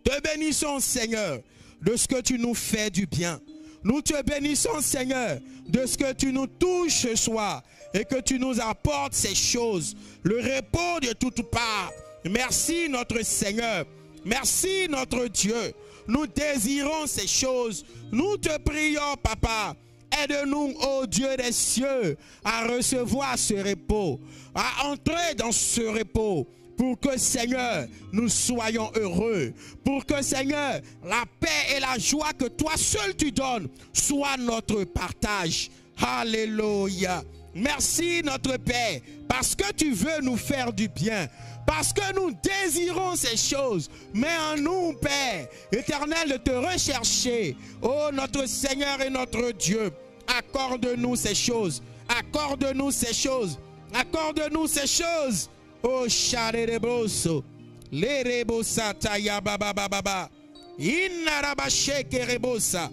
Te bénissons, Seigneur, de ce que tu nous fais du bien. Nous te bénissons, Seigneur, de ce que tu nous touches ce soir et que tu nous apportes ces choses. Le repos de toutes parts. Merci, notre Seigneur. Merci, notre Dieu. Nous désirons ces choses. Nous te prions, Papa. Aide-nous, ô Dieu des cieux, à recevoir ce repos, à entrer dans ce repos, pour que, Seigneur, nous soyons heureux, pour que, Seigneur, la paix et la joie que toi seul tu donnes soient notre partage. Alléluia. Merci notre Père, parce que tu veux nous faire du bien, parce que nous désirons ces choses. Mets en nous, Père éternel, de te rechercher. Oh notre Seigneur et notre Dieu, accorde-nous ces choses, accorde-nous ces choses, accorde-nous ces choses. Oh charereboso, les rebosa taya baba baba, inarabashe kerebosa,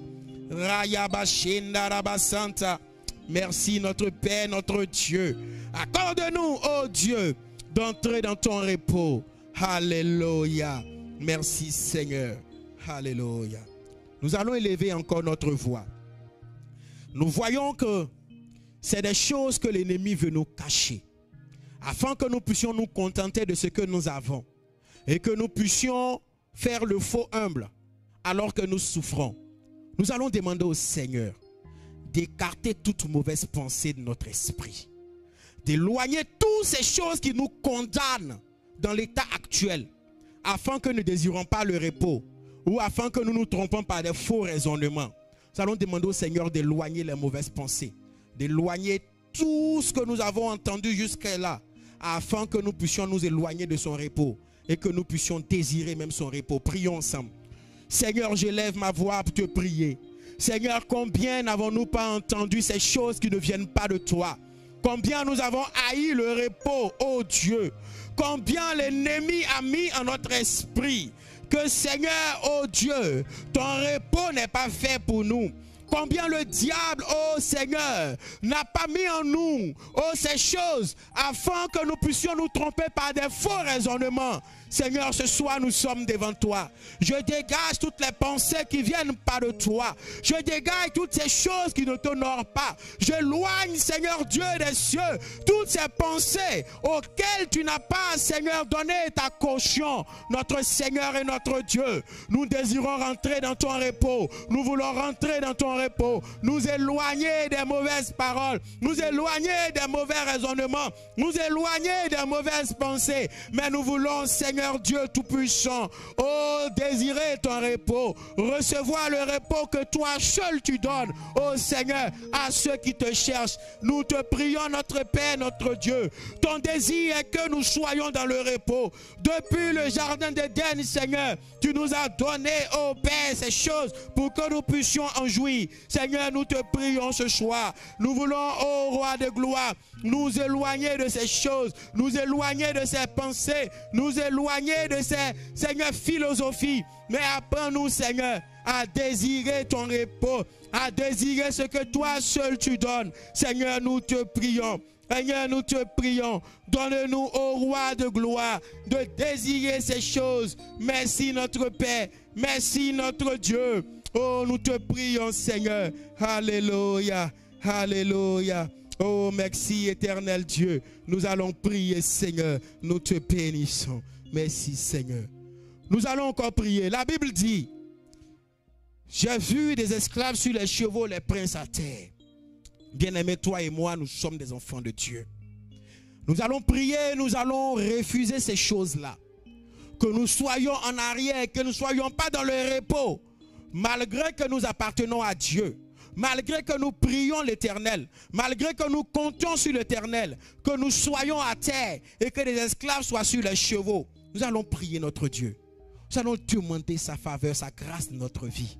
rayabashinda rabasanta. Merci notre Père, notre Dieu. Accorde-nous, oh Dieu, d'entrer dans ton repos. Alléluia. Merci Seigneur. Alléluia. Nous allons élever encore notre voix. Nous voyons que c'est des choses que l'ennemi veut nous cacher, afin que nous puissions nous contenter de ce que nous avons et que nous puissions faire le faux humble alors que nous souffrons. Nous allons demander au Seigneur d'écarter toute mauvaise pensée de notre esprit, d'éloigner toutes ces choses qui nous condamnent dans l'état actuel, afin que nous ne désirons pas le repos, ou afin que nous nous trompons par des faux raisonnements. Nous allons demander au Seigneur d'éloigner les mauvaises pensées, d'éloigner tout ce que nous avons entendu jusqu'à là, afin que nous puissions nous éloigner de son repos et que nous puissions désirer même son repos. Prions ensemble. Seigneur, j'élève ma voix pour te prier. Seigneur, combien n'avons-nous pas entendu ces choses qui ne viennent pas de toi? Combien nous avons haï le repos, ô Dieu. Combien l'ennemi a mis en notre esprit que, Seigneur, ô Dieu, ton repos n'est pas fait pour nous. Combien le diable, ô Seigneur, n'a pas mis en nous, ô ces choses, afin que nous puissions nous tromper par des faux raisonnements. Seigneur, ce soir nous sommes devant toi. Je dégage toutes les pensées qui viennent pas de toi. Je dégage toutes ces choses qui ne t'honorent pas. J'éloigne, Seigneur Dieu des cieux, toutes ces pensées auxquelles tu n'as pas, Seigneur, donné ta caution. Notre Seigneur et notre Dieu, nous désirons rentrer dans ton repos. Nous voulons rentrer dans ton repos. Nous éloigner des mauvaises paroles. Nous éloigner des mauvais raisonnements. Nous éloigner des mauvaises pensées. Mais nous voulons, Seigneur Dieu Tout-Puissant, oh, désirer ton repos, recevoir le repos que toi seul tu donnes, oh Seigneur, à ceux qui te cherchent. Nous te prions, notre Père, notre Dieu. Ton désir est que nous soyons dans le repos. Depuis le jardin d'Éden, Seigneur, tu nous as donné, oh Père, ces choses pour que nous puissions en jouir. Seigneur, nous te prions ce soir. Nous voulons, oh Roi de gloire, nous éloigner de ces choses, nous éloigner de ces pensées, nous éloigner de ces, Seigneur, philosophies. Mais apprends-nous, Seigneur, à désirer ton repos, à désirer ce que toi seul tu donnes. Seigneur, nous te prions. Seigneur, nous te prions. Donne-nous, ô Roi de gloire, de désirer ces choses. Merci notre Père. Merci notre Dieu. Oh, nous te prions, Seigneur. Alléluia. Alléluia. Oh, merci éternel Dieu. Nous allons prier, Seigneur. Nous te bénissons. Merci, Seigneur. Nous allons encore prier. La Bible dit, j'ai vu des esclaves sur les chevaux, les princes à terre. Bien-aimés, toi et moi, nous sommes des enfants de Dieu. Nous allons prier, nous allons refuser ces choses-là. Que nous soyons en arrière, que nous ne soyons pas dans le repos. Malgré que nous appartenons à Dieu. Malgré que nous prions l'Éternel, malgré que nous comptons sur l'Éternel, que nous soyons à terre et que les esclaves soient sur les chevaux, nous allons prier notre Dieu. Nous allons demander sa faveur, sa grâce dans notre vie,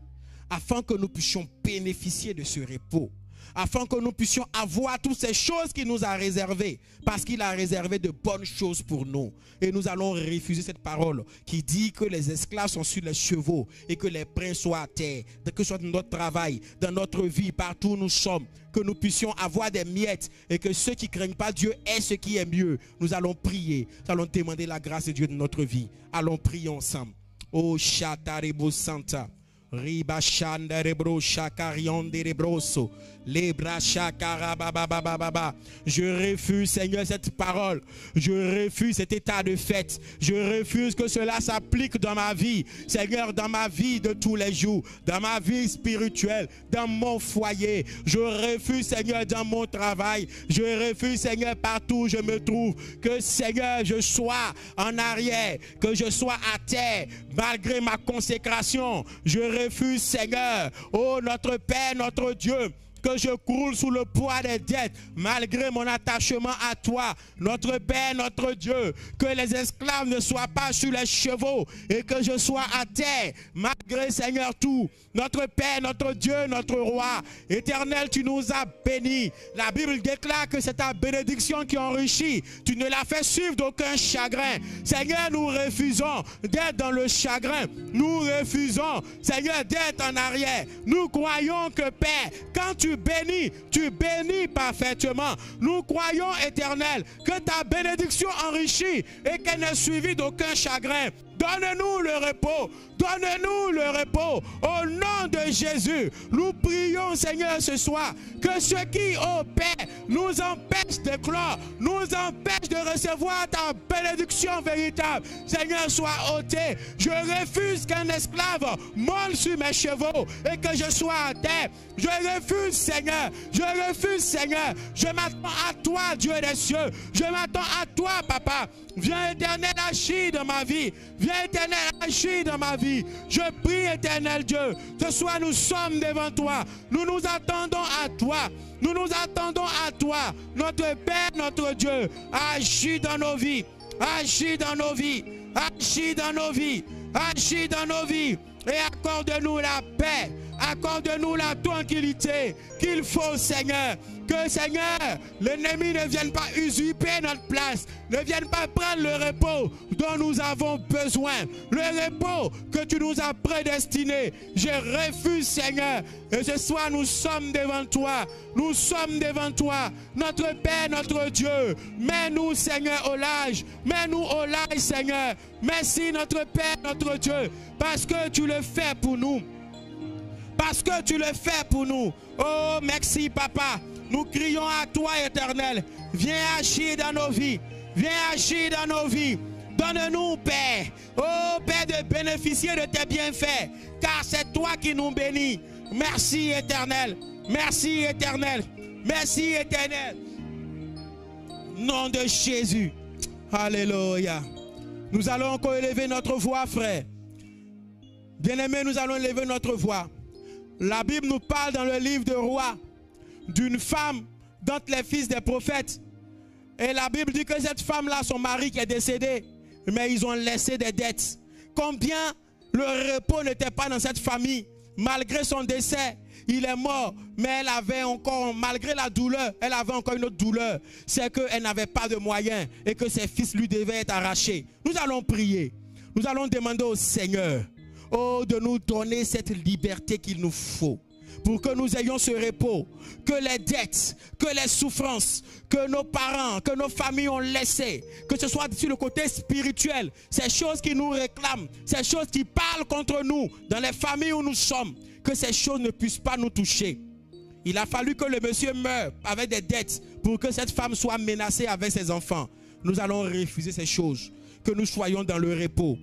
afin que nous puissions bénéficier de ce repos, afin que nous puissions avoir toutes ces choses qu'il nous a réservées, parce qu'il a réservé de bonnes choses pour nous. Et nous allons refuser cette parole qui dit que les esclaves sont sur les chevaux et que les princes soient à terre, que ce soit dans notre travail, dans notre vie, partout où nous sommes, que nous puissions avoir des miettes et que ceux qui ne craignent pas Dieu aient ce qui est mieux. Nous allons prier, nous allons demander la grâce de Dieu dans notre vie. Allons prier ensemble. Oh Chatarebo Santa. Riba Shanda Rebro Shakarion de Rebroso Les bras chakarababababa. Je refuse, Seigneur, cette parole. Je refuse cet état de fait. Je refuse que cela s'applique dans ma vie. Seigneur, dans ma vie de tous les jours, dans ma vie spirituelle, dans mon foyer. Je refuse, Seigneur, dans mon travail. Je refuse, Seigneur, partout où je me trouve. Que, Seigneur, je sois en arrière, que je sois à terre, malgré ma consécration. Je refuse, Seigneur, oh notre Père, notre Dieu, que je croule sous le poids des dettes, malgré mon attachement à toi, notre Père, notre Dieu, que les esclaves ne soient pas sur les chevaux et que je sois à terre, malgré, Seigneur, tout. Notre Père, notre Dieu, notre Roi, éternel, tu nous as bénis. La Bible déclare que c'est ta bénédiction qui enrichit. Tu ne l'as fait suivre d'aucun chagrin. Seigneur, nous refusons d'être dans le chagrin. Nous refusons, Seigneur, d'être en arrière. Nous croyons que, Père, quand tu bénis parfaitement. Nous croyons, éternel, que ta bénédiction enrichit et qu'elle n'est suivie d'aucun chagrin. Donne-nous le repos. Donne-nous le repos. Au nom de Jésus, nous prions, Seigneur, ce soir, que ce qui, ô Père, nous empêche de clore, nous empêche de recevoir ta bénédiction véritable, Seigneur, soit ôté. Je refuse qu'un esclave monte sur mes chevaux et que je sois à terre. Je refuse, Seigneur. Je refuse, Seigneur. Je m'attends à toi, Dieu des cieux. Je m'attends à toi, Papa. Viens, éternel, agir dans ma vie. Viens, éternel, agir dans ma vie. Je prie, éternel Dieu, ce soir nous sommes devant toi. Nous nous attendons à toi. Nous nous attendons à toi, notre Père, notre Dieu. Agis dans nos vies. Agis dans nos vies. Agis dans nos vies. Agis dans nos vies. Et accorde-nous la paix. Accorde-nous la tranquillité qu'il faut, Seigneur. Que, Seigneur, l'ennemi ne vienne pas usurper notre place, ne vienne pas prendre le repos dont nous avons besoin, le repos que tu nous as prédestiné. Je refuse, Seigneur, et ce soir nous sommes devant toi, nous sommes devant toi, notre Père, notre Dieu. Mets-nous, Seigneur, au large, mets-nous au large, Seigneur. Merci, notre Père, notre Dieu, parce que tu le fais pour nous. Parce que tu le fais pour nous. Oh, merci, Papa. Nous crions à toi, éternel. Viens agir dans nos vies. Viens agir dans nos vies. Donne-nous, Père. Oh, Père, de bénéficier de tes bienfaits. Car c'est toi qui nous bénis. Merci, éternel. Merci, éternel. Merci, éternel. Nom de Jésus. Alléluia. Nous allons encore élever notre voix, frère. Bien-aimés, nous allons élever notre voix. La Bible nous parle dans le livre de Rois d'une femme dont les fils des prophètes. Et la Bible dit que cette femme-là, son mari qui est décédé, mais ils ont laissé des dettes. Combien le repos n'était pas dans cette famille. Malgré son décès, il est mort, mais elle avait encore, malgré la douleur, elle avait encore une autre douleur. C'est qu'elle n'avait pas de moyens et que ses fils lui devaient être arrachés. Nous allons prier. Nous allons demander au Seigneur, oh, de nous donner cette liberté qu'il nous faut pour que nous ayons ce repos, que les dettes, que les souffrances, que nos parents, que nos familles ont laissées, que ce soit sur le côté spirituel, ces choses qui nous réclament, ces choses qui parlent contre nous dans les familles où nous sommes, que ces choses ne puissent pas nous toucher. Il a fallu que le monsieur meure avec des dettes pour que cette femme soit menacée avec ses enfants. Nous allons refuser ces choses, que nous soyons dans le repos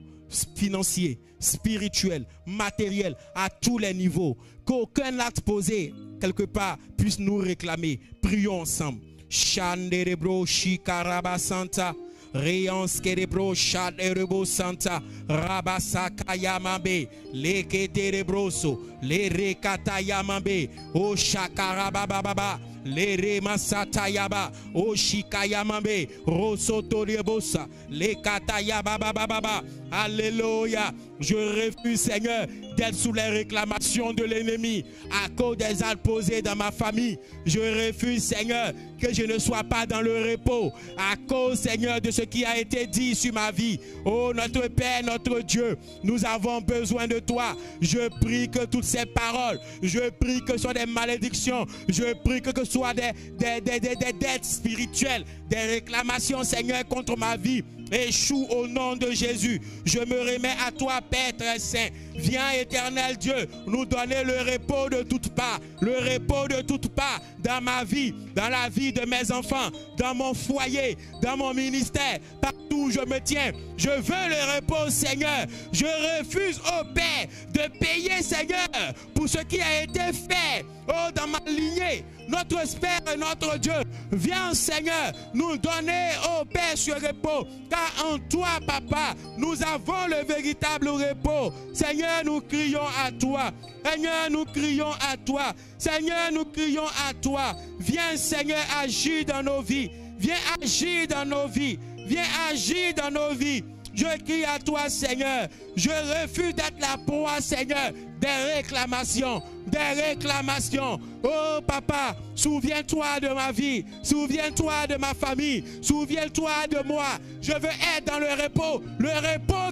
financier, spirituel, matériel, à tous les niveaux. Qu'aucun acte posé quelque part puisse nous réclamer. Prions ensemble. Shanderebro shikaraba santa. Reyanskerebro shaderebo santa. Rabasaka yamambe. Leketerebroso. Le rekata yamambe. O shakarabababa. Le remasata yaba. O shikayamambe. Rosotoriebosa. Le katayabababa. Alléluia. Je refuse, Seigneur, d'être sous les réclamations de l'ennemi à cause des actes posés dans ma famille. Je refuse, Seigneur, que je ne sois pas dans le repos à cause, Seigneur, de ce qui a été dit sur ma vie. Oh, notre Père, notre Dieu, nous avons besoin de toi. Je prie que toutes ces paroles, je prie que ce soit des malédictions, je prie que ce soit des dettes spirituelles, des réclamations, Seigneur, contre ma vie, échoue au nom de Jésus. Je me remets à toi, Père très saint. Viens et éternel Dieu, nous donner le repos de toutes parts. Le repos de toutes parts dans ma vie, dans la vie de mes enfants, dans mon foyer, dans mon ministère, partout où je me tiens. Je veux le repos, Seigneur. Je refuse, oh Père, de payer, Seigneur, pour ce qui a été fait, oh, dans ma lignée. Notre Père et notre Dieu, viens, Seigneur, nous donner, oh Père, ce repos. Car en toi, Papa, nous avons le véritable repos. Seigneur, nous crions à toi. Seigneur, nous crions à toi. Seigneur, nous crions à toi. Viens, Seigneur, agir dans nos vies. Viens agir dans nos vies. Viens agir dans nos vies. Je crie à toi, Seigneur. Je refuse d'être la proie, Seigneur, des réclamations. Des réclamations. Oh, Papa, souviens-toi de ma vie. Souviens-toi de ma famille. Souviens-toi de moi. Je veux être dans le repos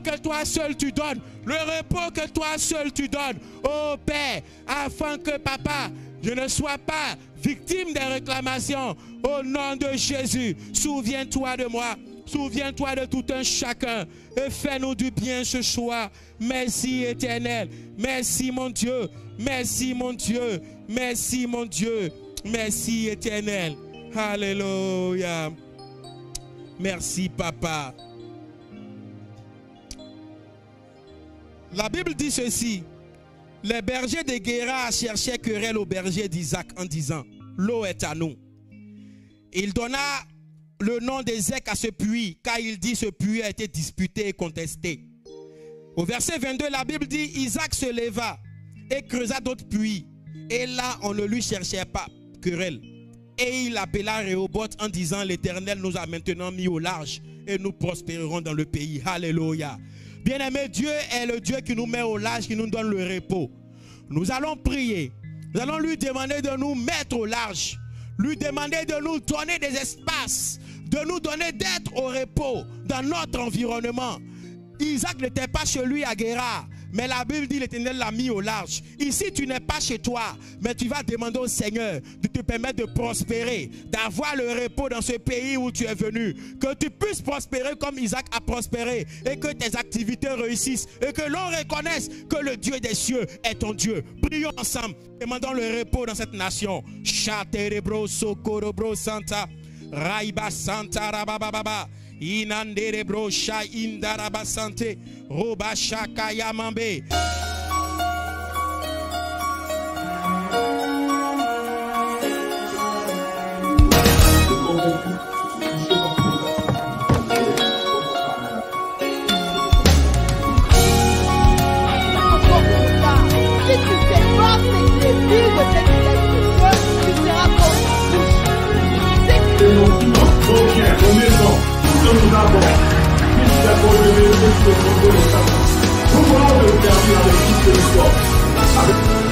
que toi seul tu donnes. Le repos que toi seul tu donnes. Oh, Père, afin que, Papa, je ne sois pas victime des réclamations. Au nom de Jésus, souviens-toi de moi. Souviens-toi de tout un chacun et fais-nous du bien ce soir. Merci éternel. Merci mon Dieu. Merci mon Dieu. Merci mon Dieu. Merci éternel. Alléluia. Merci Papa. La Bible dit ceci. Les bergers de Guéra cherchaient querelle aux bergers d'Isaac en disant, l'eau est à nous. Il donna le nom d'Ézek à ce puits, car il dit ce puits a été disputé et contesté. Au verset 22, la Bible dit, Isaac se leva et creusa d'autres puits. Et là, on ne lui cherchait pas querelle. Et il appela Rehoboth en disant, l'Éternel nous a maintenant mis au large et nous prospérerons dans le pays. Alléluia. Bien-aimé, Dieu est le Dieu qui nous met au large, qui nous donne le repos. Nous allons prier. Nous allons lui demander de nous mettre au large. Lui demander de nous donner des espaces, de nous donner d'être au repos dans notre environnement. Isaac n'était pas chez lui à Guérar, mais la Bible dit l'Éternel l'a mis au large. Ici, tu n'es pas chez toi, mais tu vas demander au Seigneur de te permettre de prospérer, d'avoir le repos dans ce pays où tu es venu. Que tu puisses prospérer comme Isaac a prospéré et que tes activités réussissent et que l'on reconnaisse que le Dieu des cieux est ton Dieu. Prions ensemble, demandons le repos dans cette nation. Chaterebro sokorobro santa, raiba santa rabababa. Inandere brosha indaraba sante roba shaka yamambe. Si tu fais force et que vivre cette Dieu, tu seras nous avons, puisque la bonne de Dieu, nous voulons le servir avec tout le corps.